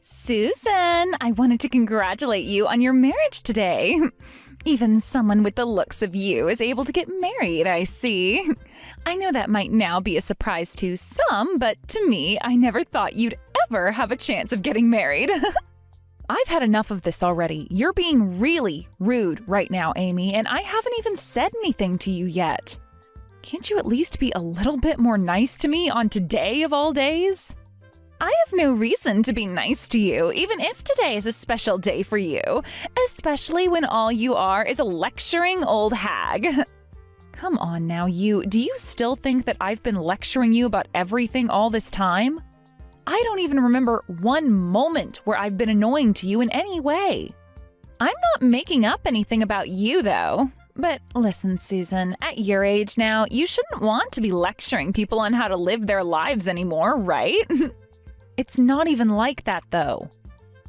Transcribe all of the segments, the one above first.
Susan, I wanted to congratulate you on your marriage today. Even someone with the looks of you is able to get married, I see. I know that might now be a surprise to some, but to me, I never thought you'd ever have a chance of getting married. I've had enough of this already. You're being really rude right now, Amy, and I haven't even said anything to you yet. Can't you at least be a little bit more nice to me on today of all days? I have no reason to be nice to you, even if today is a special day for you, especially when all you are is a lecturing old hag. Come on now, do you still think that I've been lecturing you about everything all this time? I don't even remember one moment where I've been annoying to you in any way. I'm not making up anything about you, though. But listen, Susan, at your age now, you shouldn't want to be lecturing people on how to live their lives anymore, right? It's not even like that, though.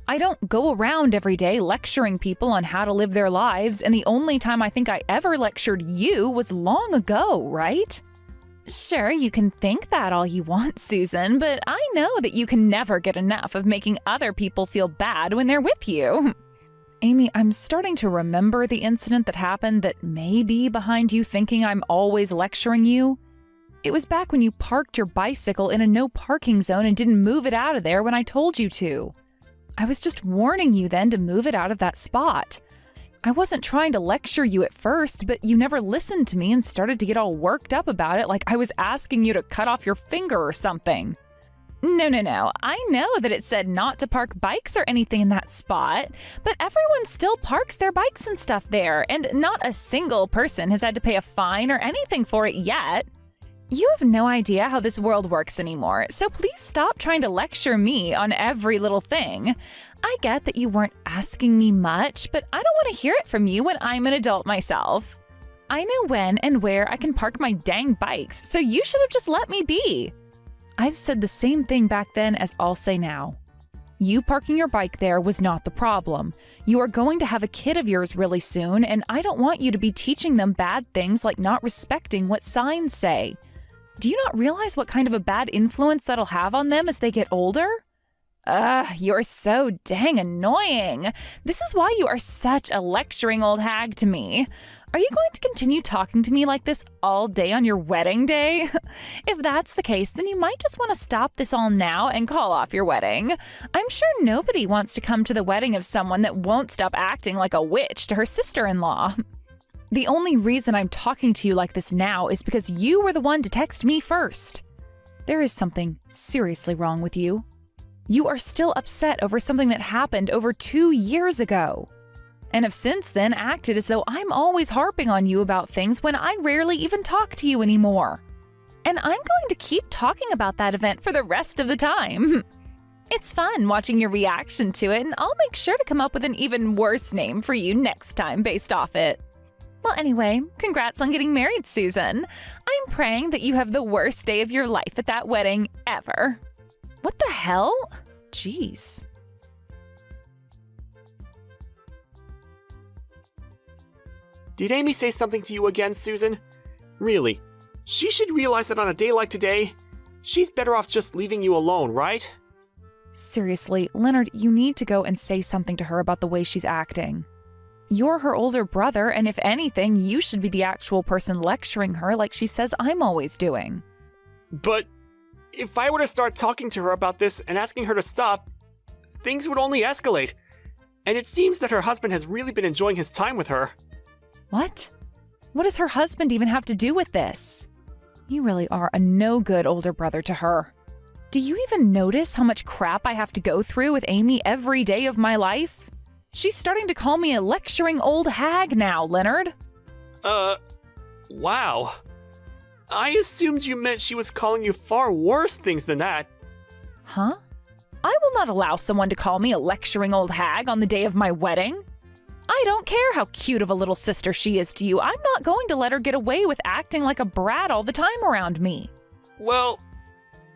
I don't go around every day lecturing people on how to live their lives, and the only time I think I ever lectured you was long ago, right? Sure, you can think that all you want, Susan, but I know that you can never get enough of making other people feel bad when they're with you. Amy, I'm starting to remember the incident that happened that may be behind you thinking I'm always lecturing you. It was back when you parked your bicycle in a no parking zone and didn't move it out of there when I told you to. I was just warning you then to move it out of that spot. I wasn't trying to lecture you at first, but you never listened to me and started to get all worked up about it like I was asking you to cut off your finger or something. No. I know that it said not to park bikes or anything in that spot, but everyone still parks their bikes and stuff there, and not a single person has had to pay a fine or anything for it yet. You have no idea how this world works anymore, so please stop trying to lecture me on every little thing. I get that you weren't asking me much, but I don't want to hear it from you when I'm an adult myself. I know when and where I can park my dang bikes, so you should have just let me be. I've said the same thing back then as I'll say now. You parking your bike there was not the problem. You are going to have a kid of yours really soon, and I don't want you to be teaching them bad things like not respecting what signs say. Do you not realize what kind of a bad influence that'll have on them as they get older? You're so dang annoying. This is why you are such a lecturing old hag to me. Are you going to continue talking to me like this all day on your wedding day? If that's the case, then you might just want to stop this all now and call off your wedding. I'm sure nobody wants to come to the wedding of someone that won't stop acting like a witch to her sister-in-law. The only reason I'm talking to you like this now is because you were the one to text me first. There is something seriously wrong with you. You are still upset over something that happened over 2 years ago, and have since then acted as though I'm always harping on you about things when I rarely even talk to you anymore. And I'm going to keep talking about that event for the rest of the time. It's fun watching your reaction to it, and I'll make sure to come up with an even worse name for you next time based off it. Well, anyway, congrats on getting married, Susan. I'm praying that you have the worst day of your life at that wedding ever. What the hell? Jeez. Did Amy say something to you again, Susan? Really? She should realize that on a day like today, she's better off just leaving you alone, right? Seriously, Leonard, you need to go and say something to her about the way she's acting. You're her older brother, and if anything, you should be the actual person lecturing her like she says I'm always doing. But if I were to start talking to her about this and asking her to stop, things would only escalate. And it seems that her husband has really been enjoying his time with her. What? What does her husband even have to do with this? You really are a no-good older brother to her. Do you even notice how much crap I have to go through with Amy every day of my life? She's starting to call me a lecturing old hag now, Leonard. Wow. I assumed you meant she was calling you far worse things than that. Huh? I will not allow someone to call me a lecturing old hag on the day of my wedding. I don't care how cute of a little sister she is to you. I'm not going to let her get away with acting like a brat all the time around me. Well,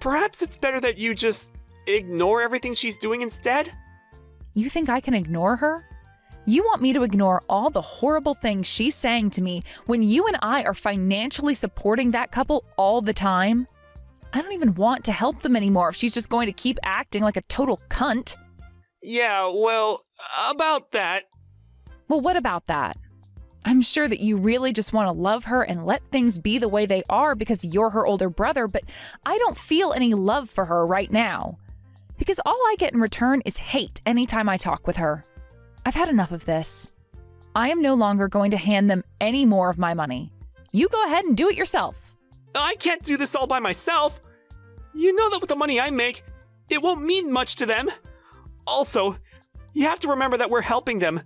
perhaps it's better that you just ignore everything she's doing instead? You think I can ignore her? You want me to ignore all the horrible things she's saying to me when you and I are financially supporting that couple all the time? I don't even want to help them anymore if she's just going to keep acting like a total cunt. Yeah, well, about that. Well, what about that? I'm sure that you really just want to love her and let things be the way they are because you're her older brother, but I don't feel any love for her right now. Because all I get in return is hate anytime I talk with her. I've had enough of this. I am no longer going to hand them any more of my money. You go ahead and do it yourself. I can't do this all by myself. You know that with the money I make, it won't mean much to them. Also, you have to remember that we're helping them.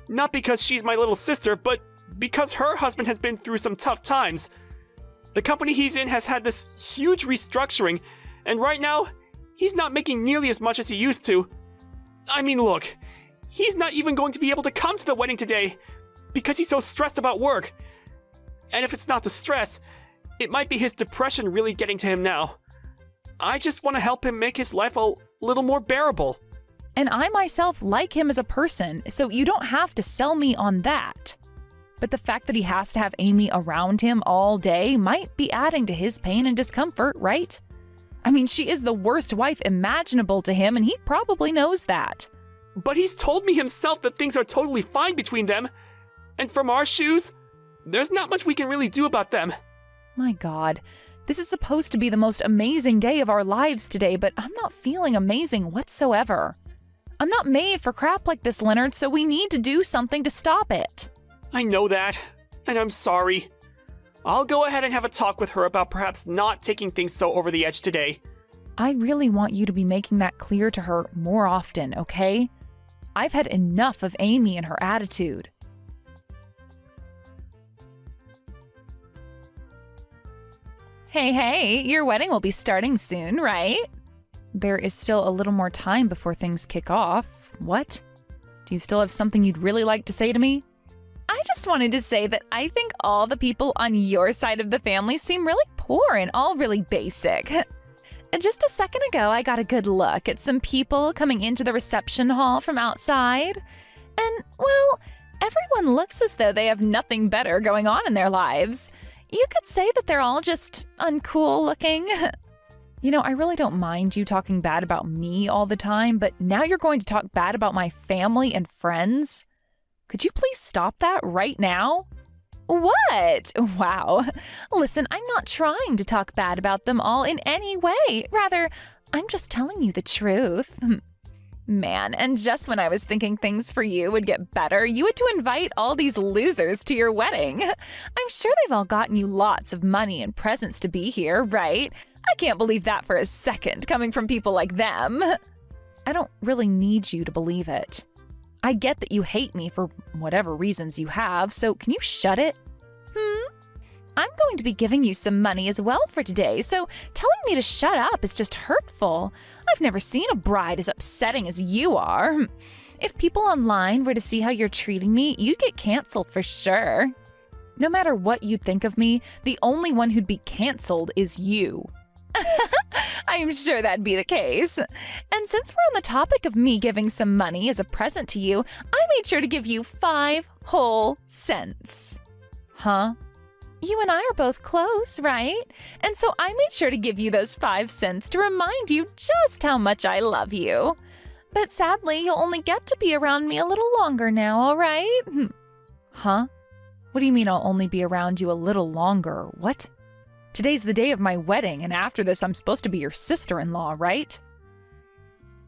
Not because she's my little sister, but because her husband has been through some tough times. The company he's in has had this huge restructuring, and right now, he's not making nearly as much as he used to. I mean, look, he's not even going to be able to come to the wedding today because he's so stressed about work. And if it's not the stress, it might be his depression really getting to him now. I just want to help him make his life a little more bearable. And I myself like him as a person, so you don't have to sell me on that. But the fact that he has to have Amy around him all day might be adding to his pain and discomfort, right? I mean, she is the worst wife imaginable to him, and he probably knows that. But he's told me himself that things are totally fine between them. And from our shoes, there's not much we can really do about them. My God, this is supposed to be the most amazing day of our lives today, but I'm not feeling amazing whatsoever. I'm not made for crap like this, Leonard, so we need to do something to stop it. I know that, and I'm sorry. I'll go ahead and have a talk with her about perhaps not taking things so over the edge today. I really want you to be making that clear to her more often, okay? I've had enough of Amy and her attitude. Hey, your wedding will be starting soon, right? There is still a little more time before things kick off. What? Do you still have something you'd really like to say to me? I just wanted to say that I think all the people on your side of the family seem really poor and all really basic. Just a second ago, I got a good look at some people coming into the reception hall from outside. And, well, everyone looks as though they have nothing better going on in their lives. You could say that they're all just uncool looking. You know, I really don't mind you talking bad about me all the time, but now you're going to talk bad about my family and friends? Could you please stop that right now? What? Wow. Listen, I'm not trying to talk bad about them all in any way. Rather, I'm just telling you the truth. Man, and just when I was thinking things for you would get better, you had to invite all these losers to your wedding. I'm sure they've all gotten you lots of money and presents to be here, right? I can't believe that for a second, coming from people like them. I don't really need you to believe it. I get that you hate me for whatever reasons you have, so can you shut it? I'm going to be giving you some money as well for today, so telling me to shut up is just hurtful. I've never seen a bride as upsetting as you are. If people online were to see how you're treating me, you'd get canceled for sure. No matter what you think of me, the only one who'd be canceled is you. I'm sure that'd be the case. And since we're on the topic of me giving some money as a present to you, I made sure to give you 5 whole cents. Huh? You and I are both close, right? And so I made sure to give you those 5 cents to remind you just how much I love you. But sadly, you'll only get to be around me a little longer now, all right? Huh? What do you mean I'll only be around you a little longer? What? Today's the day of my wedding, and after this, I'm supposed to be your sister-in-law, right?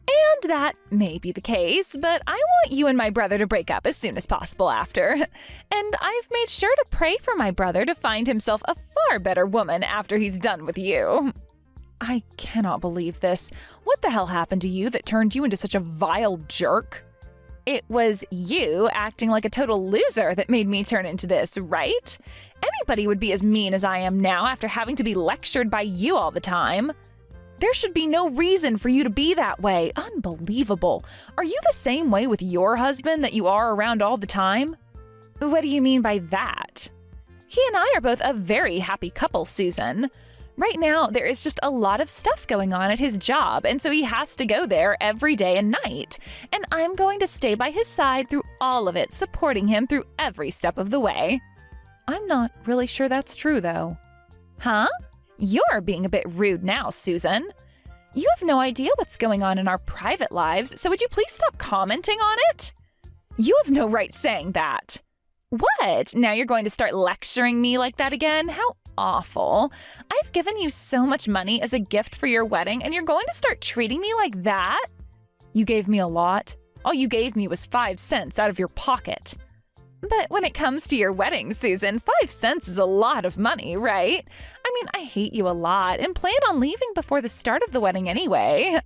And that may be the case, but I want you and my brother to break up as soon as possible after. And I've made sure to pray for my brother to find himself a far better woman after he's done with you. I cannot believe this. What the hell happened to you that turned you into such a vile jerk? It was you acting like a total loser that made me turn into this, right? Anybody would be as mean as I am now after having to be lectured by you all the time. There should be no reason for you to be that way. Unbelievable. Are you the same way with your husband that you are around all the time? What do you mean by that? He and I are both a very happy couple, Susan. Right now, there is just a lot of stuff going on at his job, and so he has to go there every day and night. And I'm going to stay by his side through all of it, supporting him through every step of the way. I'm not really sure that's true, though. Huh? You're being a bit rude now, Susan. You have no idea what's going on in our private lives, so would you please stop commenting on it? You have no right saying that. What? Now you're going to start lecturing me like that again? How awful. I've given you so much money as a gift for your wedding, and you're going to start treating me like that? You gave me a lot. All you gave me was 5 cents out of your pocket. But when it comes to your wedding, Susan, 5 cents is a lot of money, right? I mean, I hate you a lot and plan on leaving before the start of the wedding anyway.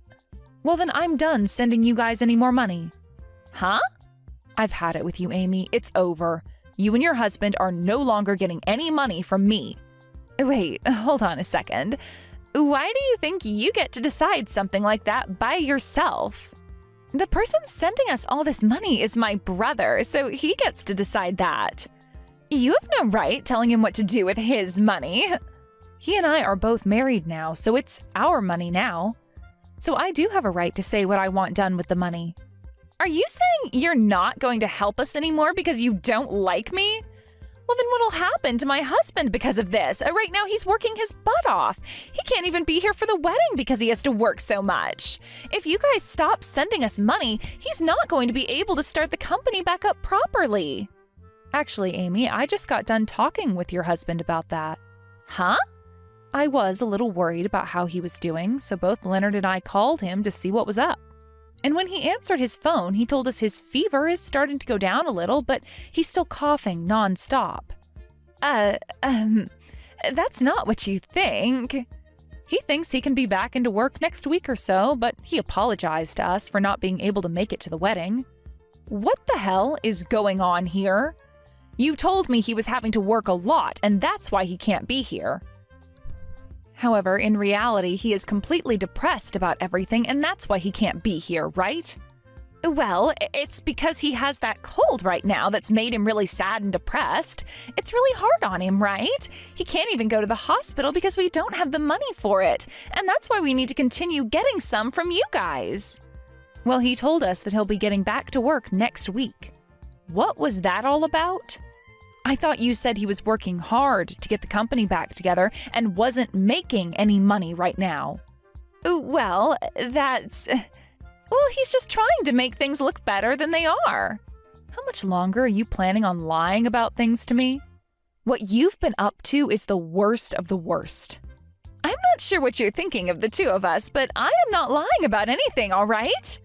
Well, then I'm done sending you guys any more money. Huh? I've had it with you, Amy. It's over. You and your husband are no longer getting any money from me. Wait, hold on a second. Why do you think you get to decide something like that by yourself? The person sending us all this money is my brother, so he gets to decide that. You have no right telling him what to do with his money. He and I are both married now, so it's our money now. So I do have a right to say what I want done with the money. Are you saying you're not going to help us anymore because you don't like me? Well, then what'll happen to my husband because of this? Right now he's working his butt off. He can't even be here for the wedding because he has to work so much. If you guys stop sending us money, he's not going to be able to start the company back up properly. Actually, Amy, I just got done talking with your husband about that. Huh? I was a little worried about how he was doing, so both Leonard and I called him to see what was up. And when he answered his phone, he told us his fever is starting to go down a little, but he's still coughing nonstop. That's not what you think. He thinks he can be back into work next week or so, but he apologized to us for not being able to make it to the wedding. What the hell is going on here? You told me he was having to work a lot, and that's why he can't be here. However, in reality, he is completely depressed about everything, and that's why he can't be here, right? Well, it's because he has that cold right now that's made him really sad and depressed. It's really hard on him, right? He can't even go to the hospital because we don't have the money for it, and that's why we need to continue getting some from you guys. Well, he told us that he'll be getting back to work next week. What was that all about? I thought you said he was working hard to get the company back together and wasn't making any money right now. Well, he's just trying to make things look better than they are. How much longer are you planning on lying about things to me? What you've been up to is the worst of the worst. I'm not sure what you're thinking of the two of us, but I am not lying about anything, all right?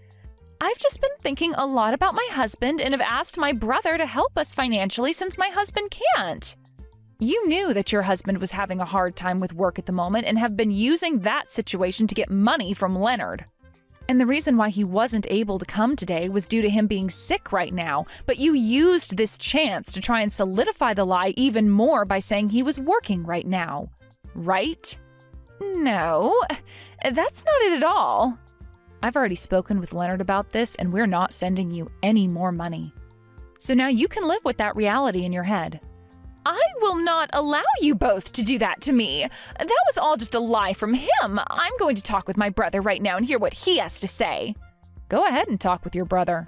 I've just been thinking a lot about my husband and have asked my brother to help us financially since my husband can't. You knew that your husband was having a hard time with work at the moment and have been using that situation to get money from Leonard. And the reason why he wasn't able to come today was due to him being sick right now, but you used this chance to try and solidify the lie even more by saying he was working right now. Right? No, that's not it at all. I've already spoken with Leonard about this, and we're not sending you any more money. So now you can live with that reality in your head. I will not allow you both to do that to me. That was all just a lie from him. I'm going to talk with my brother right now and hear what he has to say. Go ahead and talk with your brother.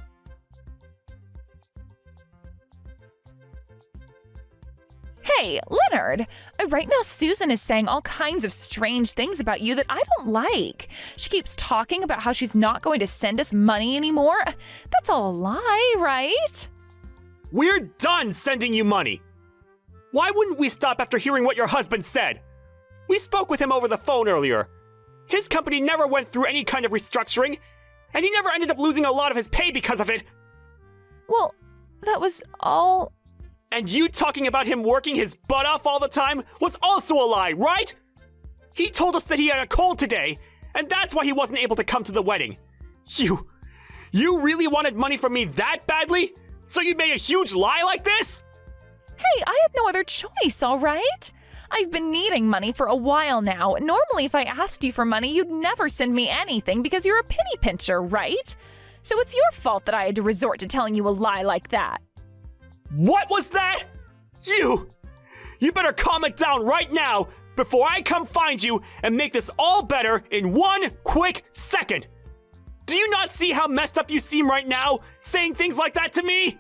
Hey, Leonard, right now Susan is saying all kinds of strange things about you that I don't like. She keeps talking about how she's not going to send us money anymore. That's all a lie, right? We're done sending you money. Why wouldn't we stop after hearing what your husband said? We spoke with him over the phone earlier. His company never went through any kind of restructuring, and he never ended up losing a lot of his pay because of it. Well, that was all... And you talking about him working his butt off all the time was also a lie, right? He told us that he had a cold today, and that's why he wasn't able to come to the wedding. You really wanted money from me that badly? So you made a huge lie like this? Hey, I had no other choice, all right? I've been needing money for a while now. Normally, if I asked you for money, you'd never send me anything because you're a penny pincher, right? So it's your fault that I had to resort to telling you a lie like that. What was that? You better calm it down right now before I come find you and make this all better in 1 quick second. Do you not see how messed up you seem right now, saying things like that to me?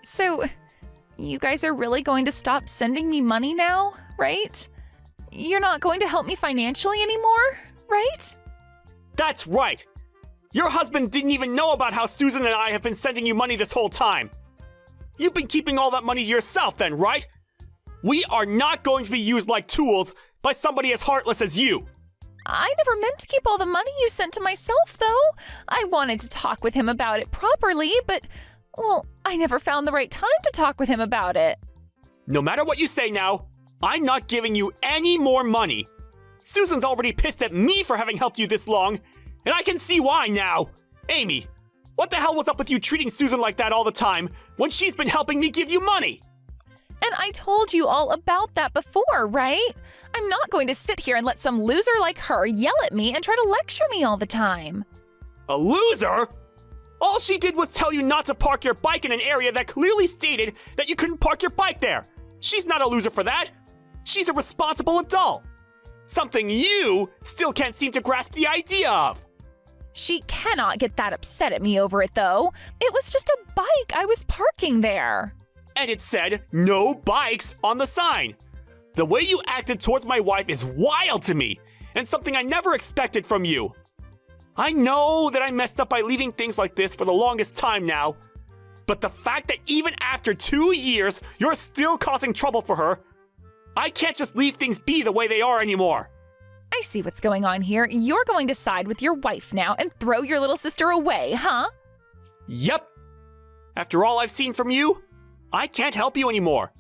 So, you guys are really going to stop sending me money now, right? You're not going to help me financially anymore, right? That's right! Your husband didn't even know about how Susan and I have been sending you money this whole time. You've been keeping all that money to yourself then, right? We are not going to be used like tools by somebody as heartless as you. I never meant to keep all the money you sent to myself, though. I wanted to talk with him about it properly, but, well, I never found the right time to talk with him about it. No matter what you say now, I'm not giving you any more money. Susan's already pissed at me for having helped you this long, and I can see why now. Amy, what the hell was up with you treating Susan like that all the time when she's been helping me give you money? And I told you all about that before, right? I'm not going to sit here and let some loser like her yell at me and try to lecture me all the time. A loser? All she did was tell you not to park your bike in an area that clearly stated that you couldn't park your bike there. She's not a loser for that. She's a responsible adult. Something you still can't seem to grasp the idea of. She cannot get that upset at me over it, though. It was just a bike I was parking there. And it said, no bikes on the sign. The way you acted towards my wife is wild to me, and something I never expected from you. I know that I messed up by leaving things like this for the longest time now, but the fact that even after 2 years, you're still causing trouble for her, I can't just leave things be the way they are anymore. I see what's going on here. You're going to side with your wife now and throw your little sister away, huh? Yep. After all I've seen from you, I can't help you anymore.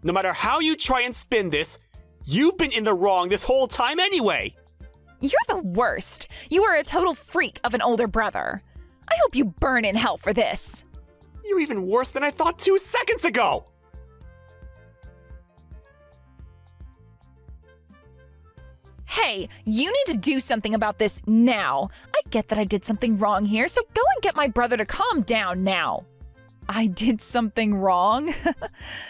No matter how you try and spin this, you've been in the wrong this whole time anyway. You're the worst. You are a total freak of an older brother. I hope you burn in hell for this. You're even worse than I thought 2 seconds ago. Hey, you need to do something about this now. I get that I did something wrong here, so go and get my brother to calm down now. I did something wrong?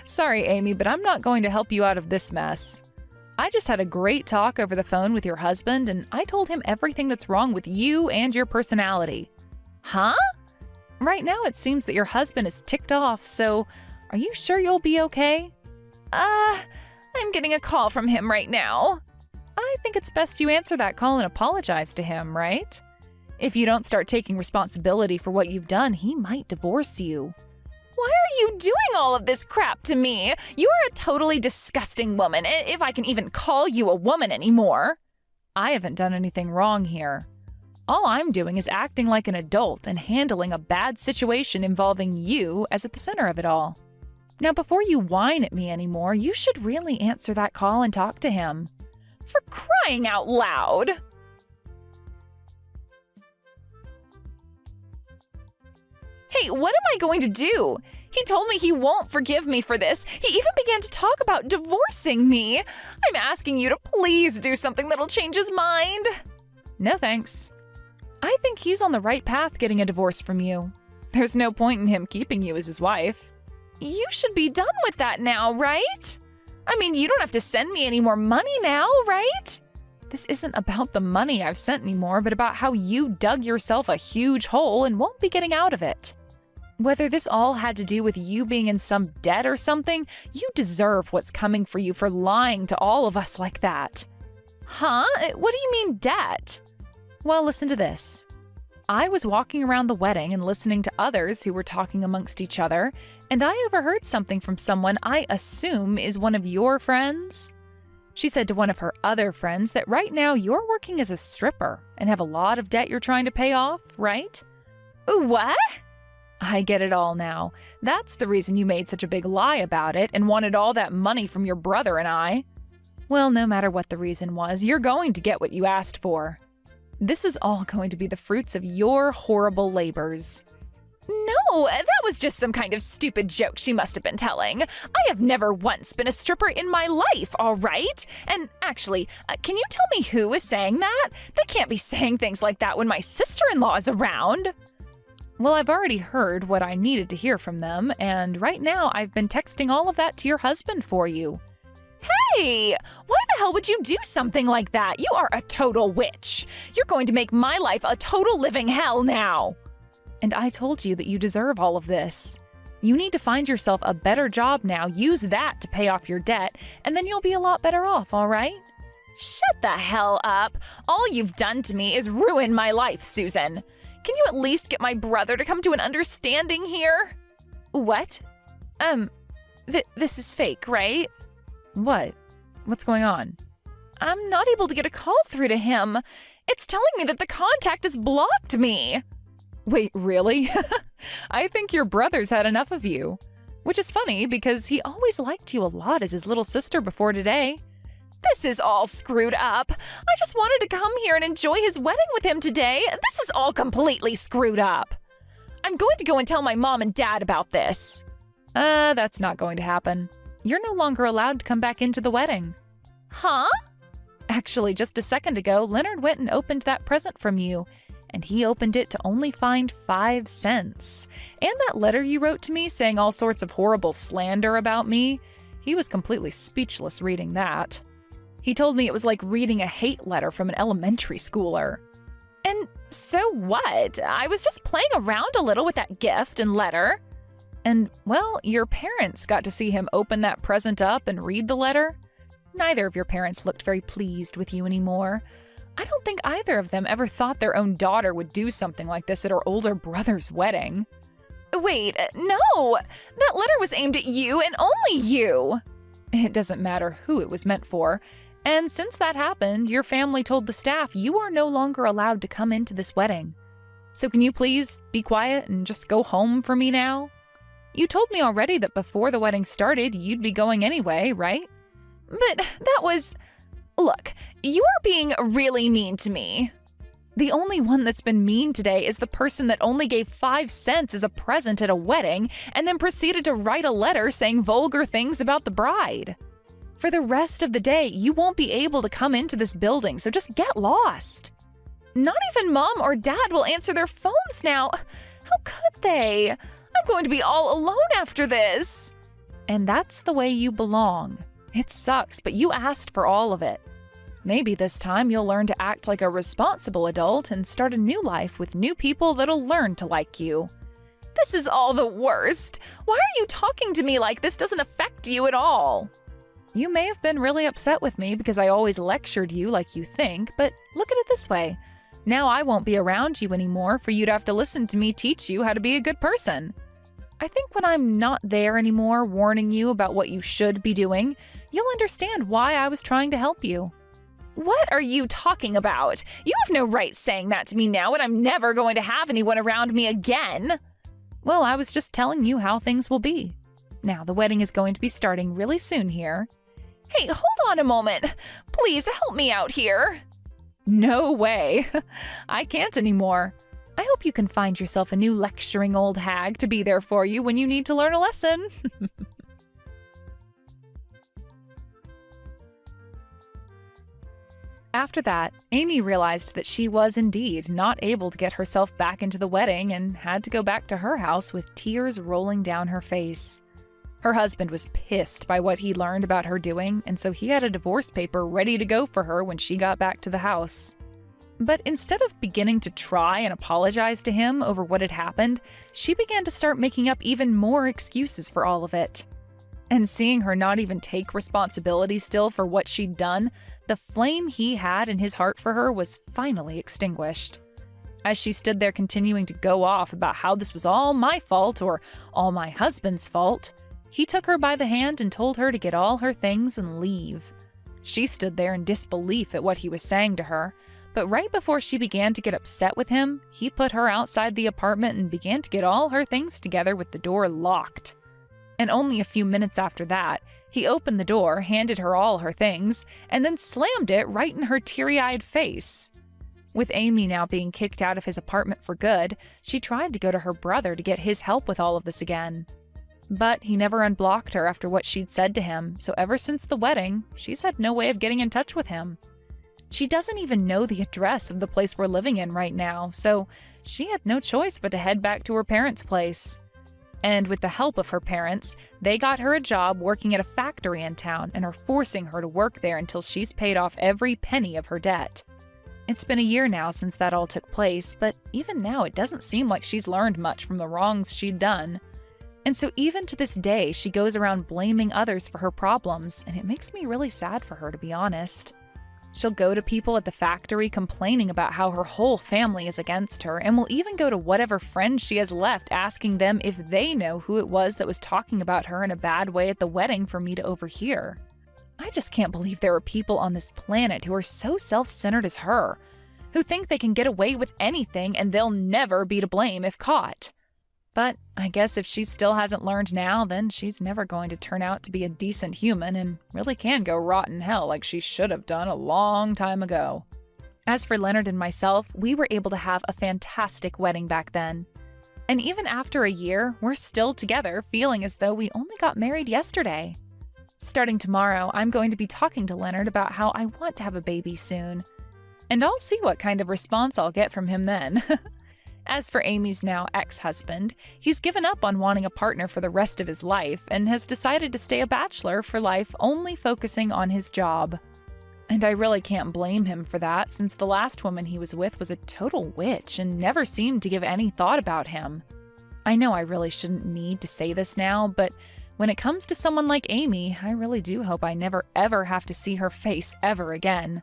Sorry, Amy, but I'm not going to help you out of this mess. I just had a great talk over the phone with your husband, and I told him everything that's wrong with you and your personality. Huh? Right now it seems that your husband is ticked off, so are you sure you'll be okay? I'm getting a call from him right now. I think it's best you answer that call and apologize to him, right? If you don't start taking responsibility for what you've done, he might divorce you. Why are you doing all of this crap to me? You are a totally disgusting woman, if I can even call you a woman anymore. I haven't done anything wrong here. All I'm doing is acting like an adult and handling a bad situation involving you as at the center of it all. Now, before you whine at me anymore, you should really answer that call and talk to him. For crying out loud! Hey, what am I going to do? He told me he won't forgive me for this. He even began to talk about divorcing me. I'm asking you to please do something that'll change his mind. No thanks. I think he's on the right path getting a divorce from you. There's no point in him keeping you as his wife. You should be done with that now, right? I mean, you don't have to send me any more money now, right? This isn't about the money I've sent anymore, but about how you dug yourself a huge hole and won't be getting out of it. Whether this all had to do with you being in some debt or something, you deserve what's coming for you for lying to all of us like that. Huh? What do you mean debt? Well, listen to this. I was walking around the wedding and listening to others who were talking amongst each other, and I overheard something from someone I assume is one of your friends. She said to one of her other friends that right now you're working as a stripper and have a lot of debt you're trying to pay off, right? What? I get it all now. That's the reason you made such a big lie about it and wanted all that money from your brother and I. Well, no matter what the reason was, you're going to get what you asked for. This is all going to be the fruits of your horrible labors. No, that was just some kind of stupid joke she must have been telling. I have never once been a stripper in my life, all right? And actually, can you tell me who is saying that? They can't be saying things like that when my sister-in-law is around. Well, I've already heard what I needed to hear from them, and right now I've been texting all of that to your husband for you. Hey! Why the hell would you do something like that? You are a total witch. You're going to make my life a total living hell now. And I told you that you deserve all of this. You need to find yourself a better job now, use that to pay off your debt, and then you'll be a lot better off, all right? Shut the hell up. All you've done to me is ruin my life, Susan. Can you at least get my brother to come to an understanding here? What? This is fake, right? What? What's going on? I'm not able to get a call through to him. It's telling me that the contact has blocked me. Wait, really? I think your brother's had enough of you. Which is funny because he always liked you a lot as his little sister before today. This is all screwed up. I just wanted to come here and enjoy his wedding with him today. This is all completely screwed up. I'm going to go and tell my mom and dad about this. That's not going to happen. You're no longer allowed to come back into the wedding. Huh? Actually, just a second ago, Leonard went and opened that present from you, and he opened it to only find 5 cents. And that letter you wrote to me saying all sorts of horrible slander about me, he was completely speechless reading that. He told me it was like reading a hate letter from an elementary schooler. And so what? I was just playing around a little with that gift and letter. And, well, your parents got to see him open that present up and read the letter. Neither of your parents looked very pleased with you anymore. I don't think either of them ever thought their own daughter would do something like this at her older brother's wedding. Wait, no! That letter was aimed at you and only you! It doesn't matter who it was meant for. And since that happened, your family told the staff you are no longer allowed to come into this wedding. So can you please be quiet and just go home for me now? You told me already that before the wedding started, you'd be going anyway, right? But that was... Look, you are being really mean to me. The only one that's been mean today is the person that only gave 5 cents as a present at a wedding and then proceeded to write a letter saying vulgar things about the bride. For the rest of the day, you won't be able to come into this building, so just get lost. Not even Mom or Dad will answer their phones now. How could they? I'm going to be all alone after this. And that's the way you belong. It sucks, but you asked for all of it. Maybe this time you'll learn to act like a responsible adult and start a new life with new people that'll learn to like you. This is all the worst. Why are you talking to me like this doesn't affect you at all? You may have been really upset with me because I always lectured you like you think, but look at it this way. Now I won't be around you anymore for you to have to listen to me teach you how to be a good person. I think when I'm not there anymore warning you about what you should be doing, you'll understand why I was trying to help you. What are you talking about? You have no right saying that to me now, and I'm never going to have anyone around me again. Well, I was just telling you how things will be. Now, the wedding is going to be starting really soon here. Hey, hold on a moment. Please help me out here. No way. I can't anymore. I hope you can find yourself a new lecturing old hag to be there for you when you need to learn a lesson. After that, Amy realized that she was indeed not able to get herself back into the wedding and had to go back to her house with tears rolling down her face. Her husband was pissed by what he learned about her doing, and so he had a divorce paper ready to go for her when she got back to the house. But instead of beginning to try and apologize to him over what had happened, she began to start making up even more excuses for all of it. And seeing her not even take responsibility still for what she'd done, the flame he had in his heart for her was finally extinguished. As she stood there continuing to go off about how this was all my fault or all my husband's fault, he took her by the hand and told her to get all her things and leave. She stood there in disbelief at what he was saying to her, but right before she began to get upset with him, he put her outside the apartment and began to get all her things together with the door locked. And only a few minutes after that, he opened the door, handed her all her things, and then slammed it right in her teary-eyed face. With Amy now being kicked out of his apartment for good, she tried to go to her brother to get his help with all of this again. But he never unblocked her after what she'd said to him, so ever since the wedding, she's had no way of getting in touch with him. She doesn't even know the address of the place we're living in right now, so she had no choice but to head back to her parents' place. And with the help of her parents, they got her a job working at a factory in town and are forcing her to work there until she's paid off every penny of her debt. It's been a year now since that all took place, but even now it doesn't seem like she's learned much from the wrongs she'd done. And so even to this day, she goes around blaming others for her problems, and it makes me really sad for her, to be honest. She'll go to people at the factory complaining about how her whole family is against her, and will even go to whatever friends she has left asking them if they know who it was that was talking about her in a bad way at the wedding for me to overhear. I just can't believe there are people on this planet who are so self-centered as her, who think they can get away with anything and they'll never be to blame if caught. But I guess if she still hasn't learned now, then she's never going to turn out to be a decent human and really can go rot in hell like she should have done a long time ago. As for Leonard and myself, we were able to have a fantastic wedding back then. And even after a year, we're still together, feeling as though we only got married yesterday. Starting tomorrow, I'm going to be talking to Leonard about how I want to have a baby soon. And I'll see what kind of response I'll get from him then. As for Amy's now ex-husband, he's given up on wanting a partner for the rest of his life and has decided to stay a bachelor for life, only focusing on his job. And I really can't blame him for that, since the last woman he was with was a total witch and never seemed to give any thought about him. I know I really shouldn't need to say this now, but when it comes to someone like Amy, I really do hope I never ever have to see her face ever again.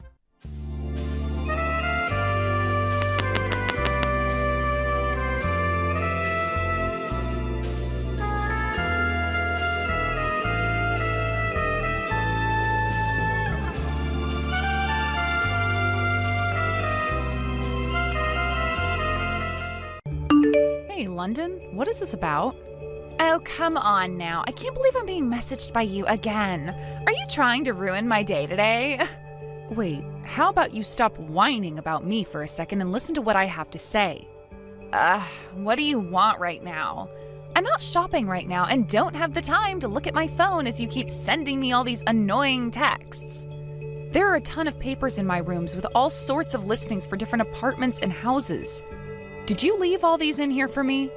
Hey, London, what is this about? Oh, come on now. I can't believe I'm being messaged by you again. Are you trying to ruin my day today? Wait, how about you stop whining about me for a second and listen to what I have to say? What do you want right now? I'm out shopping right now and don't have the time to look at my phone as you keep sending me all these annoying texts. There are a ton of papers in my rooms with all sorts of listings for different apartments and houses. Did you leave all these in here for me?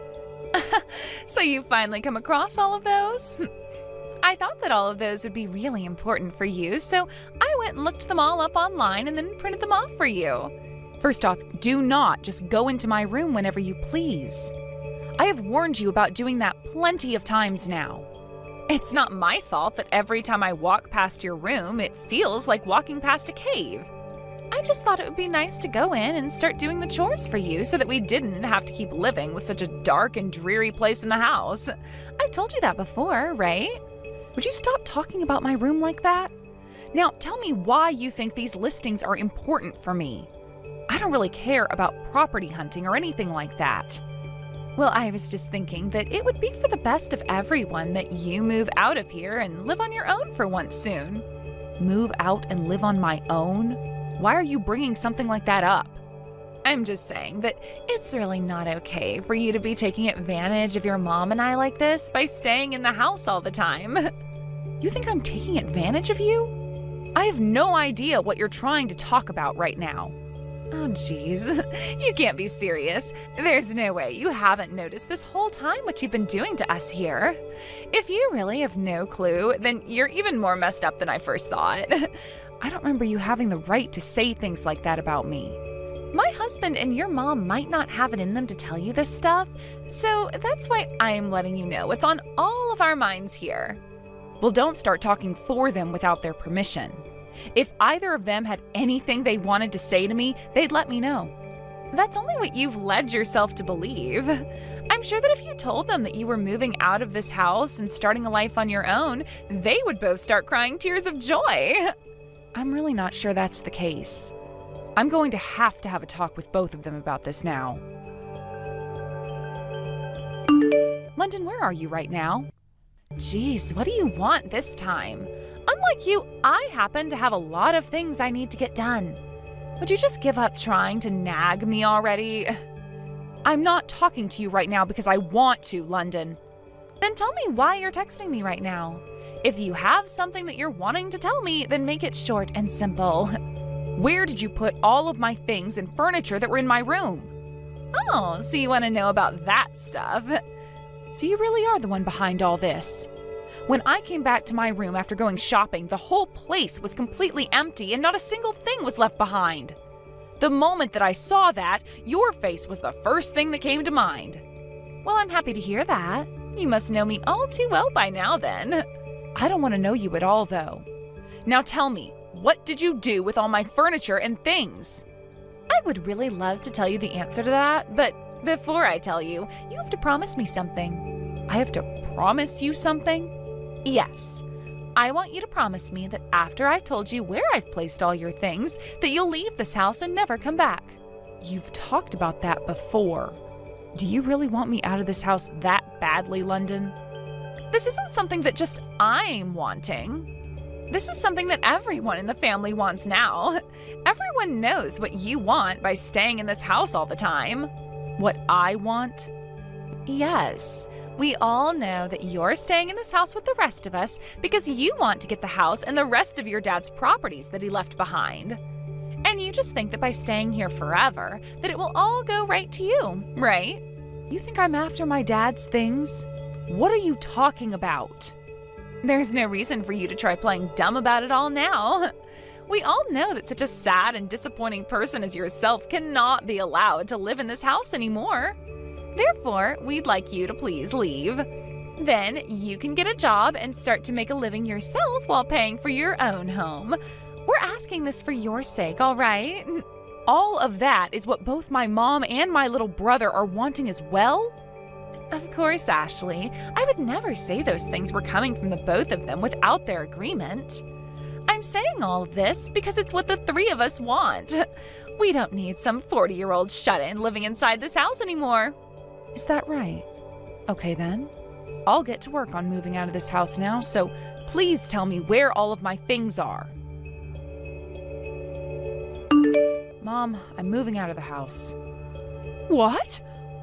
So you finally come across all of those? I thought that all of those would be really important for you, so I went and looked them all up online and then printed them off for you. First off, do not just go into my room whenever you please. I have warned you about doing that plenty of times now. It's not my fault that every time I walk past your room, it feels like walking past a cave. I just thought it would be nice to go in and start doing the chores for you so that we didn't have to keep living with such a dark and dreary place in the house. I've told you that before, right? Would you stop talking about my room like that? Now, tell me why you think these listings are important for me. I don't really care about property hunting or anything like that. Well, I was just thinking that it would be for the best of everyone that you move out of here and live on your own for once soon. Move out and live on my own? Why are you bringing something like that up? I'm just saying that it's really not okay for you to be taking advantage of your mom and I like this by staying in the house all the time. You think I'm taking advantage of you? I have no idea what you're trying to talk about right now. Oh, geez. You can't be serious. There's no way you haven't noticed this whole time what you've been doing to us here. If you really have no clue, then you're even more messed up than I first thought. I don't remember you having the right to say things like that about me. My husband and your mom might not have it in them to tell you this stuff, so that's why I'm letting you know it's on all of our minds here. Well, don't start talking for them without their permission. If either of them had anything they wanted to say to me, they'd let me know. That's only what you've led yourself to believe. I'm sure that if you told them that you were moving out of this house and starting a life on your own, they would both start crying tears of joy. I'm really not sure that's the case. I'm going to have a talk with both of them about this now. London, where are you right now? Jeez, what do you want this time? Unlike you, I happen to have a lot of things I need to get done. Would you just give up trying to nag me already? I'm not talking to you right now because I want to, London. Then tell me why you're texting me right now. If you have something that you're wanting to tell me, then make it short and simple. Where did you put all of my things and furniture that were in my room? Oh, so you want to know about that stuff. So you really are the one behind all this. When I came back to my room after going shopping, the whole place was completely empty and not a single thing was left behind. The moment that I saw that, your face was the first thing that came to mind. Well, I'm happy to hear that. You must know me all too well by now then. I don't want to know you at all, though. Now tell me, What did you do with all my furniture and things? I would really love to tell you the answer to that, but before I tell you, you have to promise me something. I have to promise you something? Yes. I want you to promise me that after I've told you where I've placed all your things, that you'll leave this house and never come back. You've talked about that before. Do you really want me out of this house that badly, London? This isn't something that just I'm wanting. This is something that everyone in the family wants now. Everyone knows what you want by staying in this house all the time. What I want? Yes, we all know that you're staying in this house with the rest of us because you want to get the house and the rest of your dad's properties that he left behind. And you just think that by staying here forever, that it will all go right to you, right? You think I'm after my dad's things? What are you talking about? There's no reason for you to try playing dumb about it all now. We all know that such a sad and disappointing person as yourself cannot be allowed to live in this house anymore. Therefore, we'd like you to please leave. Then you can get a job and start to make a living yourself while paying for your own home. We're asking this for your sake, all right? All of that is what both my mom and my little brother are wanting as well? Of course, Ashley. I would never say those things were coming from the both of them without their agreement. I'm saying all of this because it's what the three of us want. We don't need some 40-year-old shut-in living inside this house anymore. Is that right? Okay then. I'll get to work on moving out of this house now, so please tell me where all of my things are. Mom, I'm moving out of the house. What?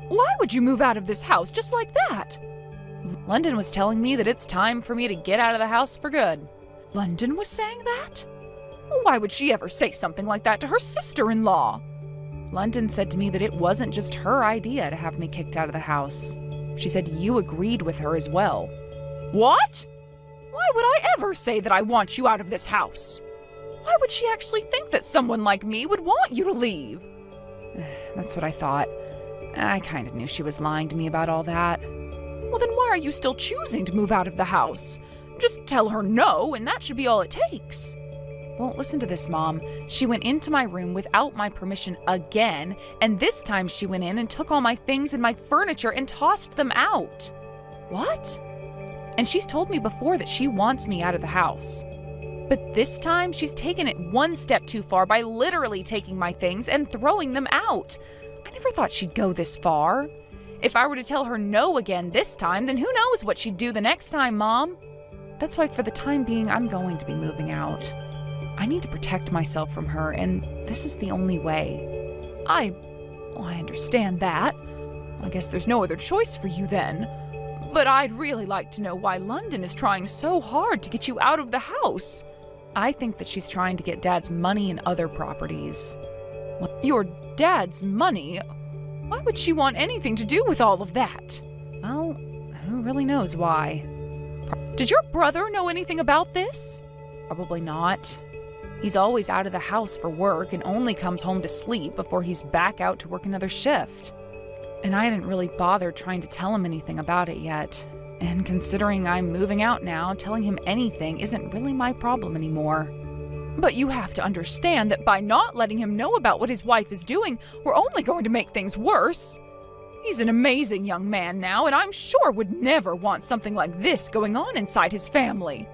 Why would you move out of this house just like that? London was telling me that it's time for me to get out of the house for good. London was saying that? Why would she ever say something like that to her sister-in-law? London said to me that it wasn't just her idea to have me kicked out of the house. She said you agreed with her as well. What? Why would I ever say that I want you out of this house? Why would she actually think that someone like me would want you to leave? That's what I thought. I kind of knew she was lying to me about all that. Well, then why are you still choosing to move out of the house? Just tell her no, and that should be all it takes. Well, listen to this, Mom. She went into my room without my permission again, and this time she went in and took all my things and my furniture and tossed them out. What? And she's told me before that she wants me out of the house. But this time, she's taken it one step too far by literally taking my things and throwing them out. I never thought she'd go this far. If I were to tell her no again this time, then who knows what she'd do the next time, Mom? That's why for the time being, I'm going to be moving out. I need to protect myself from her, and this is the only way. I understand that. I guess there's no other choice for you then. But I'd really like to know why London is trying so hard to get you out of the house. I think that she's trying to get Dad's money and other properties. Your dad's money? Why would she want anything to do with all of that? Well, who really knows why? Does your brother know anything about this? Probably not. He's always out of the house for work and only comes home to sleep before he's back out to work another shift. And I hadn't really bothered trying to tell him anything about it yet. And considering I'm moving out now, telling him anything isn't really my problem anymore. But you have to understand that by not letting him know about what his wife is doing, we're only going to make things worse. He's an amazing young man now, and I'm sure would never want something like this going on inside his family.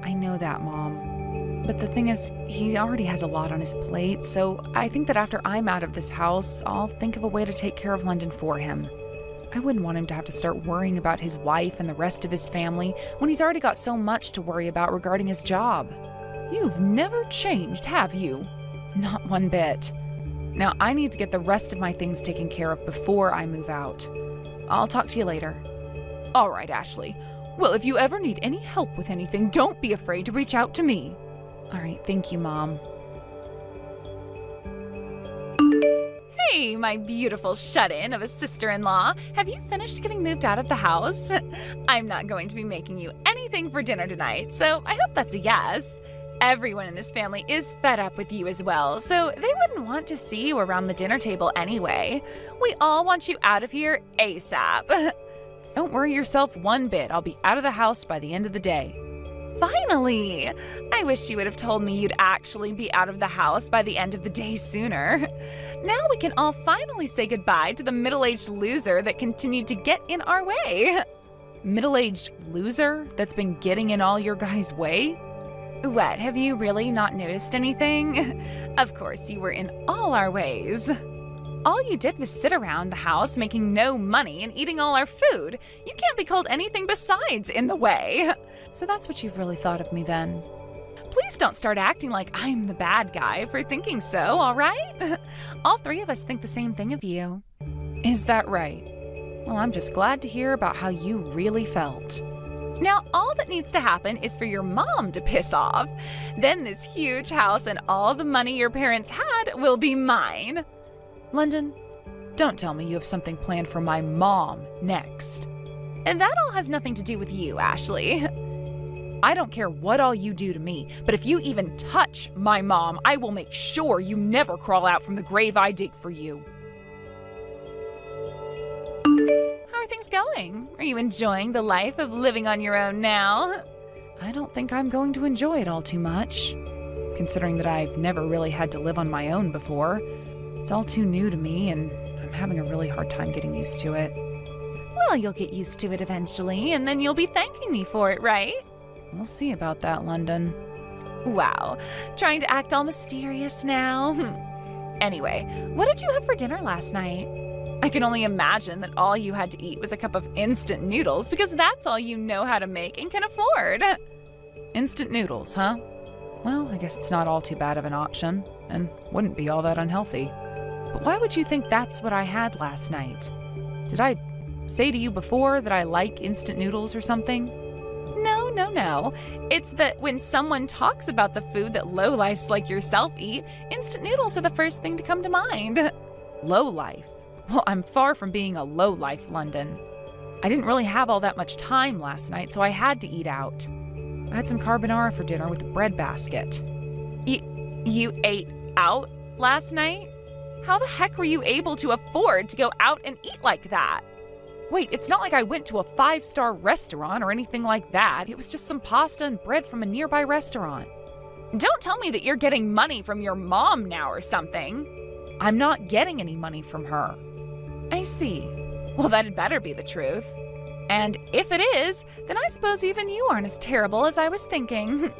I know that, Mom. But the thing is, he already has a lot on his plate, so I think that after I'm out of this house, I'll think of a way to take care of London for him. I wouldn't want him to have to start worrying about his wife and the rest of his family when he's already got so much to worry about regarding his job. You've never changed, have you? Not one bit. Now, I need to get the rest of my things taken care of before I move out. I'll talk to you later. All right, Ashley. Well, if you ever need any help with anything, don't be afraid to reach out to me. All right, thank you, Mom. Hey, my beautiful shut-in of a sister-in-law. Have you finished getting moved out of the house? I'm not going to be making you anything for dinner tonight, so I hope that's a yes. Everyone in this family is fed up with you as well, so they wouldn't want to see you around the dinner table anyway. We all want you out of here ASAP. Don't worry yourself one bit. I'll be out of the house by the end of the day. Finally! I wish you would have told me you'd actually be out of the house by the end of the day sooner. Now we can all finally say goodbye to the middle-aged loser that continued to get in our way. Middle-aged loser that's been getting in all your guys' way? What, have you really not noticed anything? Of course you were in all our ways. All you did was sit around the house making no money and eating all our food. You can't be called anything besides in the way. So that's what you've really thought of me then. Please don't start acting like I'm the bad guy for thinking so, all right? All three of us think the same thing of you. Is that right? Well, I'm just glad to hear about how you really felt. Now, all that needs to happen is for your mom to piss off. Then this huge house and all the money your parents had will be mine. London, don't tell me you have something planned for my mom next. And that all has nothing to do with you, Ashley. I don't care what all you do to me, but if you even touch my mom, I will make sure you never crawl out from the grave I dig for you. How are things going? Are you enjoying the life of living on your own now? I don't think I'm going to enjoy it all too much, considering that I've never really had to live on my own before. It's all too new to me, and I'm having a really hard time getting used to it. Well, you'll get used to it eventually, and then you'll be thanking me for it, right? We'll see about that, London. Wow, trying to act all mysterious now. Anyway, what did you have for dinner last night? I can only imagine that all you had to eat was a cup of instant noodles because that's all you know how to make and can afford. Instant noodles, huh? Well, I guess it's not all too bad of an option, and wouldn't be all that unhealthy. But why would you think that's what I had last night? Did I say to you before that I like instant noodles or something? No. It's that when someone talks about the food that lowlifes like yourself eat, instant noodles are the first thing to come to mind. Lowlife? Well, I'm far from being a lowlife, London. I didn't really have all that much time last night, so I had to eat out. I had some carbonara for dinner with a bread basket. You ate out last night? How the heck were you able to afford to go out and eat like that? Wait, it's not like I went to a 5-star restaurant or anything like that. It was just some pasta and bread from a nearby restaurant. Don't tell me that you're getting money from your mom now or something. I'm not getting any money from her. I see. Well, that'd better be the truth. And if it is, then I suppose even you aren't as terrible as I was thinking.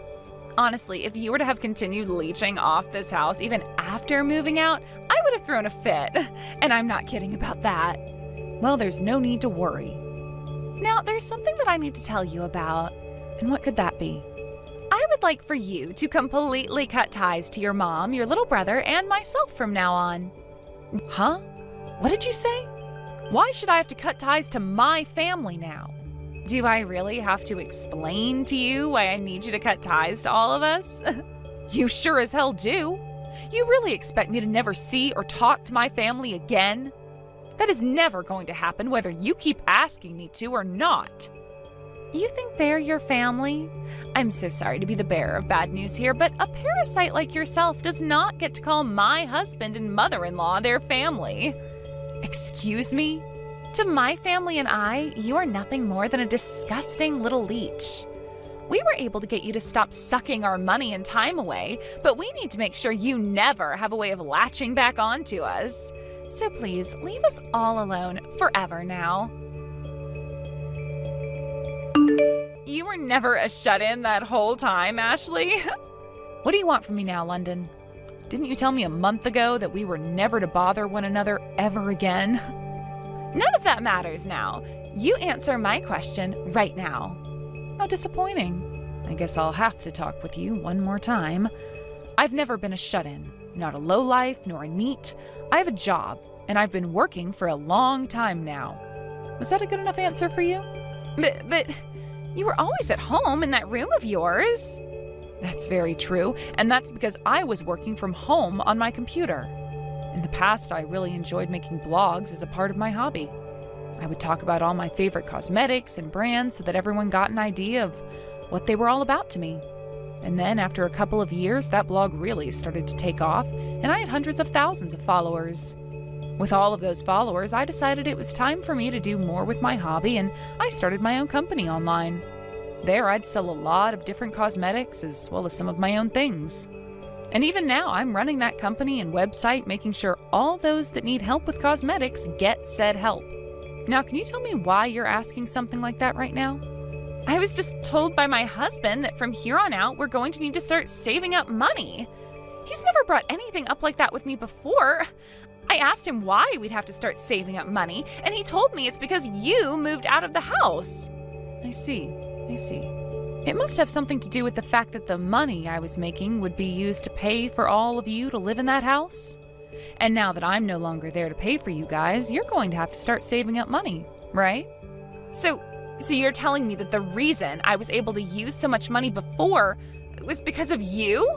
Honestly, if you were to have continued leeching off this house even after moving out, I would have thrown a fit. And I'm not kidding about that. Well, there's no need to worry. Now, there's something that I need to tell you about. And what could that be? I would like for you to completely cut ties to your mom, your little brother, and myself from now on. Huh? What did you say? Why should I have to cut ties to my family now? Do I really have to explain to you why I need you to cut ties to all of us? You sure as hell do. You really expect me to never see or talk to my family again? That is never going to happen whether you keep asking me to or not. You think they're your family? I'm so sorry to be the bearer of bad news here, but a parasite like yourself does not get to call my husband and mother-in-law their family. Excuse me? To my family and I, you are nothing more than a disgusting little leech. We were able to get you to stop sucking our money and time away, but we need to make sure you never have a way of latching back onto us. So please, leave us all alone forever now. You were never a shut-in that whole time, Ashley. What do you want from me now, London? Didn't you tell me a month ago that we were never to bother one another ever again? None of that matters now. You answer my question right now. How disappointing. I guess I'll have to talk with you one more time. I've never been a shut-in, not a lowlife nor a neat. I have a job, and I've been working for a long time now. Was that a good enough answer for you? But you were always at home in that room of yours. That's very true, and that's because I was working from home on my computer. In the past, I really enjoyed making blogs as a part of my hobby. I would talk about all my favorite cosmetics and brands so that everyone got an idea of what they were all about to me. And then after a couple of years, that blog really started to take off, and I had hundreds of thousands of followers. With all of those followers, I decided it was time for me to do more with my hobby, and I started my own company online. There, I'd sell a lot of different cosmetics as well as some of my own things. And even now, I'm running that company and website, making sure all those that need help with cosmetics get said help. Now, can you tell me why you're asking something like that right now? I was just told by my husband that from here on out, we're going to need to start saving up money. He's never brought anything up like that with me before. I asked him why we'd have to start saving up money, and he told me it's because you moved out of the house. I see. It must have something to do with the fact that the money I was making would be used to pay for all of you to live in that house. And now that I'm no longer there to pay for you guys, you're going to have to start saving up money, right? So you're telling me that the reason I was able to use so much money before was because of you?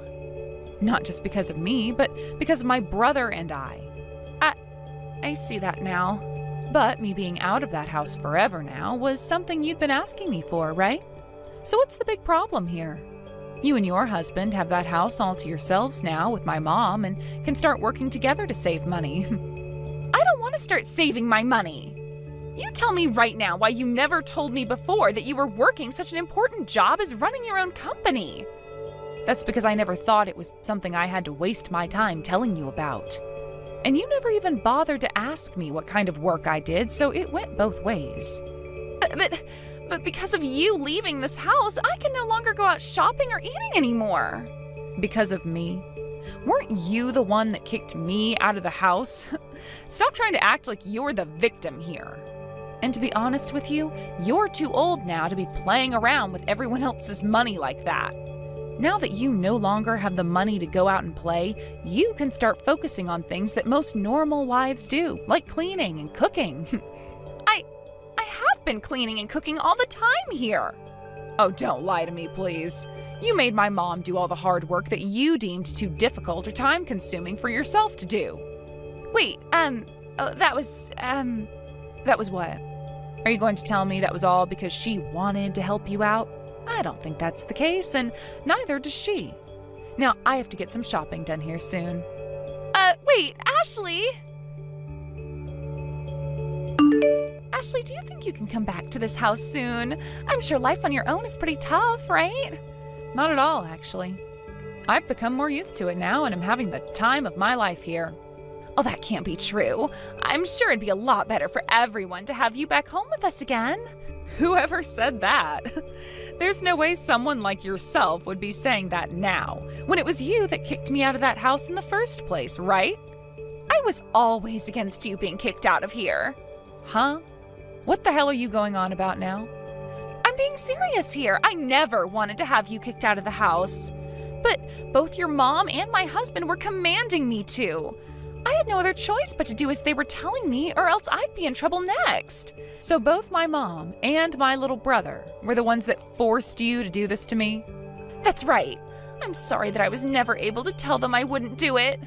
Not just because of me, but because of my brother and I see that now. But me being out of that house forever now was something you'd been asking me for, right? So what's the big problem here? You and your husband have that house all to yourselves now with my mom and can start working together to save money. I don't want to start saving my money. You tell me right now why you never told me before that you were working such an important job as running your own company. That's because I never thought it was something I had to waste my time telling you about. And you never even bothered to ask me what kind of work I did, so it went both ways. But because of you leaving this house, I can no longer go out shopping or eating anymore. Because of me? Weren't you the one that kicked me out of the house? Stop trying to act like you're the victim here. And to be honest with you, you're too old now to be playing around with everyone else's money like that. Now that you no longer have the money to go out and play, you can start focusing on things that most normal wives do, like cleaning and cooking. I have been cleaning and cooking all the time here. Oh, don't lie to me, please. You made my mom do all the hard work that you deemed too difficult or time-consuming for yourself to do. Wait, that was what? Are you going to tell me that was all because she wanted to help you out? I don't think that's the case, and neither does she. Now, I have to get some shopping done here soon. Wait, Ashley! Ashley, do you think you can come back to this house soon? I'm sure life on your own is pretty tough, right? Not at all, actually. I've become more used to it now, and I'm having the time of my life here. Oh, that can't be true. I'm sure it'd be a lot better for everyone to have you back home with us again. Whoever said that? There's no way someone like yourself would be saying that now, when it was you that kicked me out of that house in the first place, right? I was always against you being kicked out of here. Huh? What the hell are you going on about now? I'm being serious here. I never wanted to have you kicked out of the house. But both your mom and my husband were commanding me to. I had no other choice but to do as they were telling me, or else I'd be in trouble next. So both my mom and my little brother were the ones that forced you to do this to me? That's right. I'm sorry that I was never able to tell them I wouldn't do it.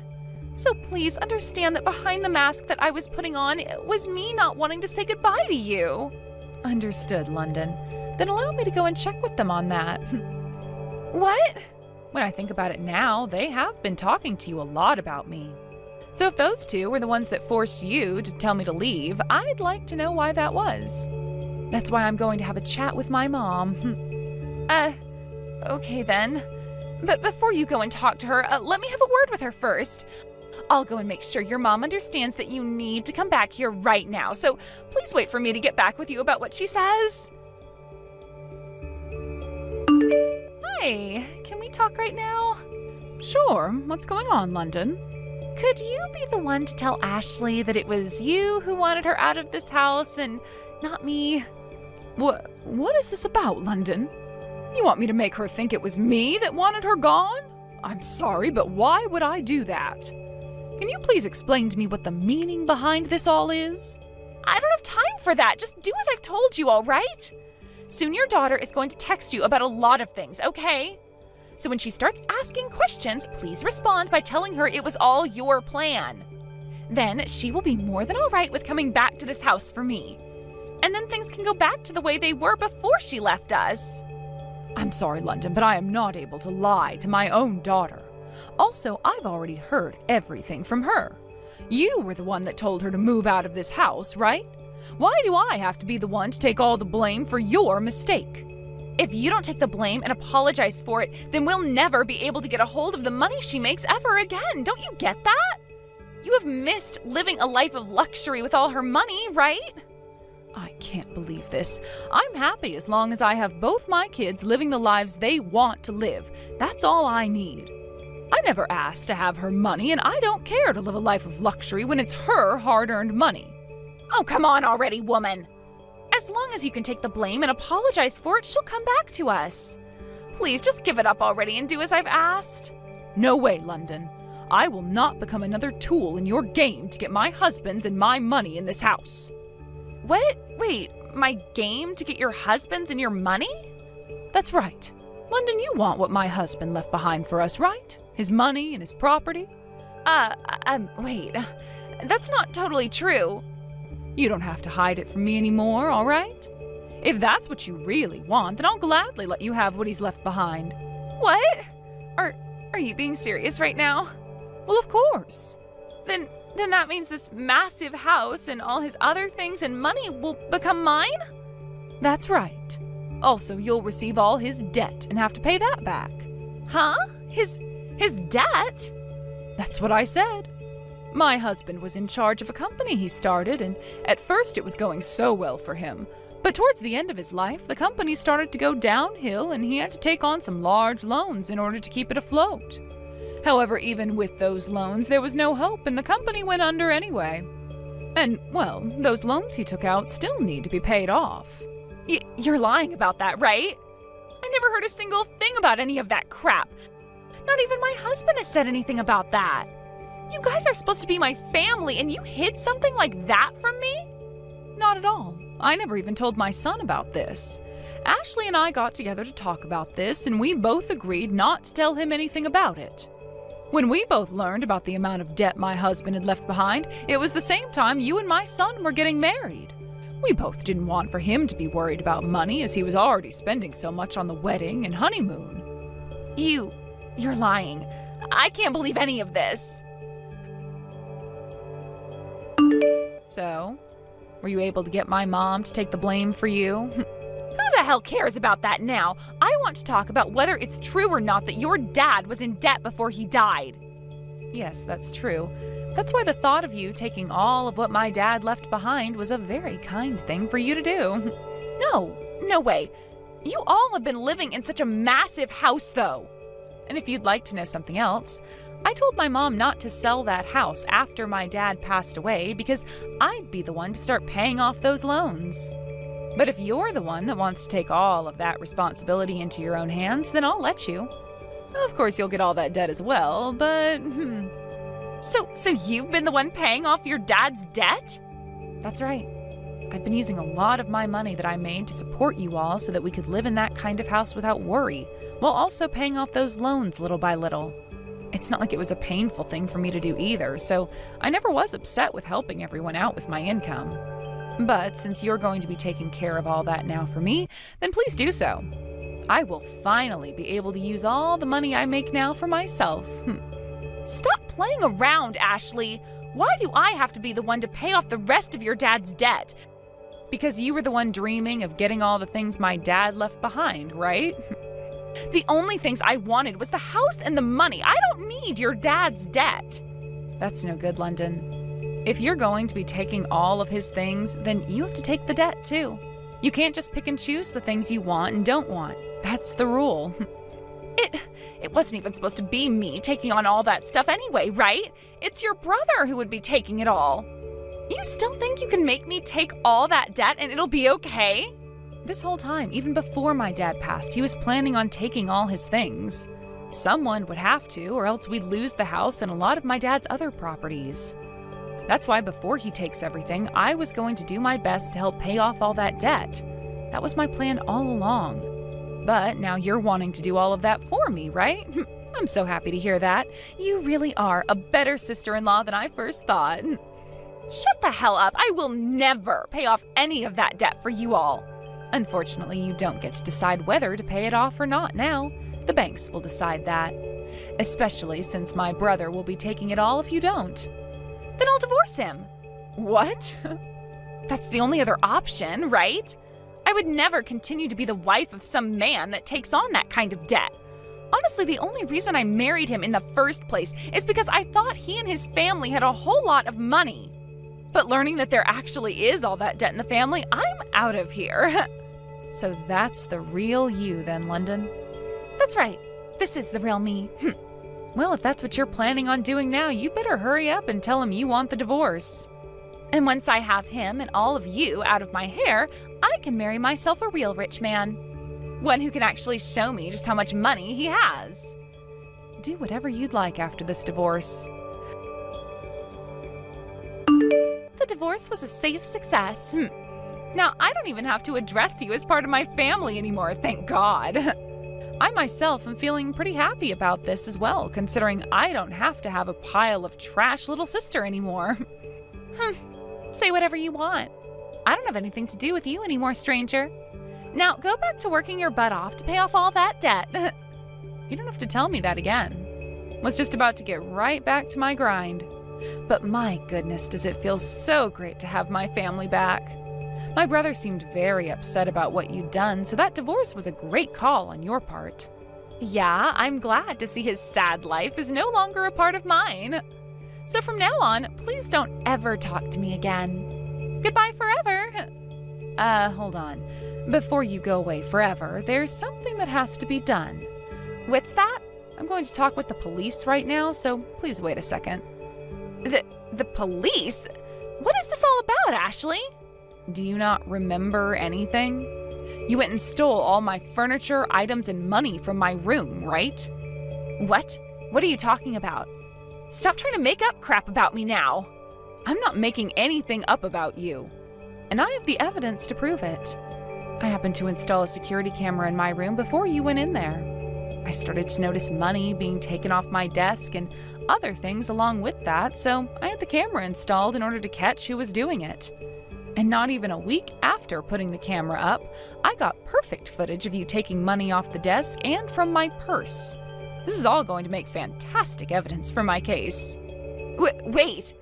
So please understand that behind the mask that I was putting on, it was me not wanting to say goodbye to you. Understood, London. Then allow me to go and check with them on that. What? When I think about it now, they have been talking to you a lot about me. So if those two were the ones that forced you to tell me to leave, I'd like to know why that was. That's why I'm going to have a chat with my mom. Okay then. But before you go and talk to her, let me have a word with her first. I'll go and make sure your mom understands that you need to come back here right now, so please wait for me to get back with you about what she says. Hi, can we talk right now? Sure, what's going on, London? Could you be the one to tell Ashley that it was you who wanted her out of this house and not me? What is this about, London? You want me to make her think it was me that wanted her gone? I'm sorry, but why would I do that? Can you please explain to me what the meaning behind this all is? I don't have time for that. Just do as I've told you, all right? Soon your daughter is going to text you about a lot of things, okay? So when she starts asking questions, please respond by telling her it was all your plan. Then she will be more than all right with coming back to this house for me. And then things can go back to the way they were before she left us. I'm sorry, London, but I am not able to lie to my own daughter. Also, I've already heard everything from her. You were the one that told her to move out of this house, right? Why do I have to be the one to take all the blame for your mistake? If you don't take the blame and apologize for it, then we'll never be able to get a hold of the money she makes ever again. Don't you get that? You have missed living a life of luxury with all her money, right? I can't believe this. I'm happy as long as I have both my kids living the lives they want to live. That's all I need. I never asked to have her money, and I don't care to live a life of luxury when it's her hard-earned money. Oh, come on already, woman. As long as you can take the blame and apologize for it, she'll come back to us. Please, just give it up already and do as I've asked. No way, London. I will not become another tool in your game to get my husband's and my money in this house. What? Wait, my game to get your husband's and your money? That's right. London, you want what my husband left behind for us, right? His money and his property? Wait. That's not totally true. You don't have to hide it from me anymore, all right? If that's what you really want, then I'll gladly let you have what he's left behind. What? Are you being serious right now? Well, of course. Then that means this massive house and all his other things and money will become mine? That's right. Also, you'll receive all his debt and have to pay that back. Huh? His debt? That's what I said. My husband was in charge of a company he started, and at first it was going so well for him. But towards the end of his life, the company started to go downhill and he had to take on some large loans in order to keep it afloat. However, even with those loans, there was no hope and the company went under anyway. And, well, those loans he took out still need to be paid off. You're lying about that, right? I never heard a single thing about any of that crap. Not even my husband has said anything about that. You guys are supposed to be my family, and you hid something like that from me? Not at all. I never even told my son about this. Ashley and I got together to talk about this, and we both agreed not to tell him anything about it. When we both learned about the amount of debt my husband had left behind, it was the same time you and my son were getting married. We both didn't want for him to be worried about money, as he was already spending so much on the wedding and honeymoon. You're lying. I can't believe any of this. So, were you able to get my mom to take the blame for you? Who the hell cares about that now? I want to talk about whether it's true or not that your dad was in debt before he died. Yes, that's true. That's why the thought of you taking all of what my dad left behind was a very kind thing for you to do. No way. You all have been living in such a massive house, though. And if you'd like to know something else, I told my mom not to sell that house after my dad passed away because I'd be the one to start paying off those loans. But if you're the one that wants to take all of that responsibility into your own hands, then I'll let you. Of course, you'll get all that debt as well, but... So you've been the one paying off your dad's debt? That's right. I've been using a lot of my money that I made to support you all so that we could live in that kind of house without worry, while also paying off those loans little by little. It's not like it was a painful thing for me to do either, so I never was upset with helping everyone out with my income. But since you're going to be taking care of all that now for me, then please do so. I will finally be able to use all the money I make now for myself. Stop playing around, Ashley. Why do I have to be the one to pay off the rest of your dad's debt? Because you were the one dreaming of getting all the things my dad left behind, right? The only things I wanted was the house and the money. I don't need your dad's debt. That's no good, London. If you're going to be taking all of his things, then you have to take the debt too. You can't just pick and choose the things you want and don't want. That's the rule. It wasn't even supposed to be me taking on all that stuff anyway, right? It's your brother who would be taking it all. You still think you can make me take all that debt and it'll be okay? This whole time, even before my dad passed, he was planning on taking all his things. Someone would have to, or else we'd lose the house and a lot of my dad's other properties. That's why before he takes everything, I was going to do my best to help pay off all that debt. That was my plan all along. But now you're wanting to do all of that for me, right? I'm so happy to hear that. You really are a better sister-in-law than I first thought. Shut the hell up. I will never pay off any of that debt for you all. Unfortunately, you don't get to decide whether to pay it off or not now. The banks will decide that. Especially since my brother will be taking it all if you don't. Then I'll divorce him. What? That's the only other option, right? I would never continue to be the wife of some man that takes on that kind of debt. Honestly, the only reason I married him in the first place is because I thought he and his family had a whole lot of money. But learning that there actually is all that debt in the family, I'm out of here. So that's the real you then, London? That's right. This is the real me. Well, if that's what you're planning on doing now, you better hurry up and tell him you want the divorce. And once I have him and all of you out of my hair, I can marry myself a real rich man. One who can actually show me just how much money he has. Do whatever you'd like after this divorce. The divorce was a safe success. Now, I don't even have to address you as part of my family anymore, thank God. I myself am feeling pretty happy about this as well, considering I don't have to have a pile of trash little sister anymore. Say whatever you want. I don't have anything to do with you anymore, stranger. Now, go back to working your butt off to pay off all that debt. You don't have to tell me that again. Was just about to get right back to my grind. But my goodness, does it feel so great to have my family back. My brother seemed very upset about what you'd done, so that divorce was a great call on your part. Yeah, I'm glad to see his sad life is no longer a part of mine. So from now on, please don't ever talk to me again. Goodbye forever. Hold on. Before you go away forever, there's something that has to be done. What's that? I'm going to talk with the police right now, so please wait a second. The police? What is this all about, Ashley? Do you not remember anything? You went and stole all my furniture, items, and money from my room, right? What? What are you talking about? Stop trying to make up crap about me now. I'm not making anything up about you. And I have the evidence to prove it. I happened to install a security camera in my room before you went in there. I started to notice money being taken off my desk and other things along with that, so I had the camera installed in order to catch who was doing it. And not even a week after putting the camera up, I got perfect footage of you taking money off the desk and from my purse. This is all going to make fantastic evidence for my case. Wait.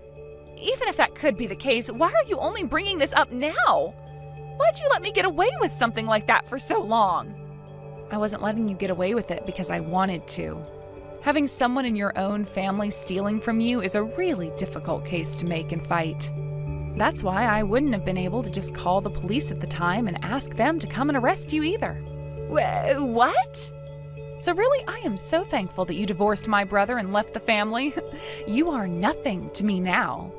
Even if that could be the case, why are you only bringing this up now? Why'd you let me get away with something like that for so long? I wasn't letting you get away with it because I wanted to. Having someone in your own family stealing from you is a really difficult case to make and fight. That's why I wouldn't have been able to just call the police at the time and ask them to come and arrest you either. What? So really, I am so thankful that you divorced my brother and left the family. You are nothing to me now.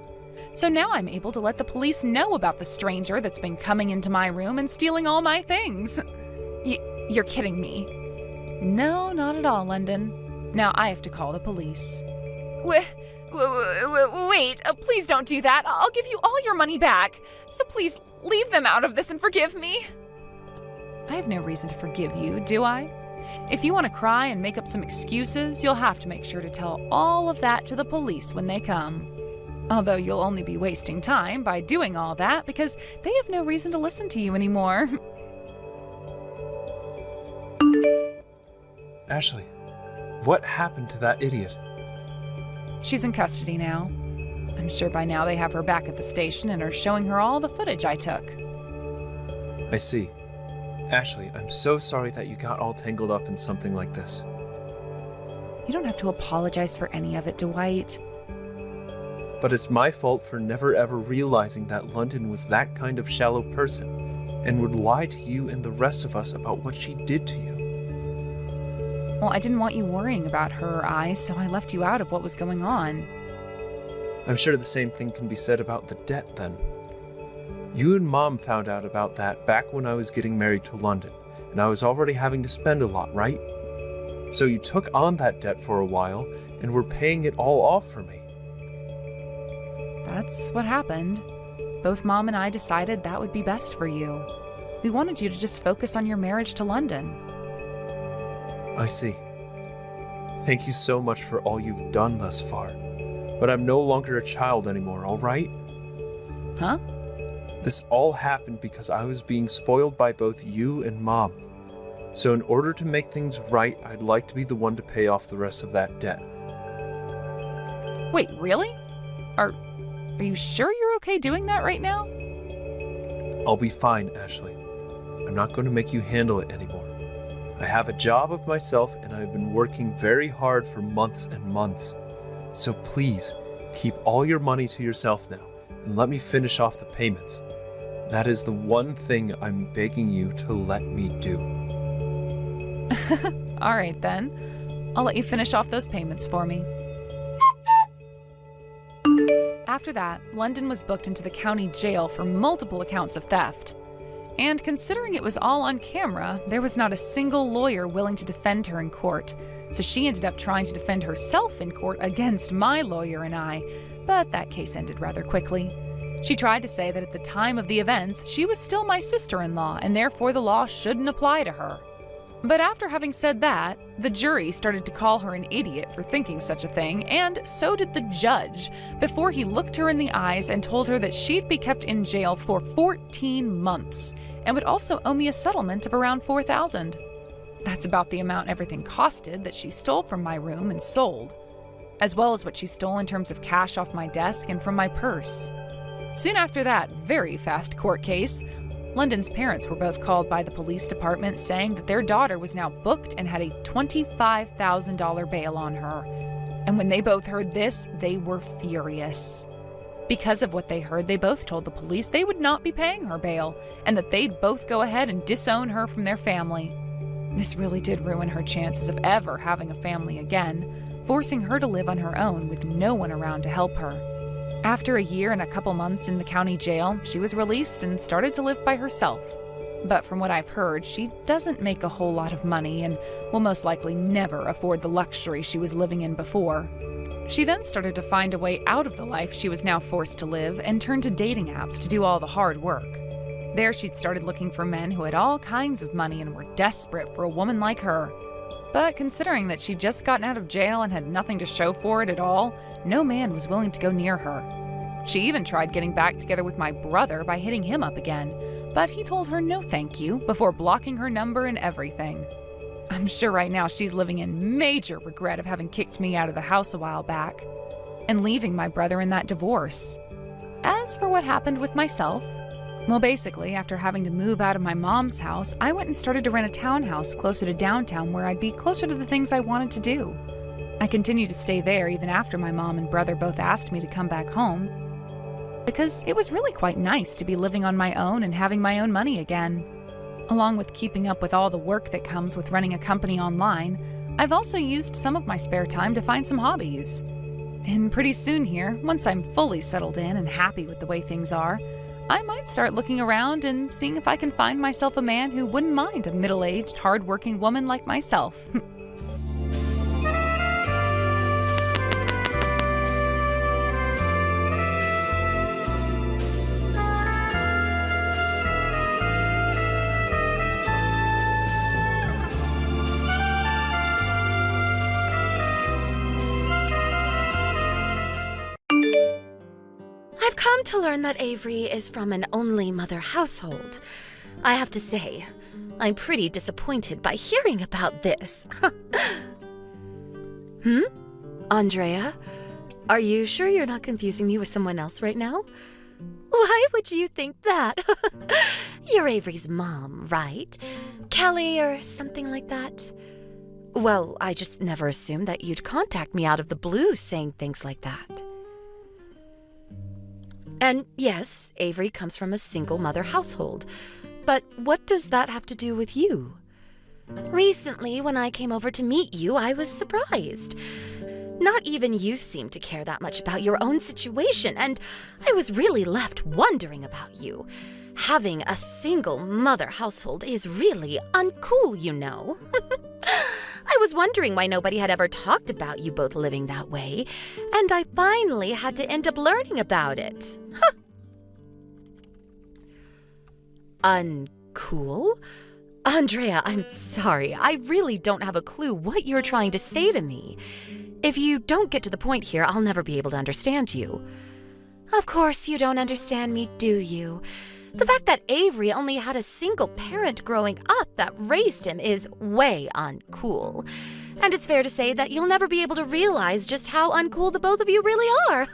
So now I'm able to let the police know about the stranger that's been coming into my room and stealing all my things. You're kidding me. No, not at all, London. Now I have to call the police. Wait, please don't do that. I'll give you all your money back. So please leave them out of this and forgive me. I have no reason to forgive you, do I? If you want to cry and make up some excuses, you'll have to make sure to tell all of that to the police when they come. Although you'll only be wasting time by doing all that because they have no reason to listen to you anymore. Ashley, what happened to that idiot? She's in custody now. I'm sure by now they have her back at the station and are showing her all the footage I took. I see. Ashley, I'm so sorry that you got all tangled up in something like this. You don't have to apologize for any of it, Dwight. But it's my fault for never ever realizing that London was that kind of shallow person and would lie to you and the rest of us about what she did to you. Well, I didn't want you worrying about her or I, so I left you out of what was going on. I'm sure the same thing can be said about the debt then. You and Mom found out about that back when I was getting married to London, and I was already having to spend a lot, right? So you took on that debt for a while and were paying it all off for me. That's what happened. Both Mom and I decided that would be best for you. We wanted you to just focus on your marriage to London. I see. Thank you so much for all you've done thus far. But I'm no longer a child anymore, all right? Huh? This all happened because I was being spoiled by both you and Mom. So in order to make things right, I'd like to be the one to pay off the rest of that debt. Wait, really? Are you sure you're okay doing that right now? I'll be fine, Ashley. I'm not going to make you handle it anymore. I have a job of myself and I've been working very hard for months and months. So please, keep all your money to yourself now and let me finish off the payments. That is the one thing I'm begging you to let me do. All right, then. I'll let you finish off those payments for me. After that, London was booked into the county jail for multiple accounts of theft. And considering it was all on camera, there was not a single lawyer willing to defend her in court, so she ended up trying to defend herself in court against my lawyer and I, but that case ended rather quickly. She tried to say that at the time of the events, she was still my sister-in-law, and therefore the law shouldn't apply to her. But after having said that, the jury started to call her an idiot for thinking such a thing, and so did the judge, before he looked her in the eyes and told her that she'd be kept in jail for 14 months, and would also owe me a settlement of around $4,000. That's about the amount everything costed that she stole from my room and sold, as well as what she stole in terms of cash off my desk and from my purse. Soon after that very fast court case, London's parents were both called by the police department saying that their daughter was now booked and had a $25,000 bail on her. And when they both heard this, they were furious. Because of what they heard, they both told the police they would not be paying her bail and that they'd both go ahead and disown her from their family. This really did ruin her chances of ever having a family again, forcing her to live on her own with no one around to help her. After a year and a couple months in the county jail, she was released and started to live by herself. But from what I've heard, she doesn't make a whole lot of money and will most likely never afford the luxury she was living in before. She then started to find a way out of the life she was now forced to live and turned to dating apps to do all the hard work. There she'd started looking for men who had all kinds of money and were desperate for a woman like her. But considering that she'd just gotten out of jail and had nothing to show for it at all, no man was willing to go near her. She even tried getting back together with my brother by hitting him up again, but he told her no thank you before blocking her number and everything. I'm sure right now she's living in major regret of having kicked me out of the house a while back and leaving my brother in that divorce. As for what happened with myself, well, basically, after having to move out of my mom's house, I went and started to rent a townhouse closer to downtown where I'd be closer to the things I wanted to do. I continued to stay there even after my mom and brother both asked me to come back home, because it was really quite nice to be living on my own and having my own money again. Along with keeping up with all the work that comes with running a company online, I've also used some of my spare time to find some hobbies. And pretty soon here, once I'm fully settled in and happy with the way things are, I might start looking around and seeing if I can find myself a man who wouldn't mind a middle-aged, hard-working woman like myself. I've come to learn that Avery is from an only mother household. I have to say, I'm pretty disappointed by hearing about this. Andrea, are you sure you're not confusing me with someone else right now? Why would you think that? You're Avery's mom, right? Kelly or something like that? Well, I just never assumed that you'd contact me out of the blue saying things like that. And yes, Avery comes from a single mother household. But what does that have to do with you? Recently, when I came over to meet you, I was surprised. Not even you seem to care that much about your own situation, and I was really left wondering about you. Having a single mother household is really uncool, you know. I was wondering why nobody had ever talked about you both living that way, and I finally had to end up learning about it. Uncool? Andrea, I'm sorry. I really don't have a clue what you're trying to say to me. If you don't get to the point here, I'll never be able to understand you. Of course you don't understand me, do you? The fact that Avery only had a single parent growing up that raised him is way uncool. And it's fair to say that you'll never be able to realize just how uncool the both of you really are.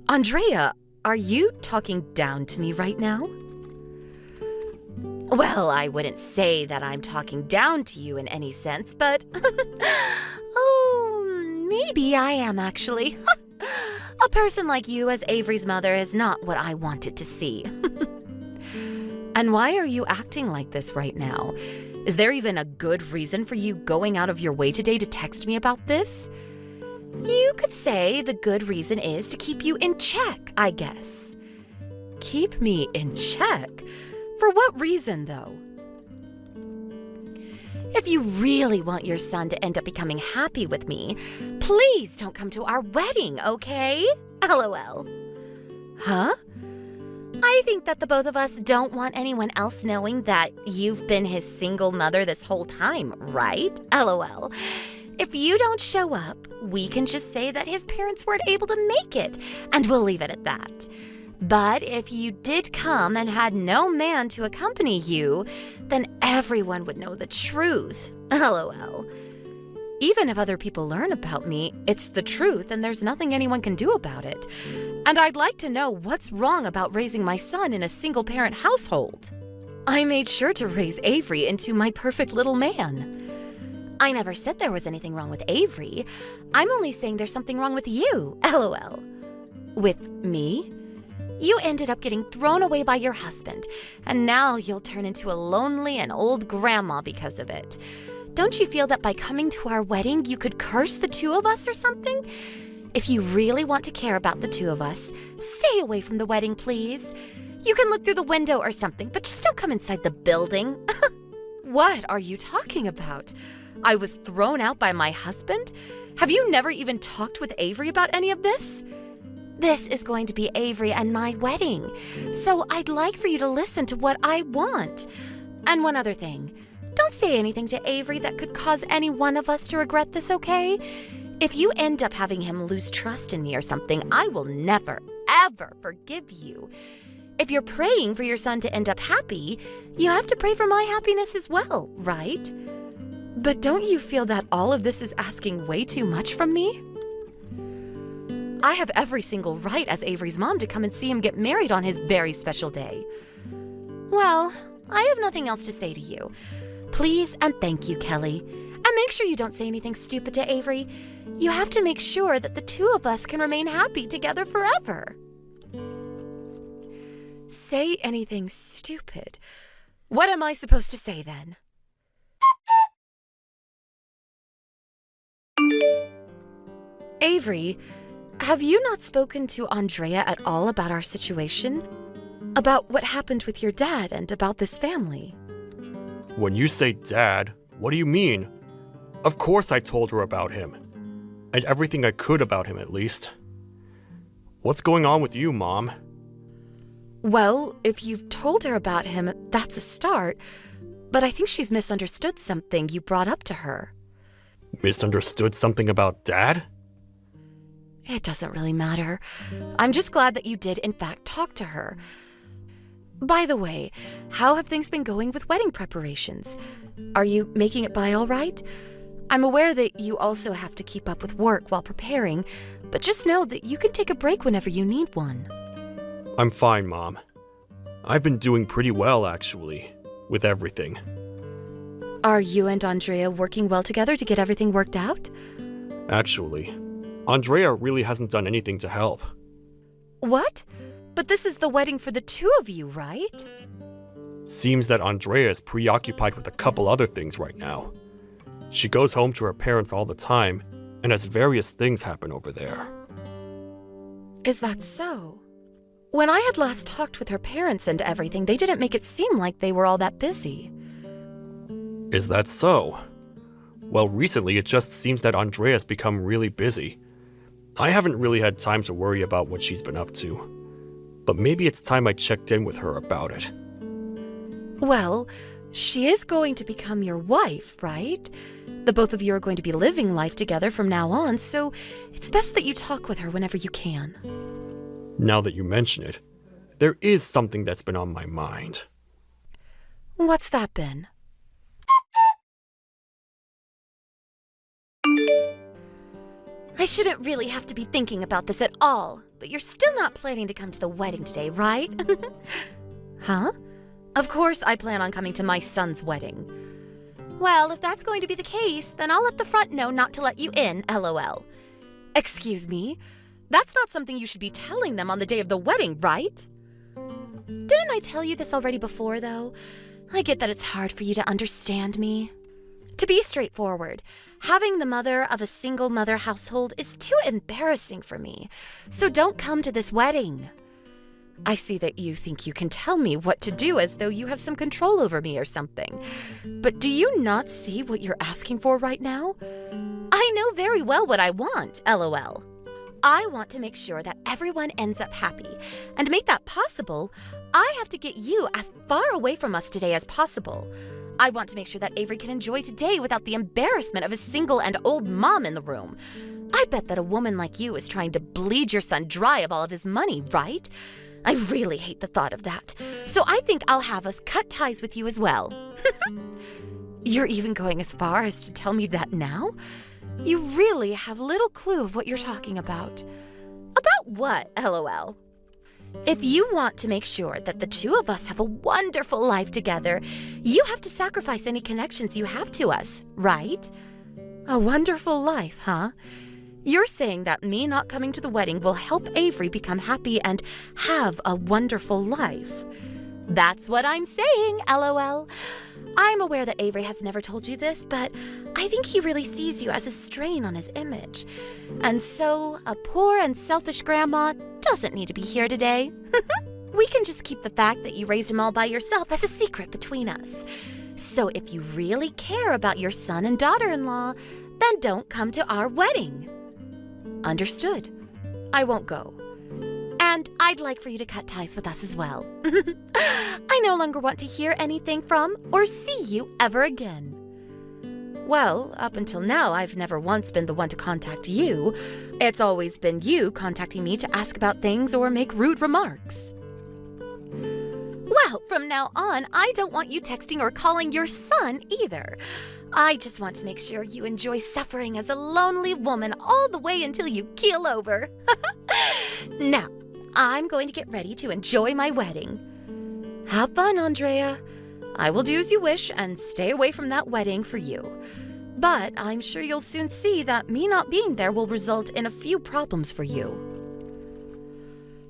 Andrea, are you talking down to me right now? Well, I wouldn't say that I'm talking down to you in any sense, but oh, maybe I am actually. A person like you as Avery's mother is not what I wanted to see. And why are you acting like this right now? Is there even a good reason for you going out of your way today to text me about this? You could say the good reason is to keep you in check, I guess. Keep me in check? For what reason, though? If you really want your son to end up becoming happy with me, please don't come to our wedding, okay? LOL. Huh? I think that the both of us don't want anyone else knowing that you've been his single mother this whole time, right? LOL. If you don't show up, we can just say that his parents weren't able to make it, and we'll leave it at that. But if you did come and had no man to accompany you, then everyone would know the truth. LOL. Even if other people learn about me, it's the truth and there's nothing anyone can do about it. And I'd like to know what's wrong about raising my son in a single-parent household. I made sure to raise Avery into my perfect little man. I never said there was anything wrong with Avery. I'm only saying there's something wrong with you. LOL. With me? You ended up getting thrown away by your husband, and now you'll turn into a lonely and old grandma because of it. Don't you feel that by coming to our wedding, you could curse the two of us or something? If you really want to care about the two of us, stay away from the wedding, please. You can look through the window or something, but just don't come inside the building. What are you talking about? I was thrown out by my husband? Have you never even talked with Avery about any of this? This is going to be Avery and my wedding, so I'd like for you to listen to what I want. And one other thing, don't say anything to Avery that could cause any one of us to regret this, okay? If you end up having him lose trust in me or something, I will never, ever forgive you. If you're praying for your son to end up happy, you have to pray for my happiness as well, right? But don't you feel that all of this is asking way too much from me? I have every single right as Avery's mom to come and see him get married on his very special day. Well, I have nothing else to say to you. Please and thank you, Kelly. And make sure you don't say anything stupid to Avery. You have to make sure that the two of us can remain happy together forever. Say anything stupid? What am I supposed to say then? Avery, have you not spoken to Andrea at all about our situation? About what happened with your dad and about this family? When you say dad, what do you mean? Of course I told her about him. And everything I could about him, at least. What's going on with you, Mom? Well, if you've told her about him, that's a start. But I think she's misunderstood something you brought up to her. Misunderstood something about Dad? It doesn't really matter. I'm just glad that you did, in fact, talk to her. By the way, how have things been going with wedding preparations? Are you making it by all right? I'm aware that you also have to keep up with work while preparing, but just know that you can take a break whenever you need one. I'm fine, Mom. I've been doing pretty well, actually, with everything. Are you and Andrea working well together to get everything worked out? Actually, Andrea really hasn't done anything to help. What? But this is the wedding for the two of you, right? Seems that Andrea is preoccupied with a couple other things right now. She goes home to her parents all the time, and has various things happen over there. Is that so? When I had last talked with her parents and everything, they didn't make it seem like they were all that busy. Is that so? Well, recently it just seems that Andrea's become really busy. I haven't really had time to worry about what she's been up to. But maybe it's time I checked in with her about it. Well, she is going to become your wife, right? The both of you are going to be living life together from now on, so it's best that you talk with her whenever you can. Now that you mention it, there is something that's been on my mind. What's that been? I shouldn't really have to be thinking about this at all, but you're still not planning to come to the wedding today, right? Huh? Of course I plan on coming to my son's wedding. Well, if that's going to be the case, then I'll let the front know not to let you in, LOL. Excuse me? That's not something you should be telling them on the day of the wedding, right? Didn't I tell you this already before, though? I get that it's hard for you to understand me. To be straightforward, having the mother of a single mother household is too embarrassing for me, so don't come to this wedding. I see that you think you can tell me what to do as though you have some control over me or something. But do you not see what you're asking for right now? I know very well what I want, LOL. I want to make sure that everyone ends up happy. And to make that possible, I have to get you as far away from us today as possible. I want to make sure that Avery can enjoy today without the embarrassment of a single and old mom in the room. I bet that a woman like you is trying to bleed your son dry of all of his money, right? I really hate the thought of that. So I think I'll have us cut ties with you as well. You're even going as far as to tell me that now? You really have little clue of what you're talking about. About what, LOL? If you want to make sure that the two of us have a wonderful life together, you have to sacrifice any connections you have to us, right? A wonderful life, huh? You're saying that me not coming to the wedding will help Avery become happy and have a wonderful life. That's what I'm saying, LOL. I'm aware that Avery has never told you this, but I think he really sees you as a strain on his image. And so, a poor and selfish grandma doesn't need to be here today. We can just keep the fact that you raised him all by yourself as a secret between us. So if you really care about your son and daughter-in-law, then don't come to our wedding. Understood. I won't go. And I'd like for you to cut ties with us as well. I no longer want to hear anything from or see you ever again. Well, up until now, I've never once been the one to contact you. It's always been you contacting me to ask about things or make rude remarks. Well, from now on, I don't want you texting or calling your son either. I just want to make sure you enjoy suffering as a lonely woman all the way until you keel over. Now, I'm going to get ready to enjoy my wedding. Have fun, Andrea. I will do as you wish and stay away from that wedding for you. But I'm sure you'll soon see that me not being there will result in a few problems for you.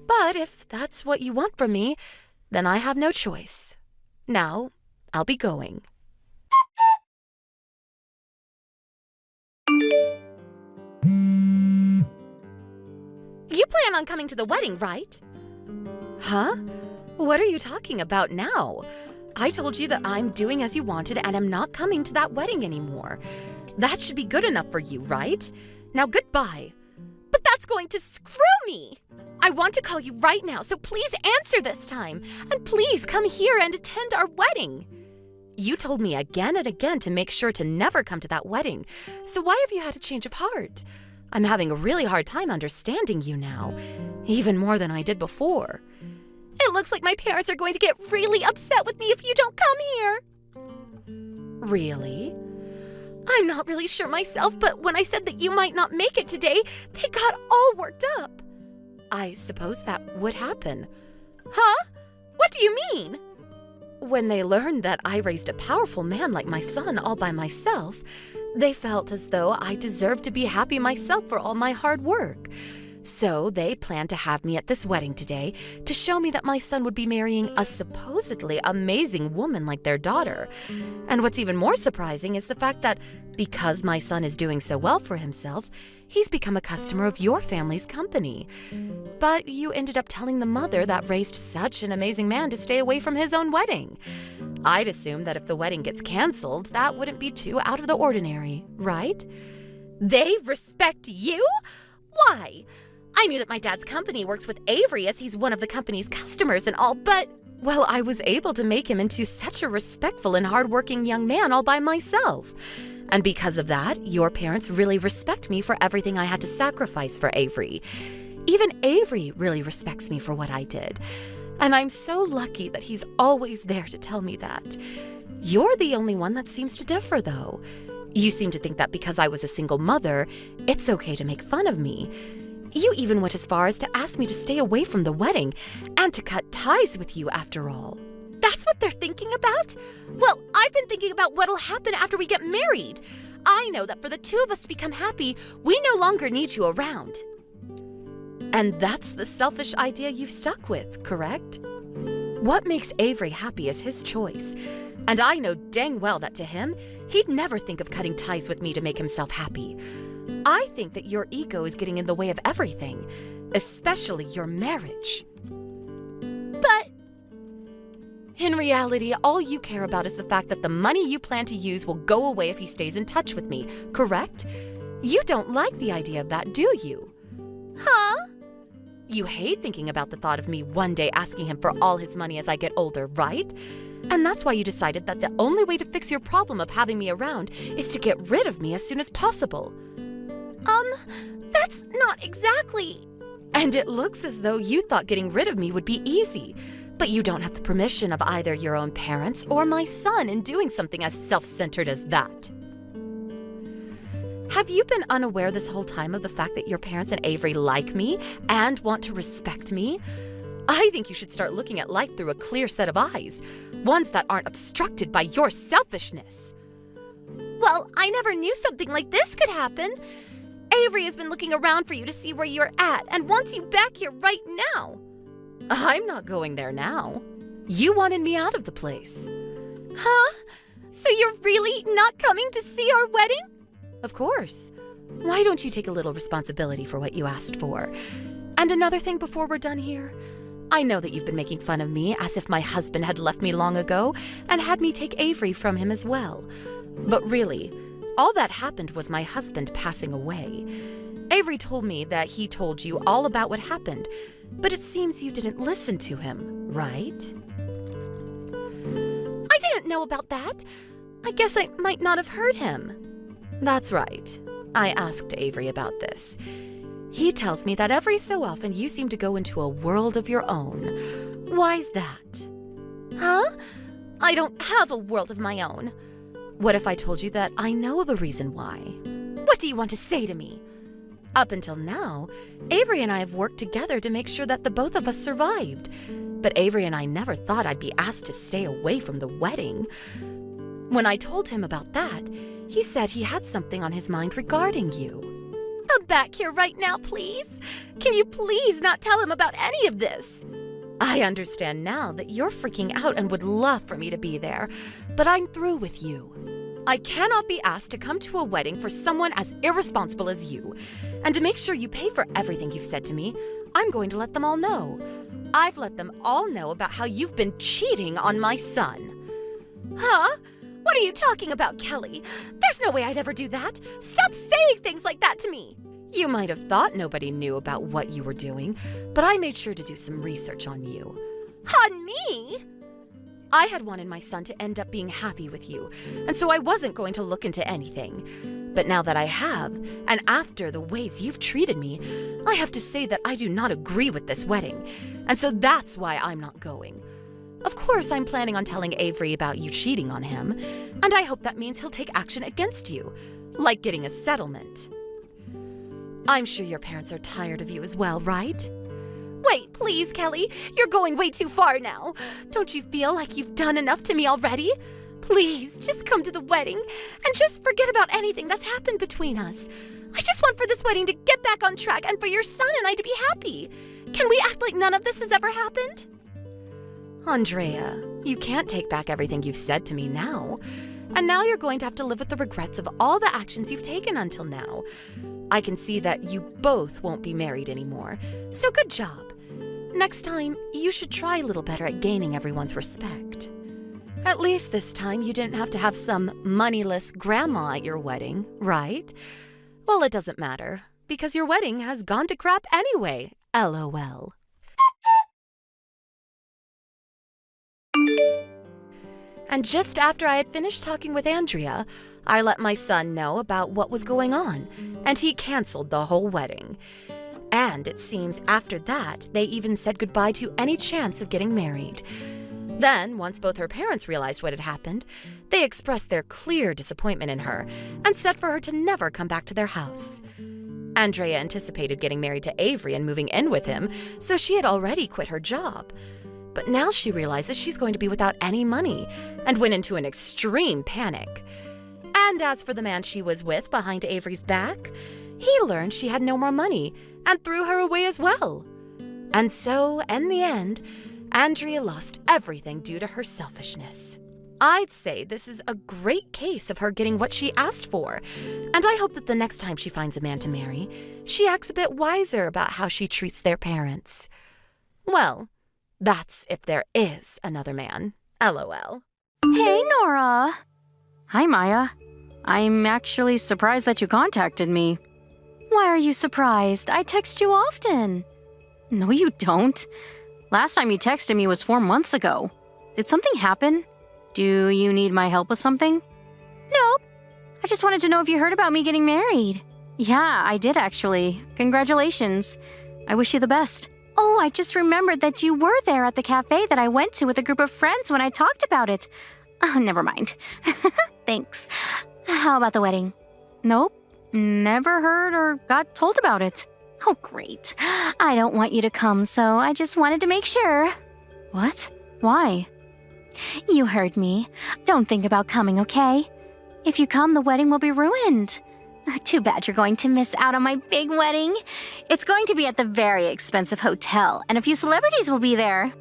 But if that's what you want from me, then I have no choice. Now, I'll be going. You plan on coming to the wedding, right? Huh? What are you talking about now? I told you that I'm doing as you wanted and am not coming to that wedding anymore. That should be good enough for you, right? Now goodbye. But that's going to screw me! I want to call you right now, so please answer this time. And please come here and attend our wedding. You told me again and again to make sure to never come to that wedding. So why have you had a change of heart? I'm having a really hard time understanding you now, even more than I did before. It looks like my parents are going to get really upset with me if you don't come here. Really? I'm not really sure myself, but when I said that you might not make it today, they got all worked up. I suppose that would happen. Huh? What do you mean? When they learned that I raised a powerful man like my son all by myself, they felt as though I deserved to be happy myself for all my hard work. So they planned to have me at this wedding today to show me that my son would be marrying a supposedly amazing woman like their daughter. And what's even more surprising is the fact that because my son is doing so well for himself, he's become a customer of your family's company. But you ended up telling the mother that raised such an amazing man to stay away from his own wedding. I'd assume that if the wedding gets canceled, that wouldn't be too out of the ordinary, right? They respect you? Why? I knew that my dad's company works with Avery as he's one of the company's customers and all, but, well, I was able to make him into such a respectful and hardworking young man all by myself. And because of that, your parents really respect me for everything I had to sacrifice for Avery. Even Avery really respects me for what I did. And I'm so lucky that he's always there to tell me that. You're the only one that seems to differ, though. You seem to think that because I was a single mother, it's okay to make fun of me. You even went as far as to ask me to stay away from the wedding and to cut ties with you after all. That's what they're thinking about? Well, I've been thinking about what'll happen after we get married. I know that for the two of us to become happy, we no longer need you around. And that's the selfish idea you've stuck with, correct? What makes Avery happy is his choice. And I know dang well that to him, he'd never think of cutting ties with me to make himself happy. I think that your ego is getting in the way of everything, especially your marriage. But in reality, all you care about is the fact that the money you plan to use will go away if he stays in touch with me, correct? You don't like the idea of that, do you? Huh? You hate thinking about the thought of me one day asking him for all his money as I get older, right? And that's why you decided that the only way to fix your problem of having me around is to get rid of me as soon as possible. That's not exactly... And it looks as though you thought getting rid of me would be easy. But you don't have the permission of either your own parents or my son in doing something as self-centered as that. Have you been unaware this whole time of the fact that your parents and Avery like me and want to respect me? I think you should start looking at life through a clear set of eyes, ones that aren't obstructed by your selfishness. Well, I never knew something like this could happen. Avery has been looking around for you to see where you're at and wants you back here right now. I'm not going there now. You wanted me out of the place. Huh? So you're really not coming to see our wedding? Of course. Why don't you take a little responsibility for what you asked for? And another thing before we're done here. I know that you've been making fun of me as if my husband had left me long ago and had me take Avery from him as well. But really, all that happened was my husband passing away. Avery told me that he told you all about what happened, but it seems you didn't listen to him, right? I didn't know about that. I guess I might not have heard him. That's right. I asked Avery about this. He tells me that every so often you seem to go into a world of your own. Why's that? Huh? I don't have a world of my own. What if I told you that I know the reason why? What do you want to say to me? Up until now, Avery and I have worked together to make sure that the both of us survived. But Avery and I never thought I'd be asked to stay away from the wedding. When I told him about that, he said he had something on his mind regarding you. Come back here right now, please. Can you please not tell him about any of this? I understand now that you're freaking out and would love for me to be there, but I'm through with you. I cannot be asked to come to a wedding for someone as irresponsible as you. And to make sure you pay for everything you've said to me, I'm going to let them all know. I've let them all know about how you've been cheating on my son. Huh? What are you talking about, Kelly? There's no way I'd ever do that. Stop saying things like that to me. You might have thought nobody knew about what you were doing, but I made sure to do some research on you. On me? I had wanted my son to end up being happy with you, and so I wasn't going to look into anything. But now that I have, and after the ways you've treated me, I have to say that I do not agree with this wedding, and so that's why I'm not going. Of course, I'm planning on telling Avery about you cheating on him, and I hope that means he'll take action against you, like getting a settlement. I'm sure your parents are tired of you as well, right? Wait, please, Kelly. You're going way too far now. Don't you feel like you've done enough to me already? Please, just come to the wedding and just forget about anything that's happened between us. I just want for this wedding to get back on track and for your son and I to be happy. Can we act like none of this has ever happened? Andrea, you can't take back everything you've said to me now. And now you're going to have to live with the regrets of all the actions you've taken until now. I can see that you both won't be married anymore, so good job. Next time, you should try a little better at gaining everyone's respect. At least this time you didn't have to have some moneyless grandma at your wedding, right? Well, it doesn't matter, because your wedding has gone to crap anyway, LOL. And just after I had finished talking with Andrea, I let my son know about what was going on, and he canceled the whole wedding. And it seems after that, they even said goodbye to any chance of getting married. Then, once both her parents realized what had happened, they expressed their clear disappointment in her and said for her to never come back to their house. Andrea anticipated getting married to Avery and moving in with him, so she had already quit her job. But now she realizes she's going to be without any money and went into an extreme panic. And as for the man she was with behind Avery's back, he learned she had no more money and threw her away as well. And so, in the end, Andrea lost everything due to her selfishness. I'd say this is a great case of her getting what she asked for, and I hope that the next time she finds a man to marry, she acts a bit wiser about how she treats their parents. Well, that's if there is another man. LOL. Hey, Nora. Hi, Maya. I'm actually surprised that you contacted me. Why are you surprised? I text you often. No, you don't. Last time you texted me was 4 months ago. Did something happen? Do you need my help with something? Nope. I just wanted to know if you heard about me getting married. Yeah, I did actually. Congratulations. I wish you the best. Oh, I just remembered that you were there at the cafe that I went to with a group of friends when I talked about it. Oh, never mind. Thanks. How about the wedding? Nope. Never heard or got told about it. Oh, great. I don't want you to come, so I just wanted to make sure. What? Why? You heard me. Don't think about coming, okay? If you come, the wedding will be ruined. Too bad you're going to miss out on my big wedding. It's going to be at the very expensive hotel, and a few celebrities will be there.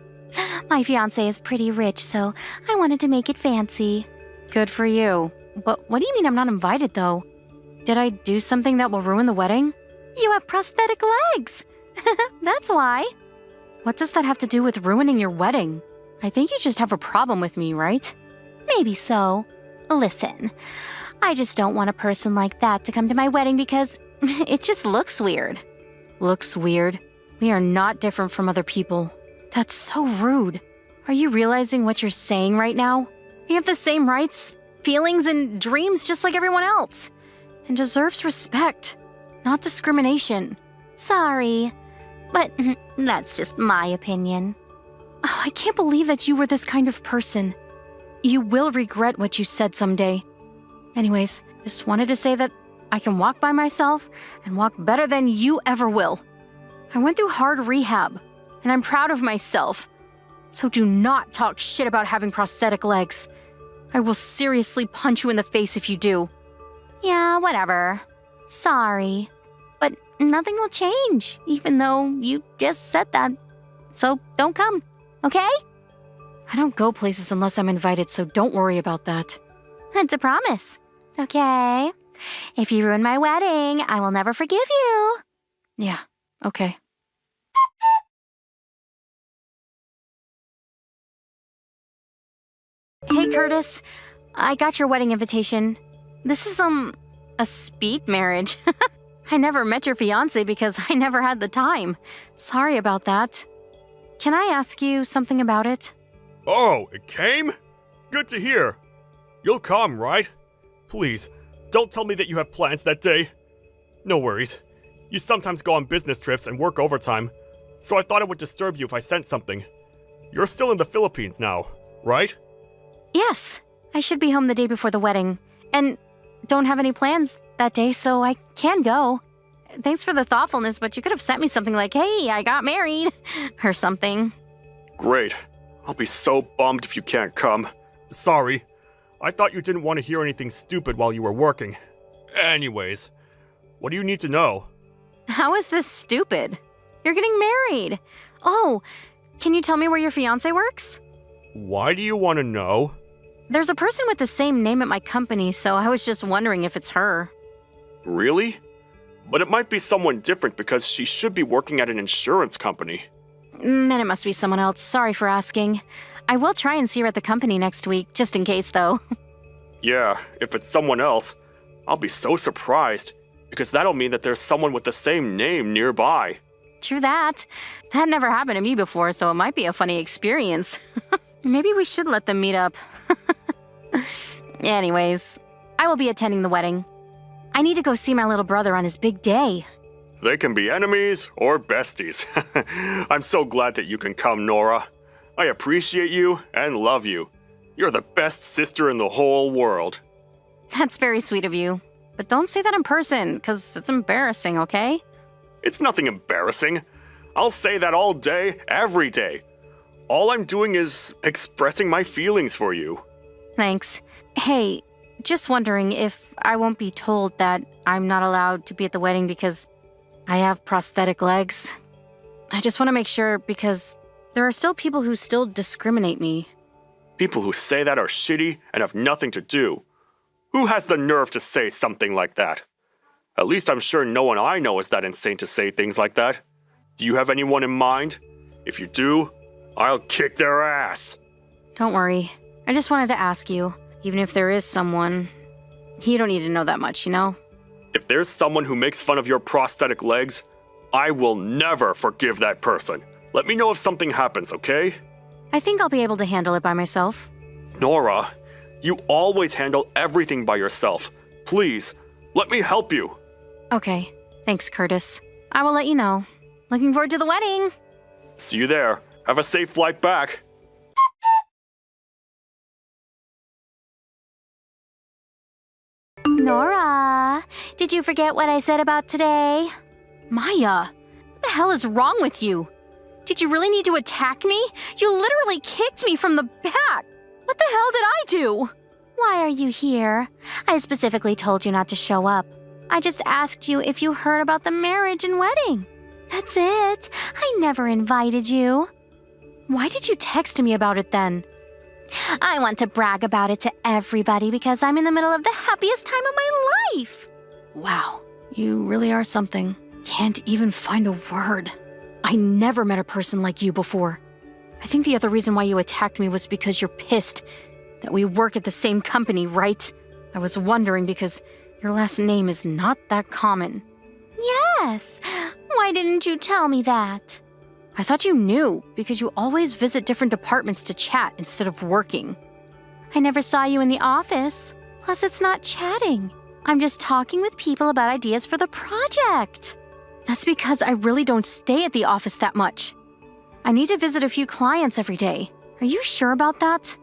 My fiancé is pretty rich, so I wanted to make it fancy. Good for you. But what do you mean I'm not invited, though? Did I do something that will ruin the wedding? You have prosthetic legs. That's why. What does that have to do with ruining your wedding? I think you just have a problem with me, right? Maybe so. Listen, I just don't want a person like that to come to my wedding because it just looks weird. Looks weird? We are not different from other people. That's so rude. Are you realizing what you're saying right now? We have the same rights, feelings, and dreams just like everyone else. And deserves respect, not discrimination. Sorry, but that's just my opinion. Oh, I can't believe that you were this kind of person. You will regret what you said someday. Anyways, just wanted to say that I can walk by myself and walk better than you ever will. I went through hard rehab, and I'm proud of myself. So do not talk shit about having prosthetic legs. I will seriously punch you in the face if you do. Yeah, whatever. Sorry. But nothing will change, even though you just said that. So don't come, okay? I don't go places unless I'm invited, so don't worry about that. It's a promise. Okay? If you ruin my wedding, I will never forgive you. Yeah, okay. Hey, Curtis. I got your wedding invitation. This is, a speed marriage. I never met your fiancé because I never had the time. Sorry about that. Can I ask you something about it? Oh, it came? Good to hear. You'll come, right? Please, don't tell me that you have plans that day. No worries. You sometimes go on business trips and work overtime, so I thought it would disturb you if I sent something. You're still in the Philippines now, right? Yes. I should be home the day before the wedding, and don't have any plans that day, so I can go. Thanks for the thoughtfulness, but you could have sent me something like, hey, I got married, or something. Great. I'll be so bummed if you can't come. Sorry. I thought you didn't want to hear anything stupid while you were working. Anyways, what do you need to know? How is this stupid? You're getting married. Oh, can you tell me where your fiancé works? Why do you want to know? There's a person with the same name at my company, so I was just wondering if it's her. Really? But it might be someone different because she should be working at an insurance company. Then it must be someone else. Sorry for asking. I will try and see her at the company next week, just in case, though. Yeah, if it's someone else, I'll be so surprised, because that'll mean that there's someone with the same name nearby. True that. That never happened to me before, so it might be a funny experience. Maybe we should let them meet up. Anyways, I will be attending the wedding. I need to go see my little brother on his big day. They can be enemies or besties. I'm so glad that you can come, Nora. I appreciate you and love you. You're the best sister in the whole world. That's very sweet of you. But don't say that in person, because it's embarrassing, okay? It's nothing embarrassing. I'll say that all day, every day. All I'm doing is expressing my feelings for you. Thanks. Hey, just wondering if I won't be told that I'm not allowed to be at the wedding because I have prosthetic legs. I just want to make sure because there are still people who still discriminate me. People who say that are shitty and have nothing to do. Who has the nerve to say something like that? At least I'm sure no one I know is that insane to say things like that. Do you have anyone in mind? If you do, I'll kick their ass. Don't worry. I just wanted to ask you, even if there is someone, you don't need to know that much, you know? If there's someone who makes fun of your prosthetic legs, I will never forgive that person. Let me know if something happens, okay? I think I'll be able to handle it by myself. Nora, you always handle everything by yourself. Please, let me help you. Okay. Thanks, Curtis. I will let you know. Looking forward to the wedding. See you there. Have a safe flight back. Nora, did you forget what I said about today? Maya, what the hell is wrong with you? Did you really need to attack me? You literally kicked me from the back. What the hell did I do? Why are you here? I specifically told you not to show up. I just asked you if you heard about the marriage and wedding. That's it. I never invited you. Why did you text me about it then? I want to brag about it to everybody because I'm in the middle of the happiest time of my life. Wow, you really are something. Can't even find a word. I never met a person like you before. I think the other reason why you attacked me was because you're pissed that we work at the same company, right? I was wondering because your last name is not that common. Yes. Why didn't you tell me that? I thought you knew because you always visit different departments to chat instead of working. I never saw you in the office. Plus, it's not chatting. I'm just talking with people about ideas for the project. That's because I really don't stay at the office that much. I need to visit a few clients every day. Are you sure about that?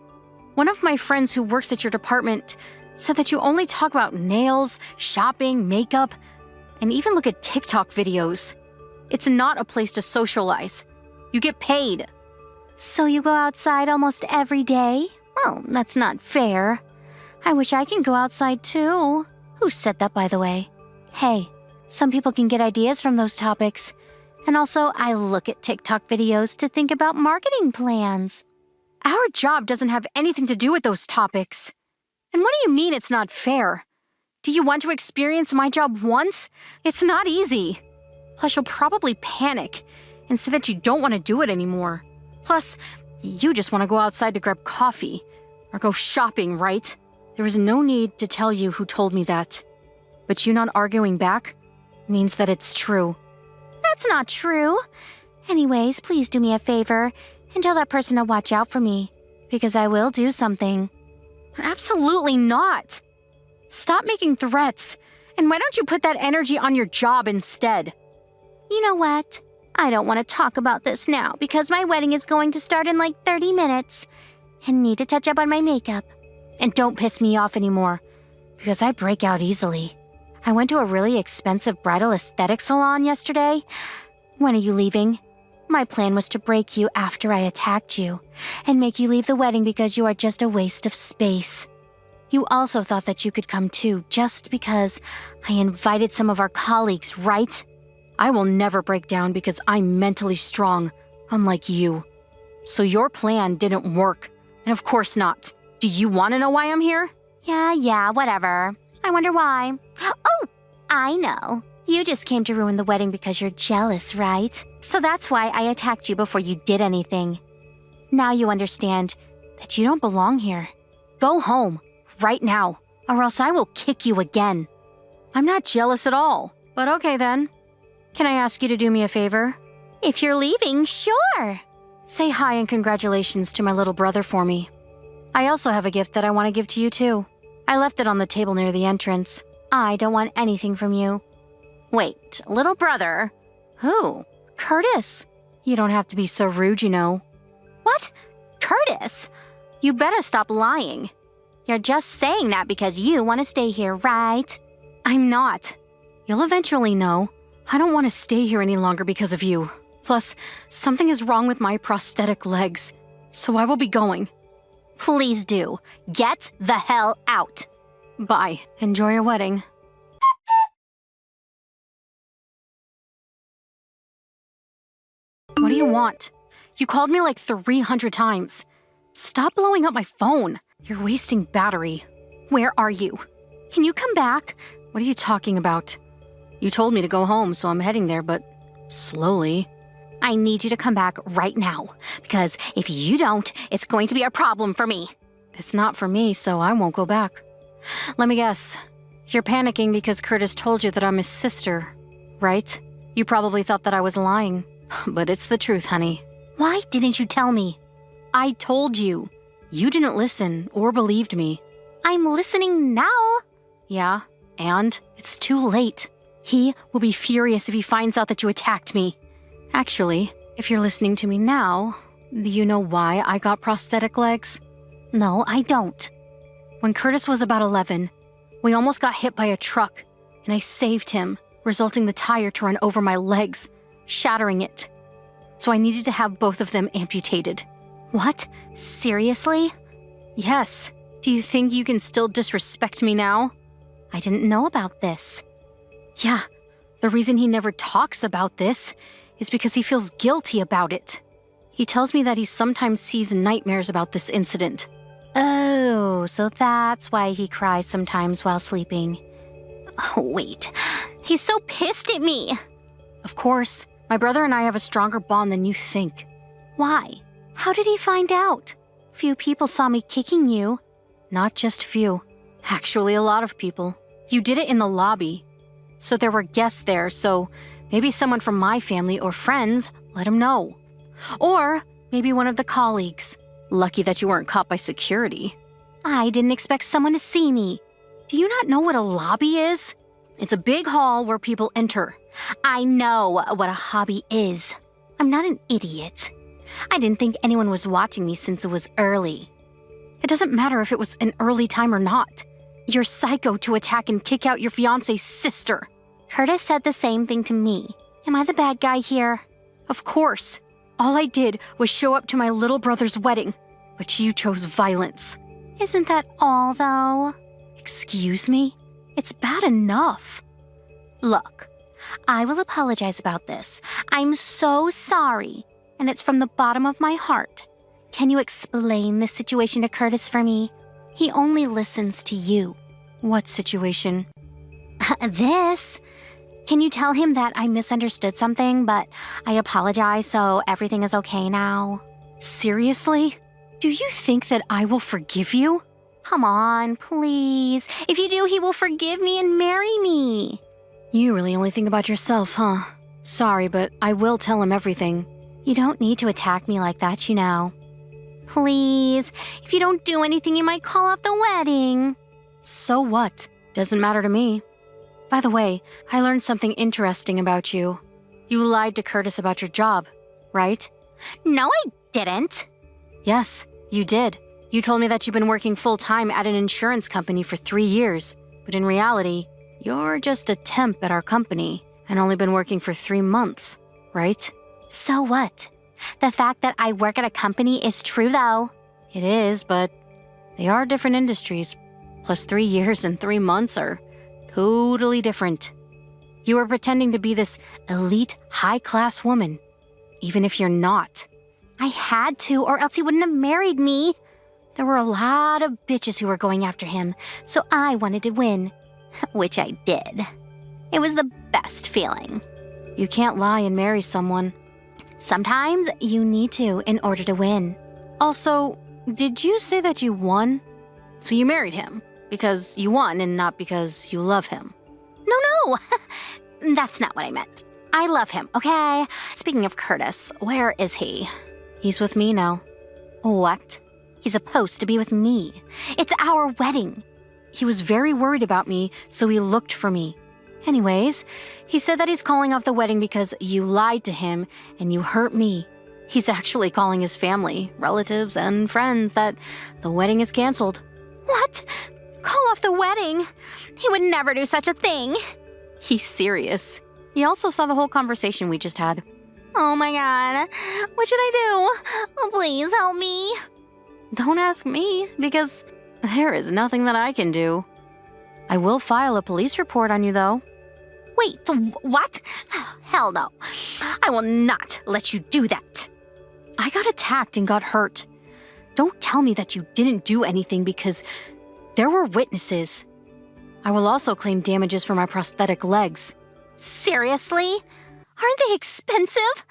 One of my friends who works at your department said that you only talk about nails, shopping, makeup, and even look at TikTok videos. It's not a place to socialize. You get paid. So you go outside almost every day? Well, that's not fair. I wish I can go outside too. Who said that, by the way? Hey, some people can get ideas from those topics. And also, I look at TikTok videos to think about marketing plans. Our job doesn't have anything to do with those topics. And what do you mean it's not fair? Do you want to experience my job once? It's not easy. Plus, you'll probably panic and say that you don't want to do it anymore. Plus, you just want to go outside to grab coffee or go shopping, right? There is no need to tell you who told me that. But you not arguing back means that it's true. That's not true. Anyways, please do me a favor and tell that person to watch out for me, because I will do something. Absolutely not. Stop making threats, and why don't you put that energy on your job instead? You know what? I don't want to talk about this now because my wedding is going to start in like 30 minutes and need to touch up on my makeup. And don't piss me off anymore because I break out easily. I went to a really expensive bridal aesthetic salon yesterday. When are you leaving? My plan was to break you after I attacked you and make you leave the wedding because you are just a waste of space. You also thought that you could come too just because I invited some of our colleagues, right? I will never break down because I'm mentally strong, unlike you. So your plan didn't work, and of course not. Do you want to know why I'm here? Yeah, whatever. I wonder why. Oh, I know. You just came to ruin the wedding because you're jealous, right? So that's why I attacked you before you did anything. Now you understand that you don't belong here. Go home, right now, or else I will kick you again. I'm not jealous at all, but okay then. Can I ask you to do me a favor? If you're leaving, sure. Say hi and congratulations to my little brother for me. I also have a gift that I want to give to you too. I left it on the table near the entrance. I don't want anything from you. Wait, little brother? Who? Curtis. You don't have to be so rude, you know. What? Curtis? You better stop lying. You're just saying that because you want to stay here, right? I'm not. You'll eventually know. I don't want to stay here any longer because of you. Plus, something is wrong with my prosthetic legs, so I will be going. Please do. Get the hell out. Bye. Enjoy your wedding. What do you want? You called me like 300 times. Stop blowing up my phone. You're wasting battery. Where are you? Can you come back? What are you talking about? You told me to go home, so I'm heading there, but slowly. I need you to come back right now, because if you don't, it's going to be a problem for me. It's not for me, so I won't go back. Let me guess. You're panicking because Curtis told you that I'm his sister, right? You probably thought that I was lying, but it's the truth, honey. Why didn't you tell me? I told you. You didn't listen or believed me. I'm listening now. Yeah, and it's too late. He will be furious if he finds out that you attacked me. Actually, if you're listening to me now, do you know why I got prosthetic legs? No, I don't. When Curtis was about 11, we almost got hit by a truck, and I saved him, resulting the tire to run over my legs, shattering it. So I needed to have both of them amputated. What? Seriously? Yes. Do you think you can still disrespect me now? I didn't know about this. Yeah, the reason he never talks about this is because he feels guilty about it. He tells me that he sometimes sees nightmares about this incident. Oh, so that's why he cries sometimes while sleeping. Oh, wait. He's so pissed at me. Of course, my brother and I have a stronger bond than you think. Why? How did he find out? Few people saw me kicking you. Not just few. Actually, a lot of people. You did it in the lobby. So there were guests there, so maybe someone from my family or friends let him know. Or maybe one of the colleagues. Lucky that you weren't caught by security. I didn't expect someone to see me. Do you not know what a lobby is? It's a big hall where people enter. I know what a hobby is. I'm not an idiot. I didn't think anyone was watching me since it was early. It doesn't matter if it was an early time or not. You're psycho to attack and kick out your fiancé's sister. Curtis said the same thing to me. Am I the bad guy here? Of course. All I did was show up to my little brother's wedding, but you chose violence. Isn't that all, though? Excuse me? It's bad enough. Look, I will apologize about this. I'm so sorry, and it's from the bottom of my heart. Can you explain this situation to Curtis for me? He only listens to you. What situation? This. Can you tell him that I misunderstood something, but I apologize, so everything is okay now? Seriously? Do you think that I will forgive you? Come on, please. If you do, he will forgive me and marry me. You really only think about yourself, huh? Sorry, but I will tell him everything. You don't need to attack me like that, you know. Please, if you don't do anything, you might call off the wedding. So what? Doesn't matter to me. By the way, I learned something interesting about you. You lied to Curtis about your job, right? No, I didn't. Yes, you did. You told me that you've been working full-time at an insurance company for 3 years, but in reality, you're just a temp at our company and only been working for 3 months, right? So what? The fact that I work at a company is true, though. It is, but they are different industries. Plus 3 years and 3 months are totally different. You were pretending to be this elite, high-class woman, even if you're not. I had to, or else he wouldn't have married me. There were a lot of bitches who were going after him, so I wanted to win, which I did. It was the best feeling. You can't lie and marry someone. Sometimes you need to in order to win. Also, did you say that you won? So you married him because you won and not because you love him? No. That's not what I meant. I love him, okay? Speaking of Curtis, where is he? He's with me now. What? He's supposed to be with me. It's our wedding. He was very worried about me, so he looked for me. Anyways, he said that he's calling off the wedding because you lied to him and you hurt me. He's actually calling his family, relatives, and friends that the wedding is canceled. What? Call off the wedding? He would never do such a thing. He's serious. He also saw the whole conversation we just had. Oh my god. What should I do? Oh, please help me. Don't ask me, because there is nothing that I can do. I will file a police report on you, though. Wait, what? Hell no. I will not let you do that. I got attacked and got hurt. Don't tell me that you didn't do anything because there were witnesses. I will also claim damages for my prosthetic legs. Seriously? Aren't they expensive?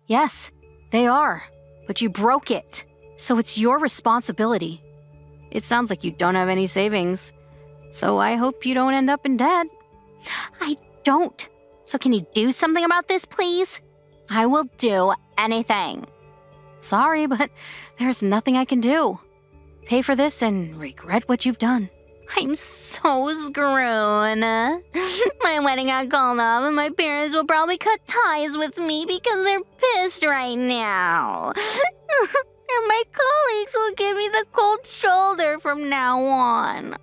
Yes, they are. But you broke it. So it's your responsibility. It sounds like you don't have any savings. So I hope you don't end up in debt. I don't. So can you do something about this, please? I will do anything. Sorry, but there's nothing I can do. Pay for this and regret what you've done. I'm so screwed. My wedding got called off and my parents will probably cut ties with me because they're pissed right now. And my colleagues will give me the cold shoulder from now on.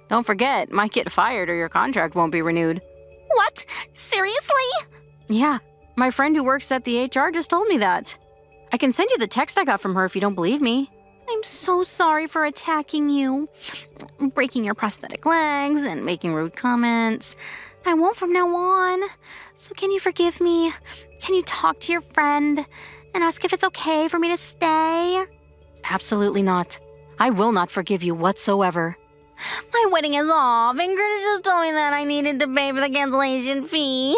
Don't forget, might get fired or your contract won't be renewed. What? Seriously? Yeah, my friend who works at the HR just told me that. I can send you the text I got from her if you don't believe me. I'm so sorry for attacking you, breaking your prosthetic legs and making rude comments. I won't from now on. So can you forgive me? Can you talk to your friend and ask if it's okay for me to stay? Absolutely not. I will not forgive you whatsoever. My wedding is off, and Curtis just told me that I needed to pay for the cancellation fee.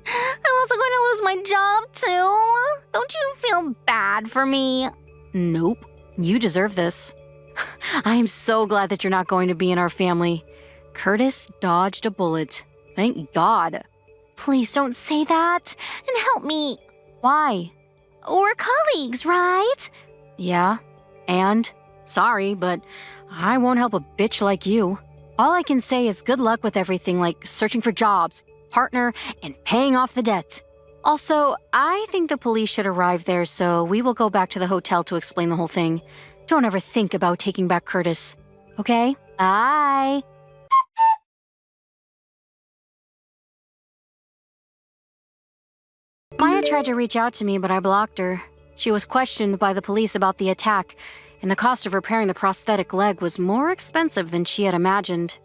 I'm also going to lose my job, too. Don't you feel bad for me? Nope. You deserve this. I am so glad that you're not going to be in our family. Curtis dodged a bullet. Thank God. Please don't say that, and help me. Why? We're colleagues, right? Yeah, and sorry, but I won't help a bitch like you. All I can say is good luck with everything like searching for jobs, partner, and paying off the debt. Also, I think the police should arrive there, so we will go back to the hotel to explain the whole thing. Don't ever think about taking back Curtis. Okay? Bye. Maya tried to reach out to me, but I blocked her. She was questioned by the police about the attack, and the cost of repairing the prosthetic leg was more expensive than she had imagined.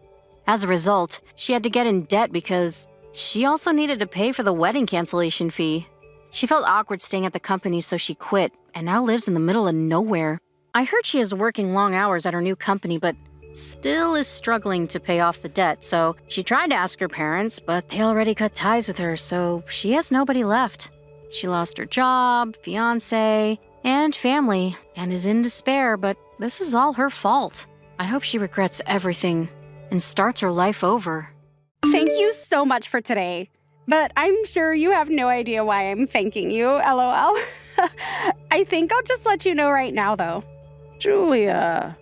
As a result, she had to get in debt because she also needed to pay for the wedding cancellation fee. She felt awkward staying at the company, so she quit, and now lives in the middle of nowhere. I heard she is working long hours at her new company, but still is struggling to pay off the debt, so she tried to ask her parents, but they already cut ties with her, so she has nobody left. She lost her job, fiancé, and family, and is in despair, but this is all her fault. I hope she regrets everything and starts her life over. Thank you so much for today. But I'm sure you have no idea why I'm thanking you, LOL. I think I'll just let you know right now, though. Julia,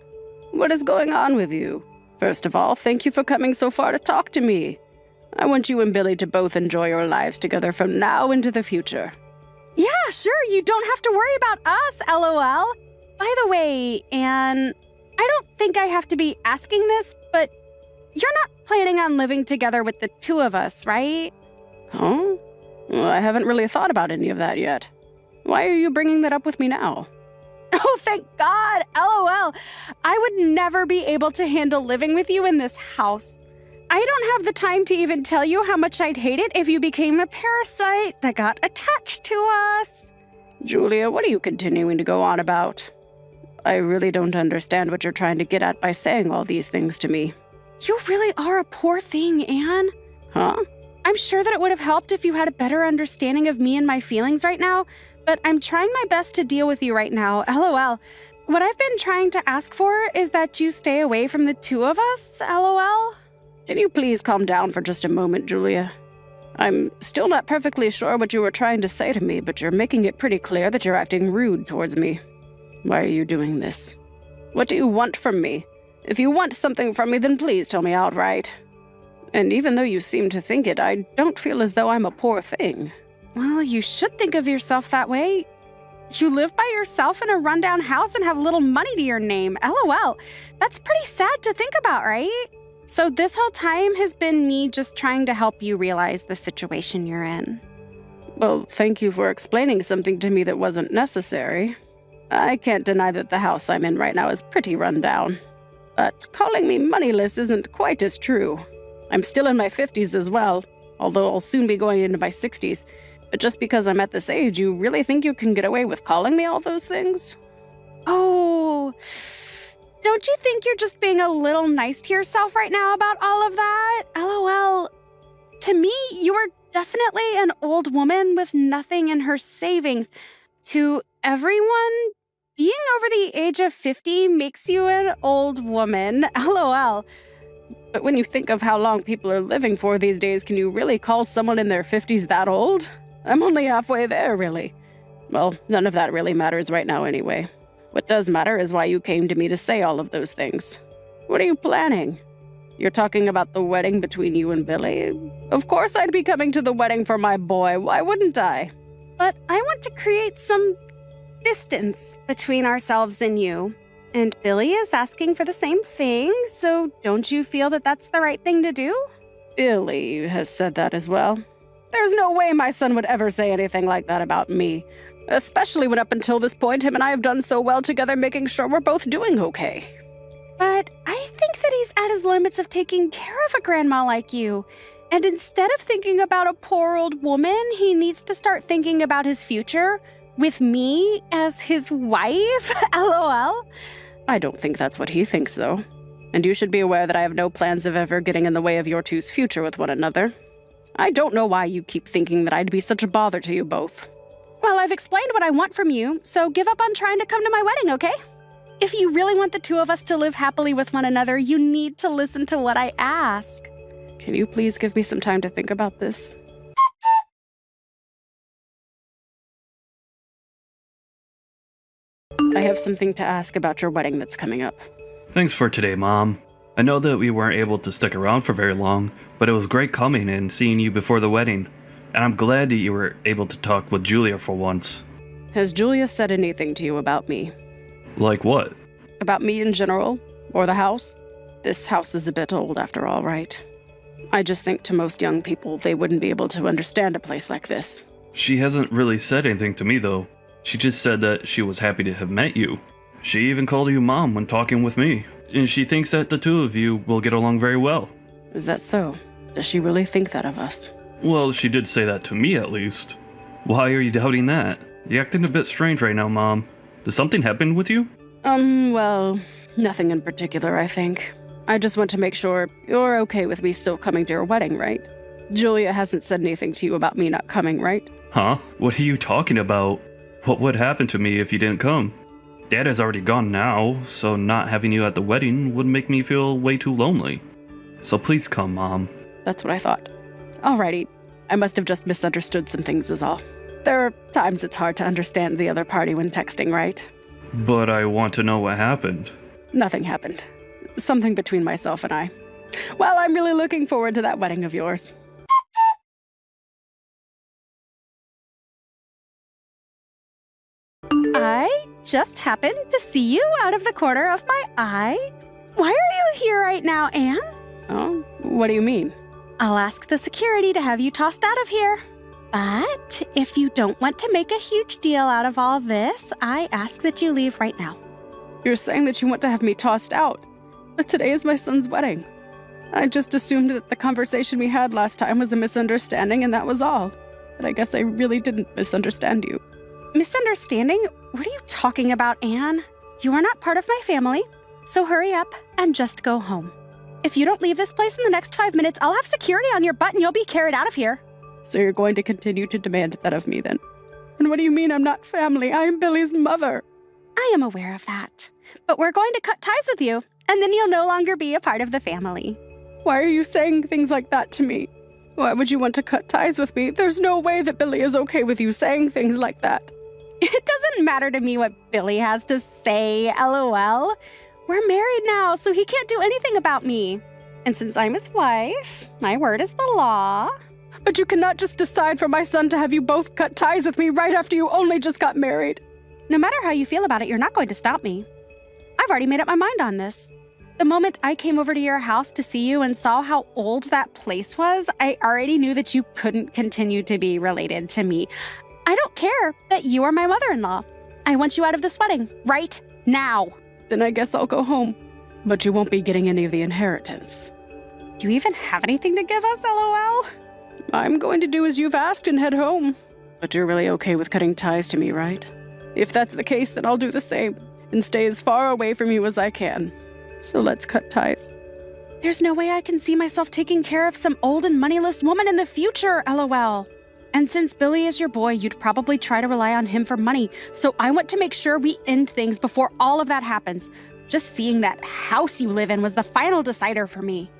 what is going on with you? First of all, thank you for coming so far to talk to me. I want you and Billy to both enjoy your lives together from now into the future. Yeah, sure, you don't have to worry about us, LOL. By the way, Anne, I don't think I have to be asking this, but you're not planning on living together with the two of us, right? Huh? Well, I haven't really thought about any of that yet. Why are you bringing that up with me now? Oh, thank God, LOL. I would never be able to handle living with you in this house. I don't have the time to even tell you how much I'd hate it if you became a parasite that got attached to us. Julia, what are you continuing to go on about? I really don't understand what you're trying to get at by saying all these things to me. You really are a poor thing, Anne. Huh? I'm sure that it would have helped if you had a better understanding of me and my feelings right now, but I'm trying my best to deal with you right now, LOL. What I've been trying to ask for is that you stay away from the two of us, LOL. Can you please calm down for just a moment, Julia? I'm still not perfectly sure what you were trying to say to me, but you're making it pretty clear that you're acting rude towards me. Why are you doing this? What do you want from me? If you want something from me, then please tell me outright. And even though you seem to think it, I don't feel as though I'm a poor thing. Well, you should think of yourself that way. You live by yourself in a rundown house and have little money to your name, LOL. That's pretty sad to think about, right? So this whole time has been me just trying to help you realize the situation you're in. Well, thank you for explaining something to me that wasn't necessary. I can't deny that the house I'm in right now is pretty run down. But calling me moneyless isn't quite as true. I'm still in my 50s as well, although I'll soon be going into my 60s. But just because I'm at this age, you really think you can get away with calling me all those things? Oh, don't you think you're just being a little nice to yourself right now about all of that? LOL. To me, you are definitely an old woman with nothing in her savings. To everyone, being over the age of 50 makes you an old woman. LOL. But when you think of how long people are living for these days, can you really call someone in their 50s that old? I'm only halfway there, really. Well, none of that really matters right now anyway. What does matter is why you came to me to say all of those things. What are you planning? You're talking about the wedding between you and Billy? Of course I'd be coming to the wedding for my boy. Why wouldn't I? But I want to create some distance between ourselves and you. And Billy is asking for the same thing, so don't you feel that that's the right thing to do? Billy has said that as well. There's no way my son would ever say anything like that about me. Especially when up until this point, him and I have done so well together, making sure we're both doing okay. But I think that he's at his limits of taking care of a grandma like you. And instead of thinking about a poor old woman, he needs to start thinking about his future with me as his wife. LOL. I don't think that's what he thinks, though. And you should be aware that I have no plans of ever getting in the way of your two's future with one another. I don't know why you keep thinking that I'd be such a bother to you both. Well, I've explained what I want from you, so give up on trying to come to my wedding, okay? If you really want the two of us to live happily with one another, you need to listen to what I ask. Can you please give me some time to think about this? I have something to ask about your wedding that's coming up. Thanks for today, Mom. I know that we weren't able to stick around for very long, but it was great coming and seeing you before the wedding. And I'm glad that you were able to talk with Julia for once. Has Julia said anything to you about me? Like what? About me in general? Or the house? This house is a bit old after all, right? I just think to most young people, they wouldn't be able to understand a place like this. She hasn't really said anything to me, though. She just said that she was happy to have met you. She even called you Mom when talking with me. And she thinks that the two of you will get along very well. Is that so? Does she really think that of us? Well, she did say that to me, at least. Why are you doubting that? You're acting a bit strange right now, Mom. Did something happen with you? Well, nothing in particular, I think. I just want to make sure you're okay with me still coming to your wedding, right? Julia hasn't said anything to you about me not coming, right? Huh? What are you talking about? What would happen to me if you didn't come? Dad has already gone now, so not having you at the wedding would make me feel way too lonely. So please come, Mom. That's what I thought. Alrighty. I must have just misunderstood some things is all. There are times it's hard to understand the other party when texting, right? But I want to know what happened. Nothing happened. Something between myself and I. Well, I'm really looking forward to that wedding of yours. I just happened to see you out of the corner of my eye. Why are you here right now, Anne? Oh, what do you mean? I'll ask the security to have you tossed out of here. But if you don't want to make a huge deal out of all this, I ask that you leave right now. You're saying that you want to have me tossed out. But today is my son's wedding. I just assumed that the conversation we had last time was a misunderstanding and that was all. But I guess I really didn't misunderstand you. Misunderstanding? What are you talking about, Anne? You are not part of my family, so hurry up and just go home. If you don't leave this place in the next 5 minutes, I'll have security on your butt and you'll be carried out of here. So you're going to continue to demand that of me then? And what do you mean I'm not family? I am Billy's mother. I am aware of that. But we're going to cut ties with you, and then you'll no longer be a part of the family. Why are you saying things like that to me? Why would you want to cut ties with me? There's no way that Billy is okay with you saying things like that. It doesn't matter to me what Billy has to say, LOL. We're married now, so he can't do anything about me. And since I'm his wife, my word is the law. But you cannot just decide for my son to have you both cut ties with me right after you only just got married. No matter how you feel about it, you're not going to stop me. I've already made up my mind on this. The moment I came over to your house to see you and saw how old that place was, I already knew that you couldn't continue to be related to me. I don't care that you are my mother-in-law. I want you out of this wedding right now. Then I guess I'll go home. But you won't be getting any of the inheritance. Do you even have anything to give us, LOL? I'm going to do as you've asked and head home. But you're really okay with cutting ties to me, right? If that's the case, then I'll do the same and stay as far away from you as I can. So let's cut ties. There's no way I can see myself taking care of some old and moneyless woman in the future, LOL. And since Billy is your boy, you'd probably try to rely on him for money. So I want to make sure we end things before all of that happens. Just seeing that house you live in was the final decider for me.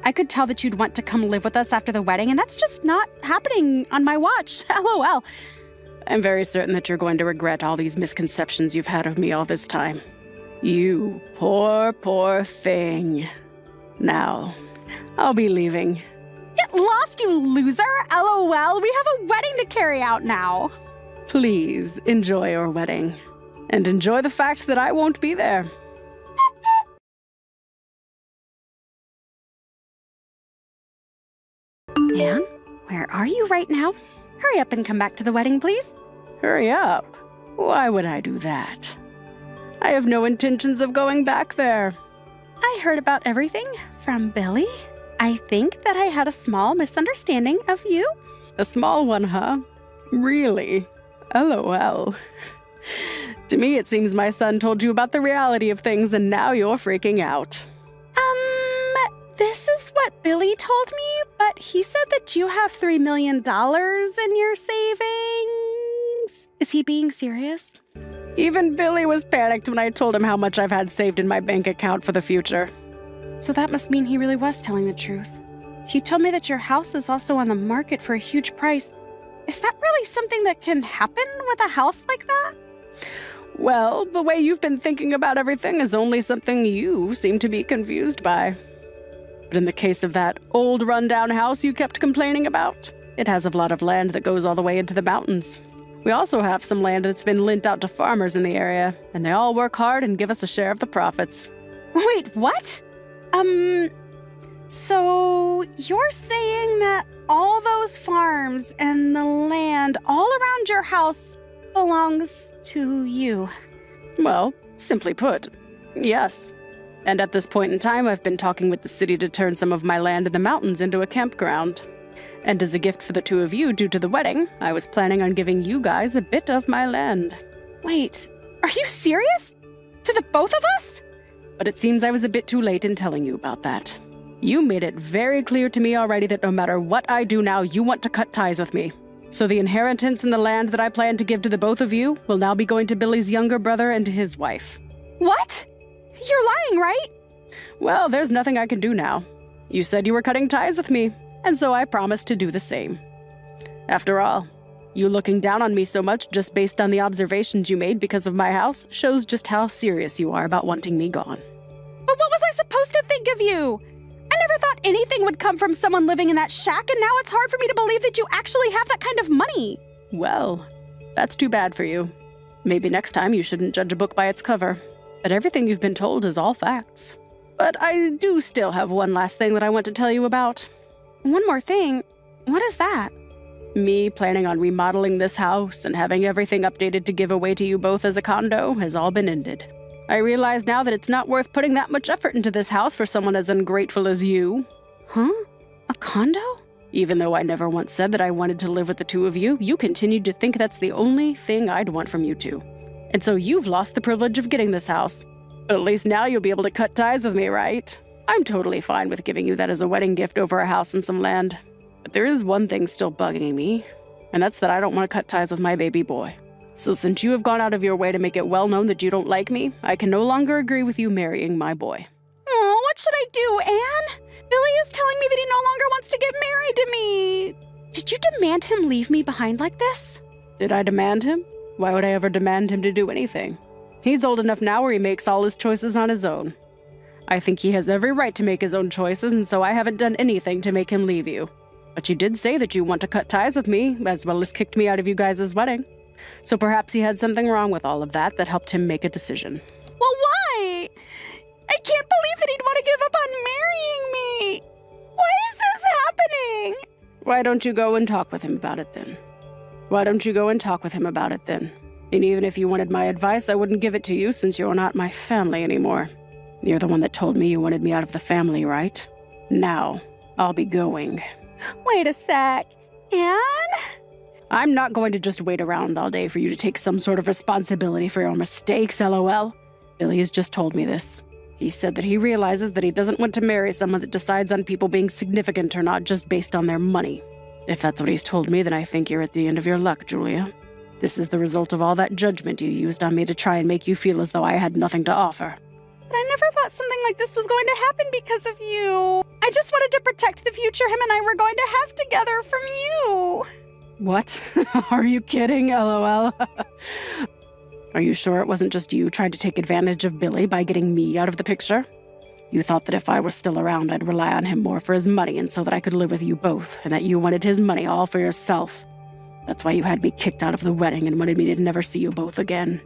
I could tell that you'd want to come live with us after the wedding, and that's just not happening on my watch. LOL. I'm very certain that you're going to regret all these misconceptions you've had of me all this time. You poor, poor thing. Now, I'll be leaving. Get lost, you loser! LOL, we have a wedding to carry out now. Please enjoy your wedding. And enjoy the fact that I won't be there. Anne, where are you right now? Hurry up and come back to the wedding, please. Hurry up. Why would I do that? I have no intentions of going back there. I heard about everything from Billy. I think that I had a small misunderstanding of you. A small one, huh? Really? LOL. To me, it seems my son told you about the reality of things and now you're freaking out. This is what Billy told me, but he said that you have $3 million in your savings. Is he being serious? Even Billy was panicked when I told him how much I've had saved in my bank account for the future. So that must mean he really was telling the truth. You told me that your house is also on the market for a huge price. Is that really something that can happen with a house like that? Well, the way you've been thinking about everything is only something you seem to be confused by. But in the case of that old rundown house you kept complaining about, it has a lot of land that goes all the way into the mountains. We also have some land that's been lent out to farmers in the area, and they all work hard and give us a share of the profits. Wait, what? So you're saying that all those farms and the land all around your house belongs to you? Well, simply put, yes. And at this point in time, I've been talking with the city to turn some of my land in the mountains into a campground. And as a gift for the two of you due to the wedding, I was planning on giving you guys a bit of my land. Wait, are you serious? To the both of us? But it seems I was a bit too late in telling you about that. You made it very clear to me already that no matter what I do now, you want to cut ties with me. So the inheritance and the land that I plan to give to the both of you will now be going to Billy's younger brother and to his wife. What? You're lying, right? Well, there's nothing I can do now. You said you were cutting ties with me, and so I promised to do the same. After all, you looking down on me so much just based on the observations you made because of my house shows just how serious you are about wanting me gone. But what was I supposed to think of you? I never thought anything would come from someone living in that shack, and now it's hard for me to believe that you actually have that kind of money. Well, that's too bad for you. Maybe next time you shouldn't judge a book by its cover. But everything you've been told is all facts. But I do still have one last thing that I want to tell you about. One more thing? What is that? Me planning on remodeling this house and having everything updated to give away to you both as a condo has all been ended. I realize now that it's not worth putting that much effort into this house for someone as ungrateful as you. Huh? A condo? Even though I never once said that I wanted to live with the two of you, you continued to think that's the only thing I'd want from you two. And so you've lost the privilege of getting this house. But at least now you'll be able to cut ties with me, right? I'm totally fine with giving you that as a wedding gift over a house and some land. But there is one thing still bugging me, and that's that I don't want to cut ties with my baby boy. So since you have gone out of your way to make it well known that you don't like me, I can no longer agree with you marrying my boy. Oh, what should I do, Anne? Billy is telling me that he no longer wants to get married to me. Did you demand him leave me behind like this? Did I demand him? Why would I ever demand him to do anything? He's old enough now where he makes all his choices on his own. I think he has every right to make his own choices, and so I haven't done anything to make him leave you. But you did say that you want to cut ties with me, as well as kicked me out of you guys' wedding. So perhaps he had something wrong with all of that helped him make a decision. Well, why? I can't believe said he'd want to give up on marrying me. Why is this happening? Why don't you go and talk with him about it then? And even if you wanted my advice, I wouldn't give it to you since you're not my family anymore. You're the one that told me you wanted me out of the family, right? Now, I'll be going. Wait a sec. Anne? I'm not going to just wait around all day for you to take some sort of responsibility for your mistakes, LOL. Billy has just told me this. He said that he realizes that he doesn't want to marry someone that decides on people being significant or not just based on their money. If that's what he's told me, then I think you're at the end of your luck, Julia. This is the result of all that judgment you used on me to try and make you feel as though I had nothing to offer. But I never thought something like this was going to happen because of you. I just wanted to protect the future him and I were going to have together from you. What? Are you kidding, LOL? Are you sure it wasn't just you trying to take advantage of Billy by getting me out of the picture? You thought that if I was still around, I'd rely on him more for his money and so that I could live with you both, and that you wanted his money all for yourself. That's why you had me kicked out of the wedding and wanted me to never see you both again.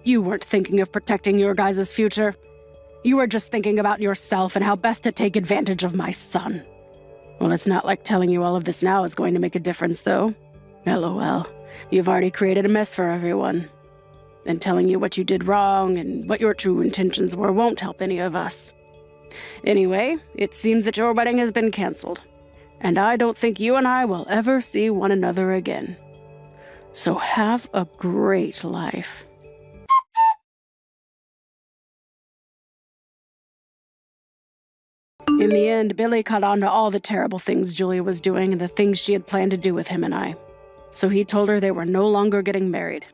You weren't thinking of protecting your guys' future. You were just thinking about yourself and how best to take advantage of my son. Well, it's not like telling you all of this now is going to make a difference, though. LOL. You've already created a mess for everyone. And telling you what you did wrong and what your true intentions were won't help any of us. Anyway, it seems that your wedding has been canceled. And I don't think you and I will ever see one another again. So have a great life. In the end, Billy caught on to all the terrible things Julia was doing and the things she had planned to do with him and I. So he told her they were no longer getting married.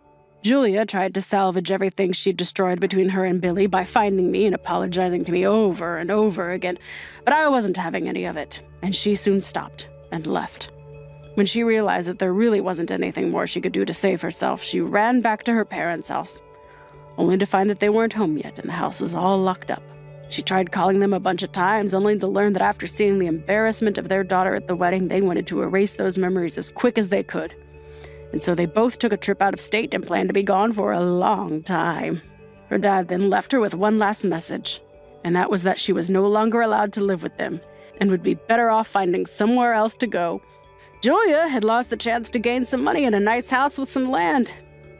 Julia tried to salvage everything she'd destroyed between her and Billy by finding me and apologizing to me over and over again, but I wasn't having any of it, and she soon stopped and left. When she realized that there really wasn't anything more she could do to save herself, she ran back to her parents' house, only to find that they weren't home yet and the house was all locked up. She tried calling them a bunch of times, only to learn that after seeing the embarrassment of their daughter at the wedding, they wanted to erase those memories as quick as they could. And so they both took a trip out of state and planned to be gone for a long time. Her dad then left her with one last message, and that was that she was no longer allowed to live with them and would be better off finding somewhere else to go. Julia had lost the chance to gain some money in a nice house with some land,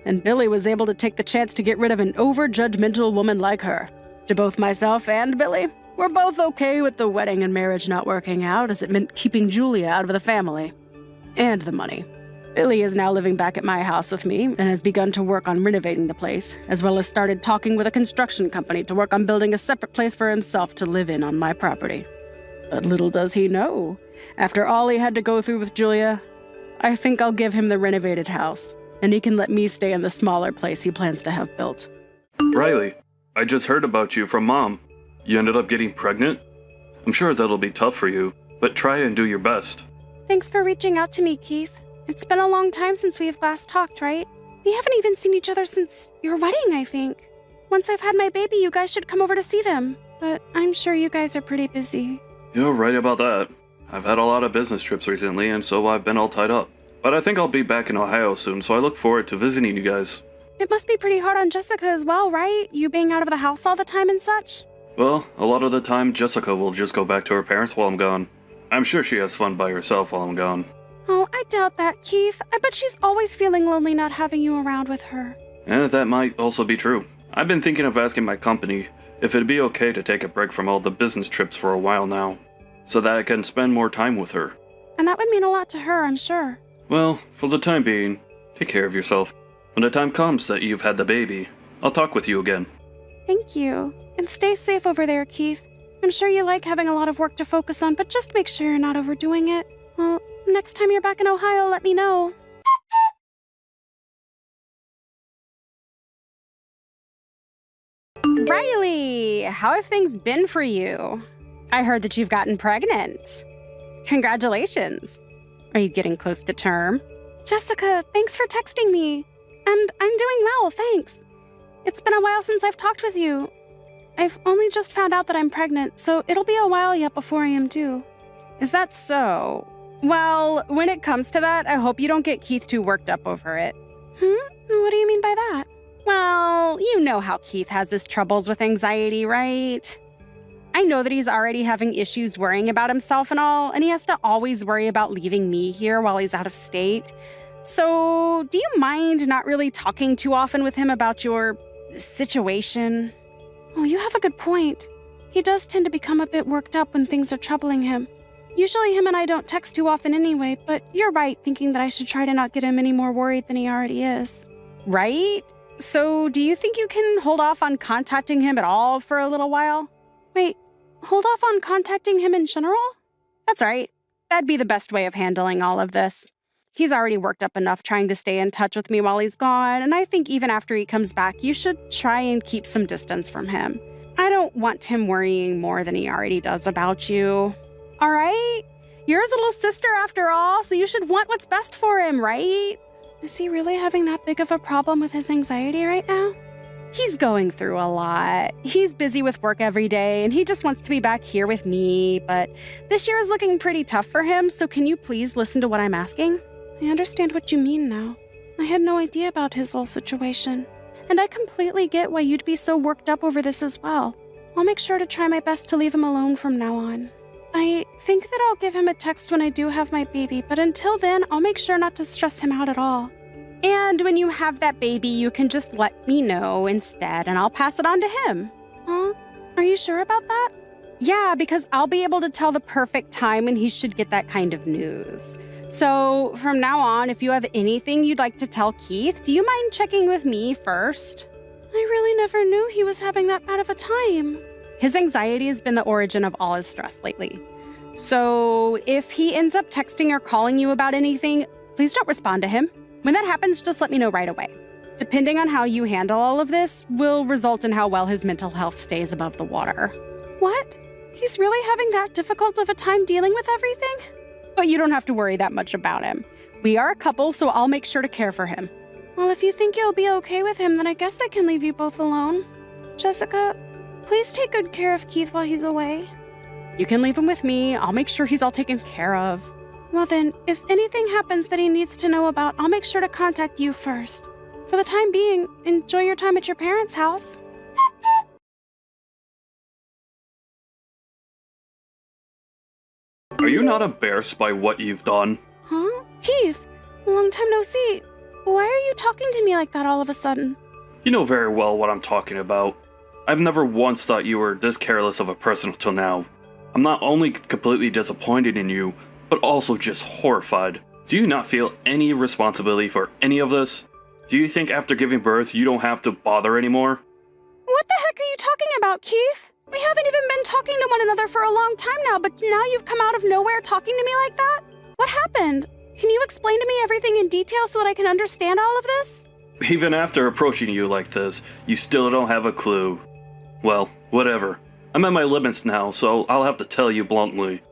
and Billy was able to take the chance to get rid of an over-judgmental woman like her. To both myself and Billy, we're both okay with the wedding and marriage not working out, as it meant keeping Julia out of the family. And the money. Billy is now living back at my house with me and has begun to work on renovating the place, as well as started talking with a construction company to work on building a separate place for himself to live in on my property. But little does he know, after all he had to go through with Julia, I think I'll give him the renovated house, and he can let me stay in the smaller place he plans to have built. Riley, I just heard about you from Mom. You ended up getting pregnant? I'm sure that'll be tough for you, but try and do your best. Thanks for reaching out to me, Keith. It's been a long time since we've last talked, right? We haven't even seen each other since your wedding, I think. Once I've had my baby, you guys should come over to see them. But I'm sure you guys are pretty busy. You're right about that. I've had a lot of business trips recently, and so I've been all tied up. But I think I'll be back in Ohio soon, so I look forward to visiting you guys. It must be pretty hard on Jessica as well, right? You being out of the house all the time and such? Well, a lot of the time, Jessica will just go back to her parents while I'm gone. I'm sure she has fun by herself while I'm gone. Oh, I doubt that, Keith. I bet she's always feeling lonely not having you around with her. And that might also be true. I've been thinking of asking my company if it'd be okay to take a break from all the business trips for a while now, so that I can spend more time with her. And that would mean a lot to her, I'm sure. Well, for the time being, take care of yourself. When the time comes that you've had the baby, I'll talk with you again. Thank you. And stay safe over there, Keith. I'm sure you like having a lot of work to focus on, but just make sure you're not overdoing it. Well, next time you're back in Ohio, let me know. Riley, how have things been for you? I heard that you've gotten pregnant. Congratulations. Are you getting close to term? Jessica, thanks for texting me. And I'm doing well, thanks. It's been a while since I've talked with you. I've only just found out that I'm pregnant, so it'll be a while yet before I am due. Is that so? Well, when it comes to that, I hope you don't get Keith too worked up over it. What do you mean by that? Well, you know how Keith has his troubles with anxiety, right? I know that he's already having issues worrying about himself and all, and he has to always worry about leaving me here while he's out of state. So, do you mind not really talking too often with him about your situation? Oh, you have a good point. He does tend to become a bit worked up when things are troubling him. Usually him and I don't text too often anyway, but you're right thinking that I should try to not get him any more worried than he already is. Right? So do you think you can hold off on contacting him at all for a little while? Wait, hold off on contacting him in general? That's right. That'd be the best way of handling all of this. He's already worked up enough trying to stay in touch with me while he's gone, and I think even after he comes back, you should try and keep some distance from him. I don't want him worrying more than he already does about you. All right? You're his little sister after all, so you should want what's best for him, right? Is he really having that big of a problem with his anxiety right now? He's going through a lot. He's busy with work every day, and he just wants to be back here with me, but this year is looking pretty tough for him, so can you please listen to what I'm asking? I understand what you mean now. I had no idea about his whole situation, and I completely get why you'd be so worked up over this as well. I'll make sure to try my best to leave him alone from now on. I think that I'll give him a text when I do have my baby, but until then, I'll make sure not to stress him out at all. And when you have that baby, you can just let me know instead, and I'll pass it on to him. Huh? Are you sure about that? Yeah, because I'll be able to tell the perfect time when he should get that kind of news. So from now on, if you have anything you'd like to tell Keith, do you mind checking with me first? I really never knew he was having that bad of a time. His anxiety has been the origin of all his stress lately. So if he ends up texting or calling you about anything, please don't respond to him. When that happens, just let me know right away. Depending on how you handle all of this will result in how well his mental health stays above the water. What? He's really having that difficult of a time dealing with everything? But you don't have to worry that much about him. We are a couple, so I'll make sure to care for him. Well, if you think you'll be okay with him, then I guess I can leave you both alone. Jessica, please take good care of Keith while he's away. You can leave him with me. I'll make sure he's all taken care of. Well then, if anything happens that he needs to know about, I'll make sure to contact you first. For the time being, enjoy your time at your parents' house. Are you not embarrassed by what you've done? Huh? Keith, long time no see. Why are you talking to me like that all of a sudden? You know very well what I'm talking about. I've never once thought you were this careless of a person until now. I'm not only completely disappointed in you, but also just horrified. Do you not feel any responsibility for any of this? Do you think after giving birth you don't have to bother anymore? What the heck are you talking about, Keith? We haven't even been talking to one another for a long time now, but now you've come out of nowhere talking to me like that? What happened? Can you explain to me everything in detail so that I can understand all of this? Even after approaching you like this, you still don't have a clue. Well, whatever. I'm at my limits now, so I'll have to tell you bluntly.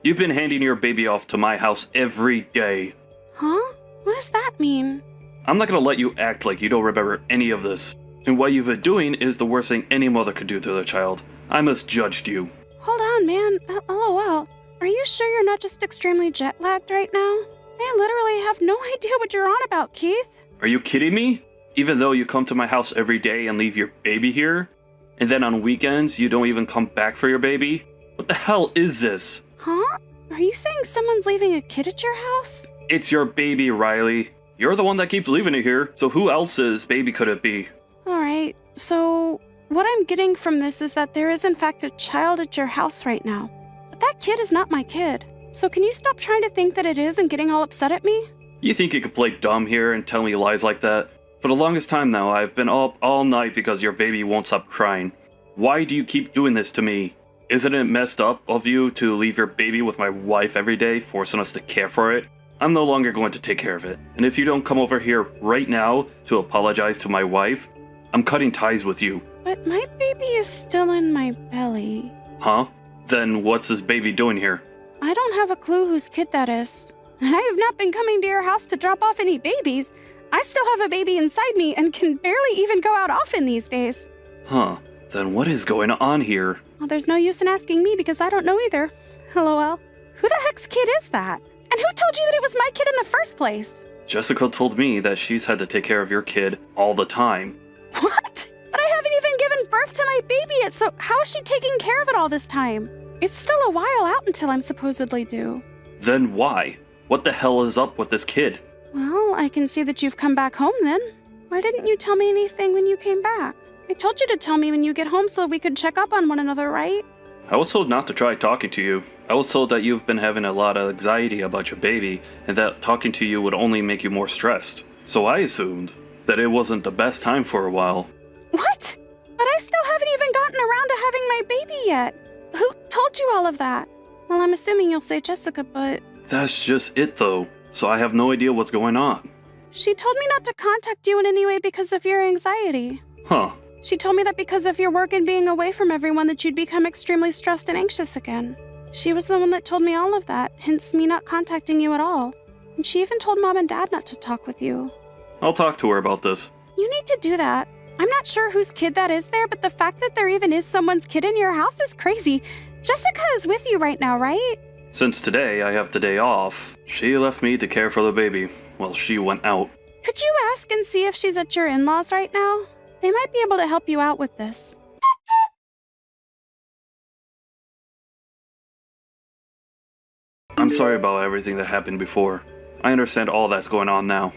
You've been handing your baby off to my house every day. Huh? What does that mean? I'm not gonna let you act like you don't remember any of this. And what you've been doing is the worst thing any mother could do to their child. I misjudged you. Hold on, man. LOL. Are you sure you're not just extremely jet-lagged right now? I literally have no idea what you're on about, Keith. Are you kidding me? Even though you come to my house every day and leave your baby here? And then on weekends, you don't even come back for your baby? What the hell is this? Huh? Are you saying someone's leaving a kid at your house? It's your baby, Riley. You're the one that keeps leaving it here, so who else's baby could it be? Alright, so what I'm getting from this is that there is in fact a child at your house right now. But that kid is not my kid. So can you stop trying to think that it is and getting all upset at me? You think you could play dumb here and tell me lies like that? For the longest time now, I've been up all night because your baby won't stop crying. Why do you keep doing this to me? Isn't it messed up of you to leave your baby with my wife every day, forcing us to care for it? I'm no longer going to take care of it. And if you don't come over here right now to apologize to my wife, I'm cutting ties with you. But my baby is still in my belly. Huh? Then what's this baby doing here? I don't have a clue whose kid that is. And I have not been coming to your house to drop off any babies. I still have a baby inside me and can barely even go out often these days. Huh. Then what is going on here? Well, there's no use in asking me because I don't know either. LOL. Who the heck's kid is that? And who told you that it was my kid in the first place? Jessica told me that she's had to take care of your kid all the time. What? But I haven't even given birth to my baby yet, so how is she taking care of it all this time? It's still a while out until I'm supposedly due. Then why? What the hell is up with this kid? Well, I can see that you've come back home then. Why didn't you tell me anything when you came back? I told you to tell me when you get home so we could check up on one another, right? I was told not to try talking to you. I was told that you've been having a lot of anxiety about your baby, and that talking to you would only make you more stressed. So I assumed that it wasn't the best time for a while. What? But I still haven't even gotten around to having my baby yet. Who told you all of that? Well, I'm assuming you'll say Jessica, but... That's just it though, so I have no idea what's going on. She told me not to contact you in any way because of your anxiety. Huh. She told me that because of your work and being away from everyone that you'd become extremely stressed and anxious again. She was the one that told me all of that, hence me not contacting you at all. And she even told Mom and Dad not to talk with you. I'll talk to her about this. You need to do that. I'm not sure whose kid that is there, but the fact that there even is someone's kid in your house is crazy. Jessica is with you right now, right? Since today I have the day off, she left me to care for the baby while she went out. Could you ask and see if she's at your in-laws right now? They might be able to help you out with this. I'm sorry about everything that happened before. I understand all that's going on now.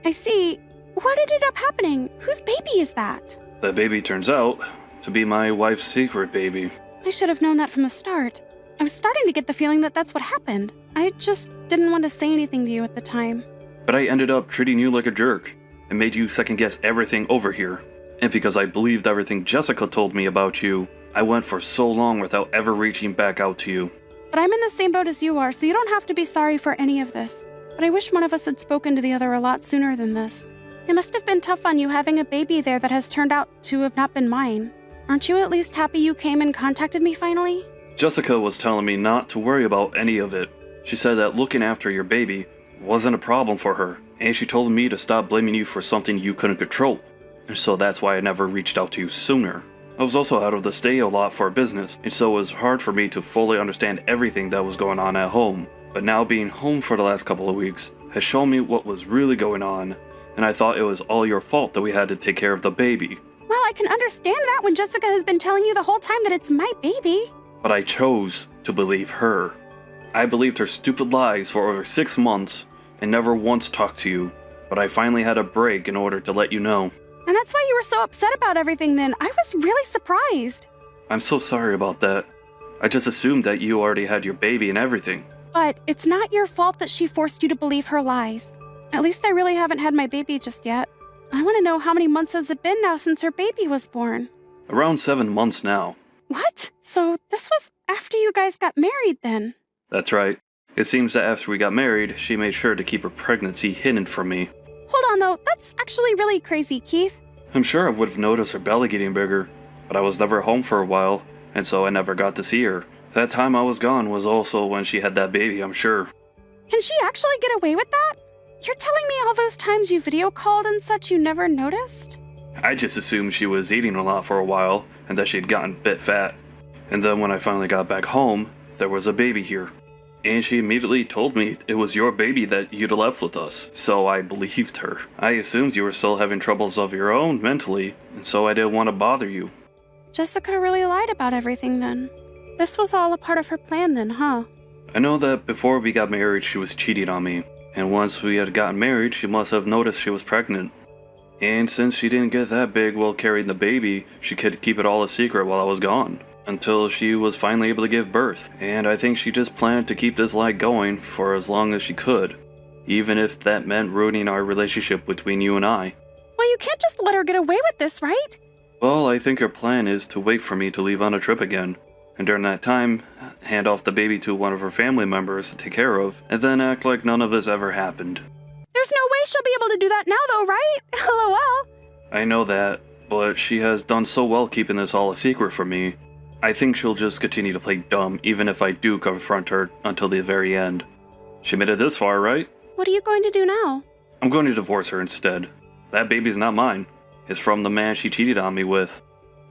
I see. What ended up happening? Whose baby is that? That baby turns out to be my wife's secret baby. I should have known that from the start. I was starting to get the feeling that that's what happened. I just didn't want to say anything to you at the time. But I ended up treating you like a jerk and made you second guess everything over here. And because I believed everything Jessica told me about you, I went for so long without ever reaching back out to you. But I'm in the same boat as you are, so you don't have to be sorry for any of this. But I wish one of us had spoken to the other a lot sooner than this. It must have been tough on you having a baby there that has turned out to have not been mine. Aren't you at least happy you came and contacted me finally? Jessica was telling me not to worry about any of it. She said that looking after your baby wasn't a problem for her, and she told me to stop blaming you for something you couldn't control. And so that's why I never reached out to you sooner. I was also out of the state a lot for business, and so it was hard for me to fully understand everything that was going on at home. But now being home for the last couple of weeks has shown me what was really going on, and I thought it was all your fault that we had to take care of the baby. Well, I can understand that when Jessica has been telling you the whole time that it's my baby. But I chose to believe her. I believed her stupid lies for over 6 months and never once talked to you, but I finally had a break in order to let you know. And that's why you were so upset about everything then. I was really surprised. I'm so sorry about that. I just assumed that you already had your baby and everything. But it's not your fault that she forced you to believe her lies. At least I really haven't had my baby just yet. I want to know how many months has it been now since her baby was born? Around 7 months now. What? So this was after you guys got married then? That's right. It seems that after we got married, she made sure to keep her pregnancy hidden from me. Hold on though, that's actually really crazy, Keith. I'm sure I would have noticed her belly getting bigger, but I was never home for a while, and so I never got to see her. That time I was gone was also when she had that baby, I'm sure. Can she actually get away with that? You're telling me all those times you video called and such you never noticed? I just assumed she was eating a lot for a while, and that she'd gotten a bit fat. And then when I finally got back home, there was a baby here. And she immediately told me it was your baby that you'd left with us, so I believed her. I assumed you were still having troubles of your own mentally, and so I didn't want to bother you. Jessica really lied about everything then. This was all a part of her plan then, huh? I know that before we got married she was cheating on me, and once we had gotten married she must have noticed she was pregnant. And since she didn't get that big while carrying the baby, she could keep it all a secret while I was gone. Until she was finally able to give birth, and I think she just planned to keep this lie going for as long as she could, even if that meant ruining our relationship between you and I. Well, you can't just let her get away with this, right? Well, I think her plan is to wait for me to leave on a trip again, and during that time, hand off the baby to one of her family members to take care of, and then act like none of this ever happened. There's no way she'll be able to do that now though, right? LOL. I know that, but she has done so well keeping this all a secret from me. I think she'll just continue to play dumb even if I do confront her until the very end. She made it this far, right? What are you going to do now? I'm going to divorce her instead. That baby's not mine. It's from the man she cheated on me with.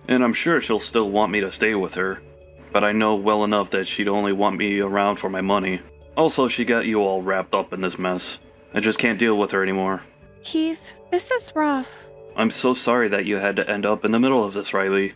And I'm sure she'll still want me to stay with her. But I know well enough that she'd only want me around for my money. Also, she got you all wrapped up in this mess. I just can't deal with her anymore. Keith, this is rough. I'm so sorry that you had to end up in the middle of this, Riley.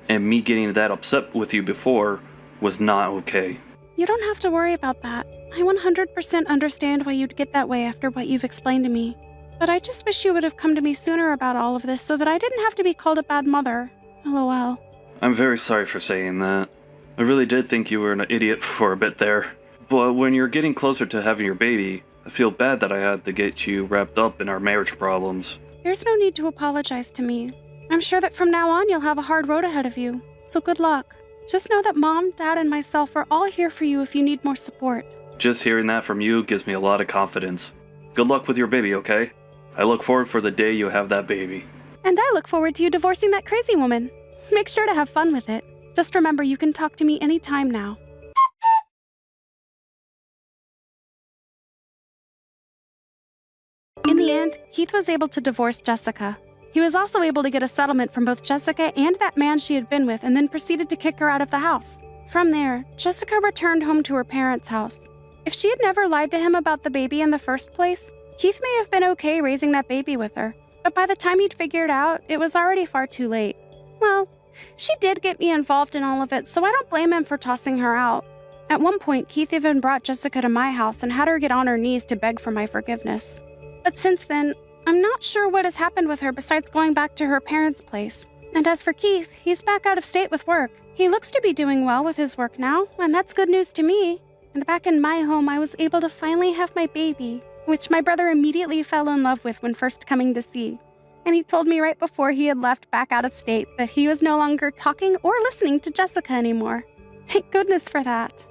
And me getting that upset with you before was not okay. You don't have to worry about that. I 100% understand why you'd get that way after what you've explained to me. But I just wish you would have come to me sooner about all of this so that I didn't have to be called a bad mother. LOL. I'm very sorry for saying that. I really did think you were an idiot for a bit there. But when you're getting closer to having your baby, I feel bad that I had to get you wrapped up in our marriage problems. There's no need to apologize to me. I'm sure that from now on you'll have a hard road ahead of you. So good luck. Just know that Mom, Dad, and myself are all here for you if you need more support. Just hearing that from you gives me a lot of confidence. Good luck with your baby, okay? I look forward for the day you have that baby. And I look forward to you divorcing that crazy woman. Make sure to have fun with it. Just remember you can talk to me anytime now. In the end, Keith was able to divorce Jessica. He was also able to get a settlement from both Jessica and that man she had been with and then proceeded to kick her out of the house. From there, Jessica returned home to her parents' house. If she had never lied to him about the baby in the first place, Keith may have been okay raising that baby with her. But by the time he'd figured out, it was already far too late. Well, she did get me involved in all of it, so I don't blame him for tossing her out. At one point, Keith even brought Jessica to my house and had her get on her knees to beg for my forgiveness. But since then, I'm not sure what has happened with her besides going back to her parents' place. And as for Keith, he's back out of state with work. He looks to be doing well with his work now, and that's good news to me. And back in my home, I was able to finally have my baby, which my brother immediately fell in love with when first coming to see. And he told me right before he had left back out of state that he was no longer talking or listening to Jessica anymore. Thank goodness for that.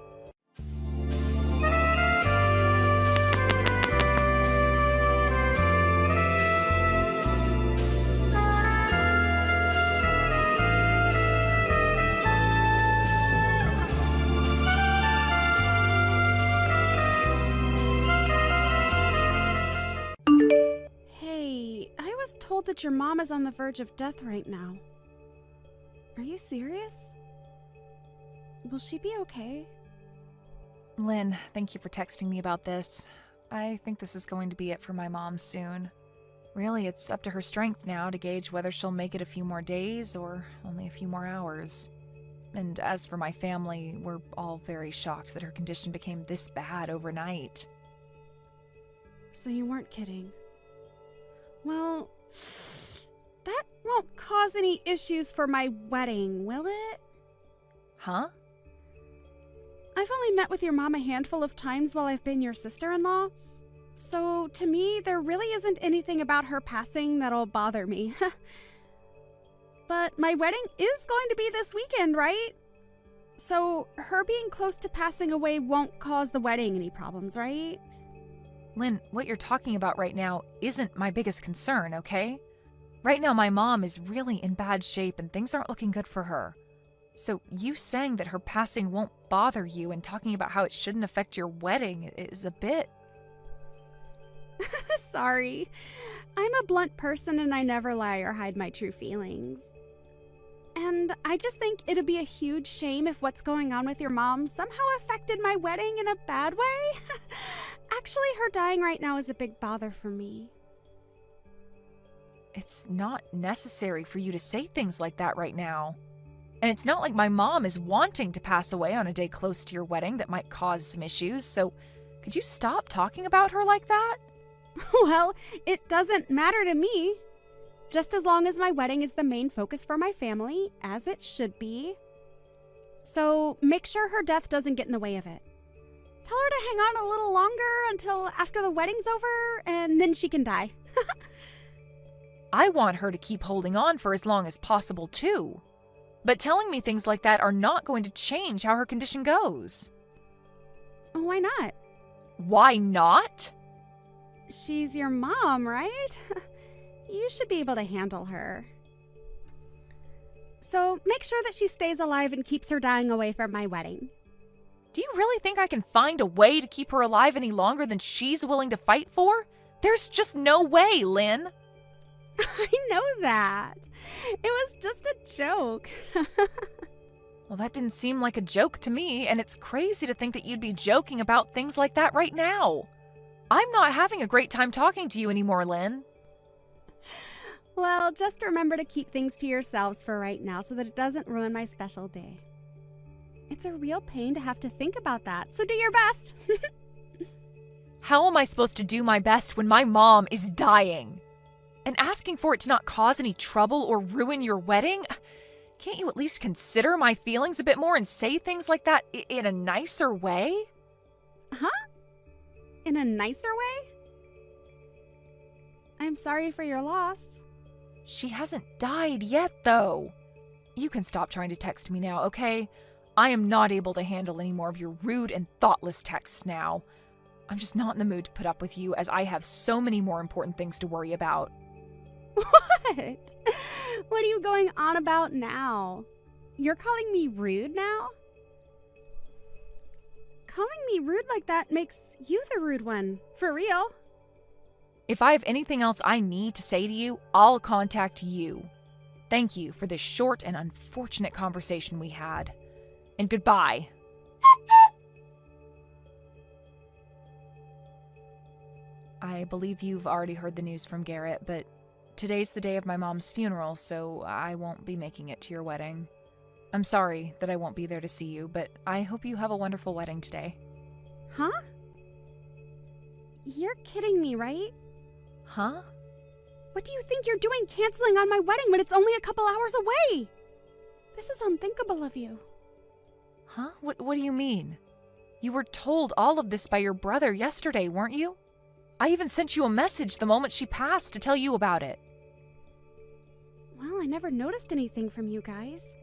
I was told that your mom is on the verge of death right now. Are you serious? Will she be okay? Lynn, thank you for texting me about this. I think this is going to be it for my mom soon. Really, it's up to her strength now to gauge whether she'll make it a few more days or only a few more hours. And as for my family, we're all very shocked that her condition became this bad overnight. So you weren't kidding. Well, that won't cause any issues for my wedding, will it? Huh? I've only met with your mom a handful of times while I've been your sister-in-law. So to me, there really isn't anything about her passing that'll bother me. But my wedding is going to be this weekend, right? So her being close to passing away won't cause the wedding any problems, right? Lynn, what you're talking about right now isn't my biggest concern, okay? Right now, my mom is really in bad shape and things aren't looking good for her. So you saying that her passing won't bother you and talking about how it shouldn't affect your wedding is a bit... Sorry. I'm a blunt person and I never lie or hide my true feelings. And I just think it'd be a huge shame if what's going on with your mom somehow affected my wedding in a bad way. Actually, her dying right now is a big bother for me. It's not necessary for you to say things like that right now. And it's not like my mom is wanting to pass away on a day close to your wedding that might cause some issues, so could you stop talking about her like that? Well, it doesn't matter to me. Just as long as my wedding is the main focus for my family, as it should be. So make sure her death doesn't get in the way of it. Tell her to hang on a little longer until after the wedding's over, and then she can die. I want her to keep holding on for as long as possible, too. But telling me things like that are not going to change how her condition goes. Why not? Why not? She's your mom, right? You should be able to handle her. So make sure that she stays alive and keeps her dying away from my wedding. Do you really think I can find a way to keep her alive any longer than she's willing to fight for? There's just no way, Lynn. I know that. It was just a joke. Well, that didn't seem like a joke to me, and it's crazy to think that you'd be joking about things like that right now. I'm not having a great time talking to you anymore, Lynn. Well, just remember to keep things to yourselves for right now so that it doesn't ruin my special day. It's a real pain to have to think about that, so do your best. How am I supposed to do my best when my mom is dying? And asking for it to not cause any trouble or ruin your wedding? Can't you at least consider my feelings a bit more and say things like that in a nicer way? Huh? In a nicer way? I'm sorry for your loss. She hasn't died yet, though. You can stop trying to text me now, okay? I am not able to handle any more of your rude and thoughtless texts now. I'm just not in the mood to put up with you, as I have so many more important things to worry about. What? What are you going on about now? You're calling me rude now? Calling me rude like that makes you the rude one. For real. If I have anything else I need to say to you, I'll contact you. Thank you for this short and unfortunate conversation we had. And goodbye. I believe you've already heard the news from Garrett, but today's the day of my mom's funeral, so I won't be making it to your wedding. I'm sorry that I won't be there to see you, but I hope you have a wonderful wedding today. Huh? You're kidding me, right? Huh? What do you think you're doing canceling on my wedding when it's only a couple hours away? This is unthinkable of you. Huh? What do you mean? You were told all of this by your brother yesterday, weren't you? I even sent you a message the moment she passed to tell you about it. Well, I never noticed anything from you guys.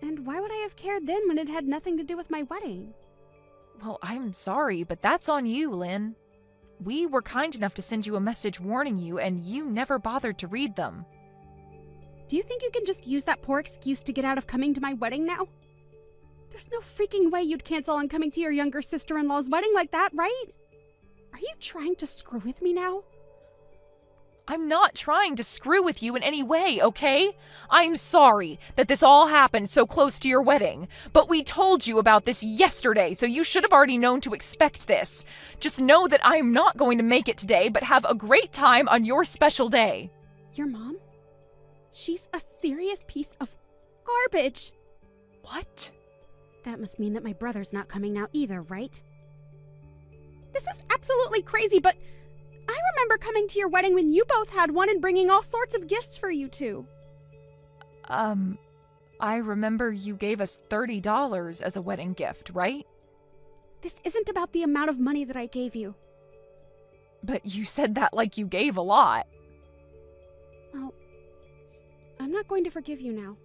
And why would I have cared then when it had nothing to do with my wedding? Well, I'm sorry, but that's on you, Lynn. We were kind enough to send you a message warning you, and you never bothered to read them. Do you think you can just use that poor excuse to get out of coming to my wedding now? There's no freaking way you'd cancel on coming to your younger sister-in-law's wedding like that, right? Are you trying to screw with me now? I'm not trying to screw with you in any way, okay? I'm sorry that this all happened so close to your wedding, but we told you about this yesterday, so you should have already known to expect this. Just know that I'm not going to make it today, but have a great time on your special day. Your mom? She's a serious piece of garbage. What? That must mean that my brother's not coming now either, right? This is absolutely crazy, but I remember coming to your wedding when you both had one and bringing all sorts of gifts for you two. I remember you gave us $30 as a wedding gift, right? This isn't about the amount of money that I gave you. But you said that like you gave a lot. Well, I'm not going to forgive you now.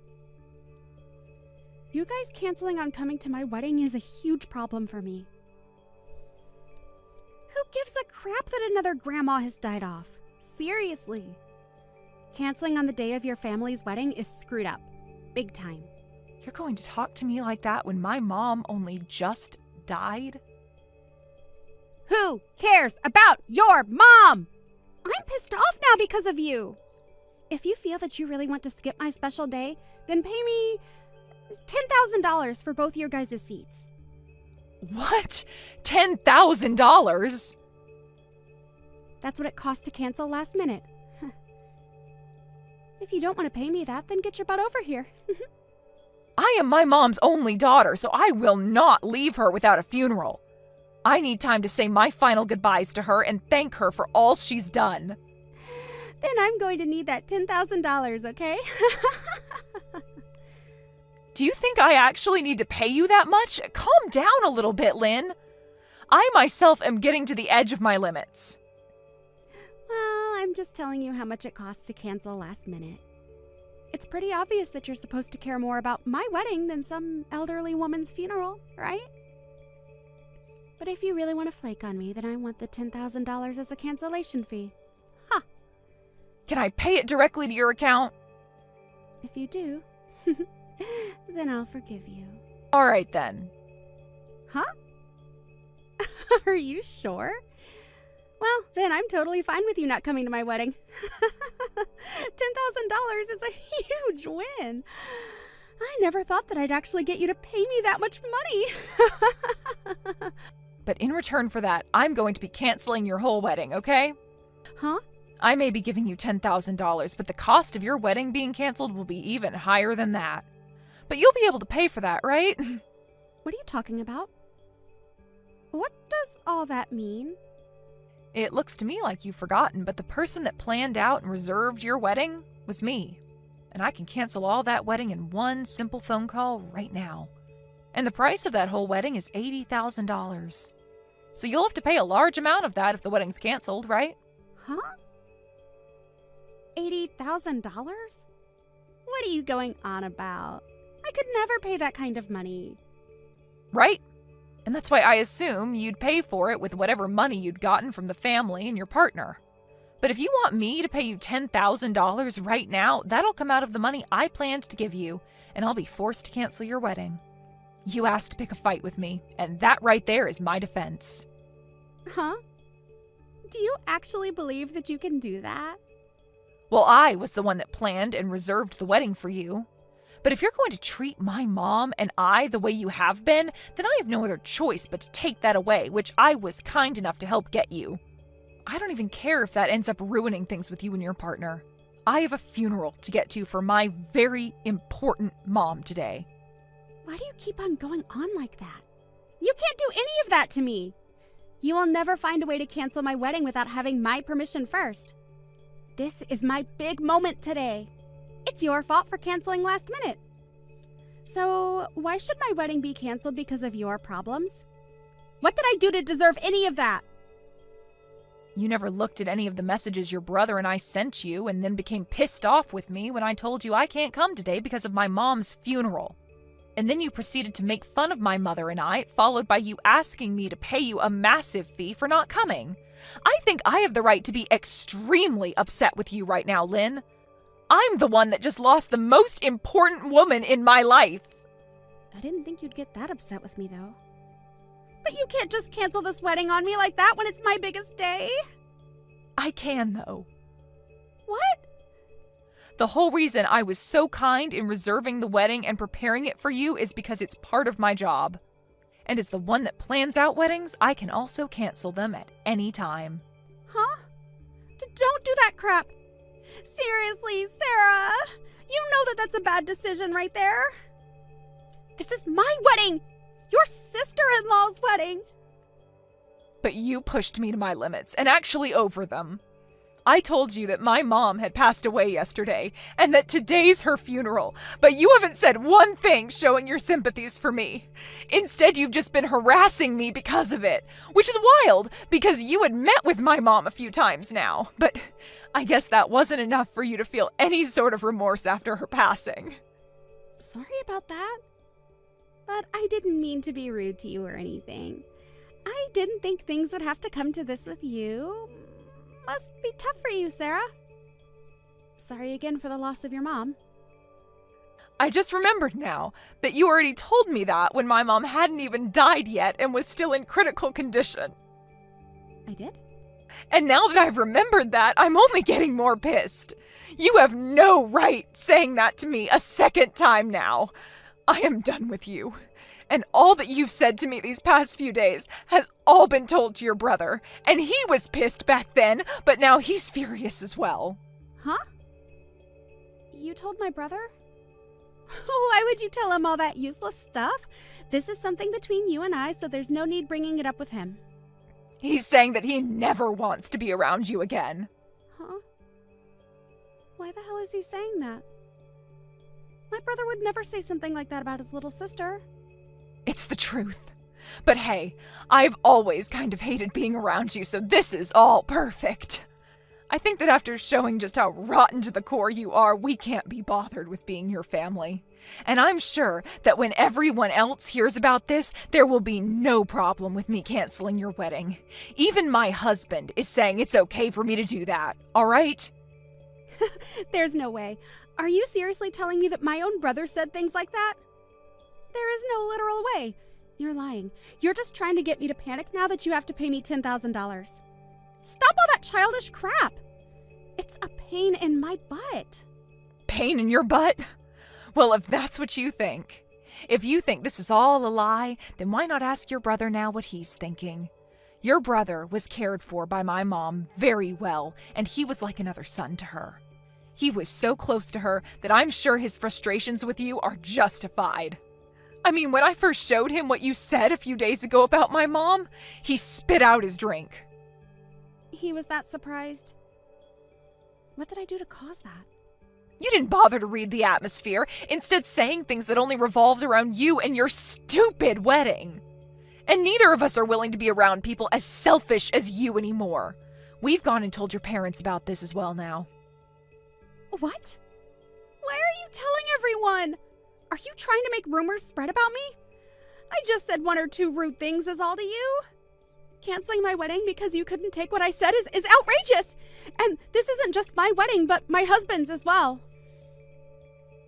You guys canceling on coming to my wedding is a huge problem for me. Who gives a crap that another grandma has died off? Seriously. Canceling on the day of your family's wedding is screwed up. Big time. You're going to talk to me like that when my mom only just died? Who cares about your mom? I'm pissed off now because of you. If you feel that you really want to skip my special day, then pay me $10,000 for both your guys' seats. What? $10,000? That's what it cost to cancel last minute. If you don't want to pay me that, then get your butt over here. I am my mom's only daughter, so I will not leave her without a funeral. I need time to say my final goodbyes to her and thank her for all she's done. Then I'm going to need that $10,000, okay? Do you think I actually need to pay you that much? Calm down a little bit, Lynn. I myself am getting to the edge of my limits. Well, I'm just telling you how much it costs to cancel last minute. It's pretty obvious that you're supposed to care more about my wedding than some elderly woman's funeral, right? But if you really want to flake on me, then I want the $10,000 as a cancellation fee. Ha! Can I pay it directly to your account? If you do, then I'll forgive you. All right, then. Huh? Are you sure? Well, then I'm totally fine with you not coming to my wedding. $10,000 is a huge win. I never thought that I'd actually get you to pay me that much money. But in return for that, I'm going to be canceling your whole wedding, okay? Huh? I may be giving you $10,000, but the cost of your wedding being canceled will be even higher than that. But you'll be able to pay for that, right? What are you talking about? What does all that mean? It looks to me like you've forgotten, but the person that planned out and reserved your wedding was me. And I can cancel all that wedding in one simple phone call right now. And the price of that whole wedding is $80,000. So you'll have to pay a large amount of that if the wedding's canceled, right? Huh? $80,000? What are you going on about? I could never pay that kind of money. Right? And that's why I assume you'd pay for it with whatever money you'd gotten from the family and your partner. But if you want me to pay you $10,000 right now, that'll come out of the money I planned to give you, and I'll be forced to cancel your wedding. You asked to pick a fight with me, and that right there is my defense. Huh? Do you actually believe that you can do that? Well, I was the one that planned and reserved the wedding for you. But if you're going to treat my mom and I the way you have been, then I have no other choice but to take that away, which I was kind enough to help get you. I don't even care if that ends up ruining things with you and your partner. I have a funeral to get to for my very important mom today. Why do you keep on going on like that? You can't do any of that to me. You will never find a way to cancel my wedding without having my permission first. This is my big moment today. It's your fault for canceling last minute. So, why should my wedding be canceled because of your problems? What did I do to deserve any of that? You never looked at any of the messages your brother and I sent you and then became pissed off with me when I told you I can't come today because of my mom's funeral. And then you proceeded to make fun of my mother and I, followed by you asking me to pay you a massive fee for not coming. I think I have the right to be extremely upset with you right now, Lynn. I'm the one that just lost the most important woman in my life. I didn't think you'd get that upset with me, though. But you can't just cancel this wedding on me like that when it's my biggest day. I can, though. What? The whole reason I was so kind in reserving the wedding and preparing it for you is because it's part of my job. And as the one that plans out weddings, I can also cancel them at any time. Huh? Don't do that crap. Seriously, Sarah. You know that that's a bad decision right there. This is my wedding. Your sister-in-law's wedding. But you pushed me to my limits, and actually over them. I told you that my mom had passed away yesterday, and that today's her funeral, but you haven't said one thing showing your sympathies for me. Instead, you've just been harassing me because of it, which is wild, because you had met with my mom a few times now, but I guess that wasn't enough for you to feel any sort of remorse after her passing. Sorry about that. But I didn't mean to be rude to you or anything. I didn't think things would have to come to this with you. Must be tough for you, Sarah. Sorry again for the loss of your mom. I just remembered now that you already told me that when my mom hadn't even died yet and was still in critical condition. I did? And now that I've remembered that, I'm only getting more pissed. You have no right saying that to me a second time now. I am done with you. And all that you've said to me these past few days has all been told to your brother. And he was pissed back then, but now he's furious as well. Huh? You told my brother? Why would you tell him all that useless stuff? This is something between you and I, so there's no need bringing it up with him. He's saying that he never wants to be around you again. Huh? Why the hell is he saying that? My brother would never say something like that about his little sister. It's the truth. But hey, I've always kind of hated being around you, so this is all perfect. I think that after showing just how rotten to the core you are, we can't be bothered with being your family. And I'm sure that when everyone else hears about this, there will be no problem with me canceling your wedding. Even my husband is saying it's okay for me to do that, all right? There's no way. Are you seriously telling me that my own brother said things like that? There is no literal way. You're lying. You're just trying to get me to panic now that you have to pay me $10,000. Stop all that childish crap. It's a pain in my butt. Pain in your butt? Well, if that's what you think. If you think this is all a lie, then why not ask your brother now what he's thinking? Your brother was cared for by my mom very well, and he was like another son to her. He was so close to her that I'm sure his frustrations with you are justified. I mean, when I first showed him what you said a few days ago about my mom, he spit out his drink. He was that surprised. What did I do to cause that? You didn't bother to read the atmosphere, instead saying things that only revolved around you and your stupid wedding. And neither of us are willing to be around people as selfish as you anymore. We've gone and told your parents about this as well now. What? Why are you telling everyone? Are you trying to make rumors spread about me? I just said one or two rude things is all to you. Canceling my wedding because you couldn't take what I said is outrageous. And this isn't just my wedding, but my husband's as well.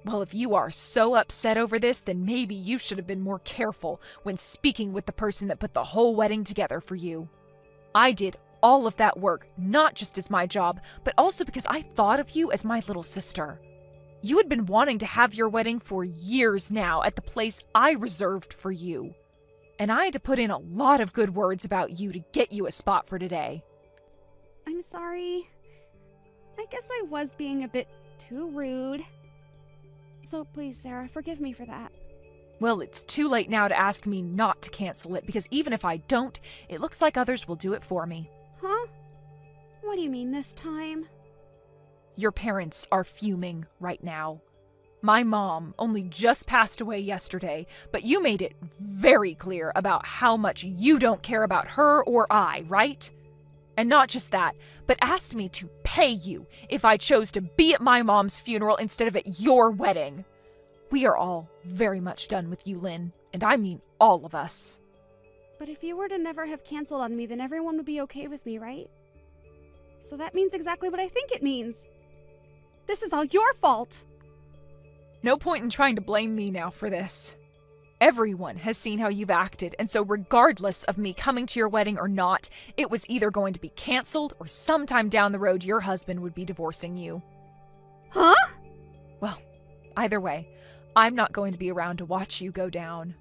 Well, if you are so upset over this, then maybe you should have been more careful when speaking with the person that put the whole wedding together for you. I did all of that work, not just as my job, but also because I thought of you as my little sister. You had been wanting to have your wedding for years now at the place I reserved for you. And I had to put in a lot of good words about you to get you a spot for today. I'm sorry. I guess I was being a bit too rude. So please, Sarah, forgive me for that. Well, it's too late now to ask me not to cancel it, because even if I don't, it looks like others will do it for me. Huh? What do you mean this time? Your parents are fuming right now. My mom only just passed away yesterday, but you made it very clear about how much you don't care about her or I, right? And not just that, but asked me to pay you if I chose to be at my mom's funeral instead of at your wedding. We are all very much done with you, Lynn, and I mean all of us. But if you were to never have canceled on me, then everyone would be okay with me, right? So that means exactly what I think it means. This is all your fault. No point in trying to blame me now for this. Everyone has seen how you've acted, and so regardless of me coming to your wedding or not, it was either going to be canceled or sometime down the road your husband would be divorcing you. Huh? Well, either way, I'm not going to be around to watch you go down.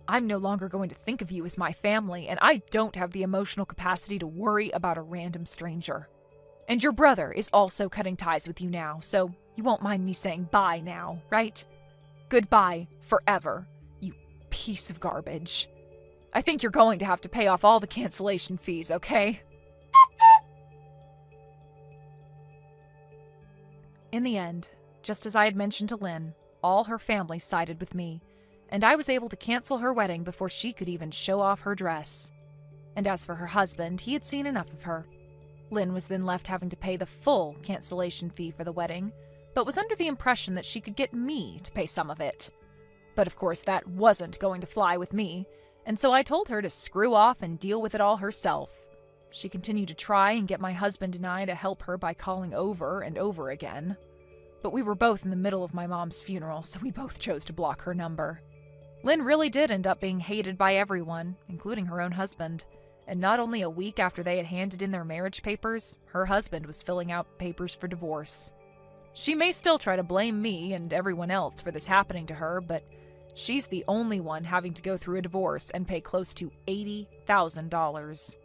I'm no longer going to think of you as my family, and I don't have the emotional capacity to worry about a random stranger. And your brother is also cutting ties with you now, so you won't mind me saying bye now, right? Goodbye forever, you piece of garbage. I think you're going to have to pay off all the cancellation fees, okay? In the end, just as I had mentioned to Lynn, all her family sided with me, and I was able to cancel her wedding before she could even show off her dress. And as for her husband, he had seen enough of her. Lynn was then left having to pay the full cancellation fee for the wedding, but was under the impression that she could get me to pay some of it. But of course that wasn't going to fly with me, and so I told her to screw off and deal with it all herself. She continued to try and get my husband and I to help her by calling over and over again. But we were both in the middle of my mom's funeral, so we both chose to block her number. Lynn really did end up being hated by everyone, including her own husband. And not only a week after they had handed in their marriage papers, her husband was filling out papers for divorce. She may still try to blame me and everyone else for this happening to her, but she's the only one having to go through a divorce and pay close to $80,000.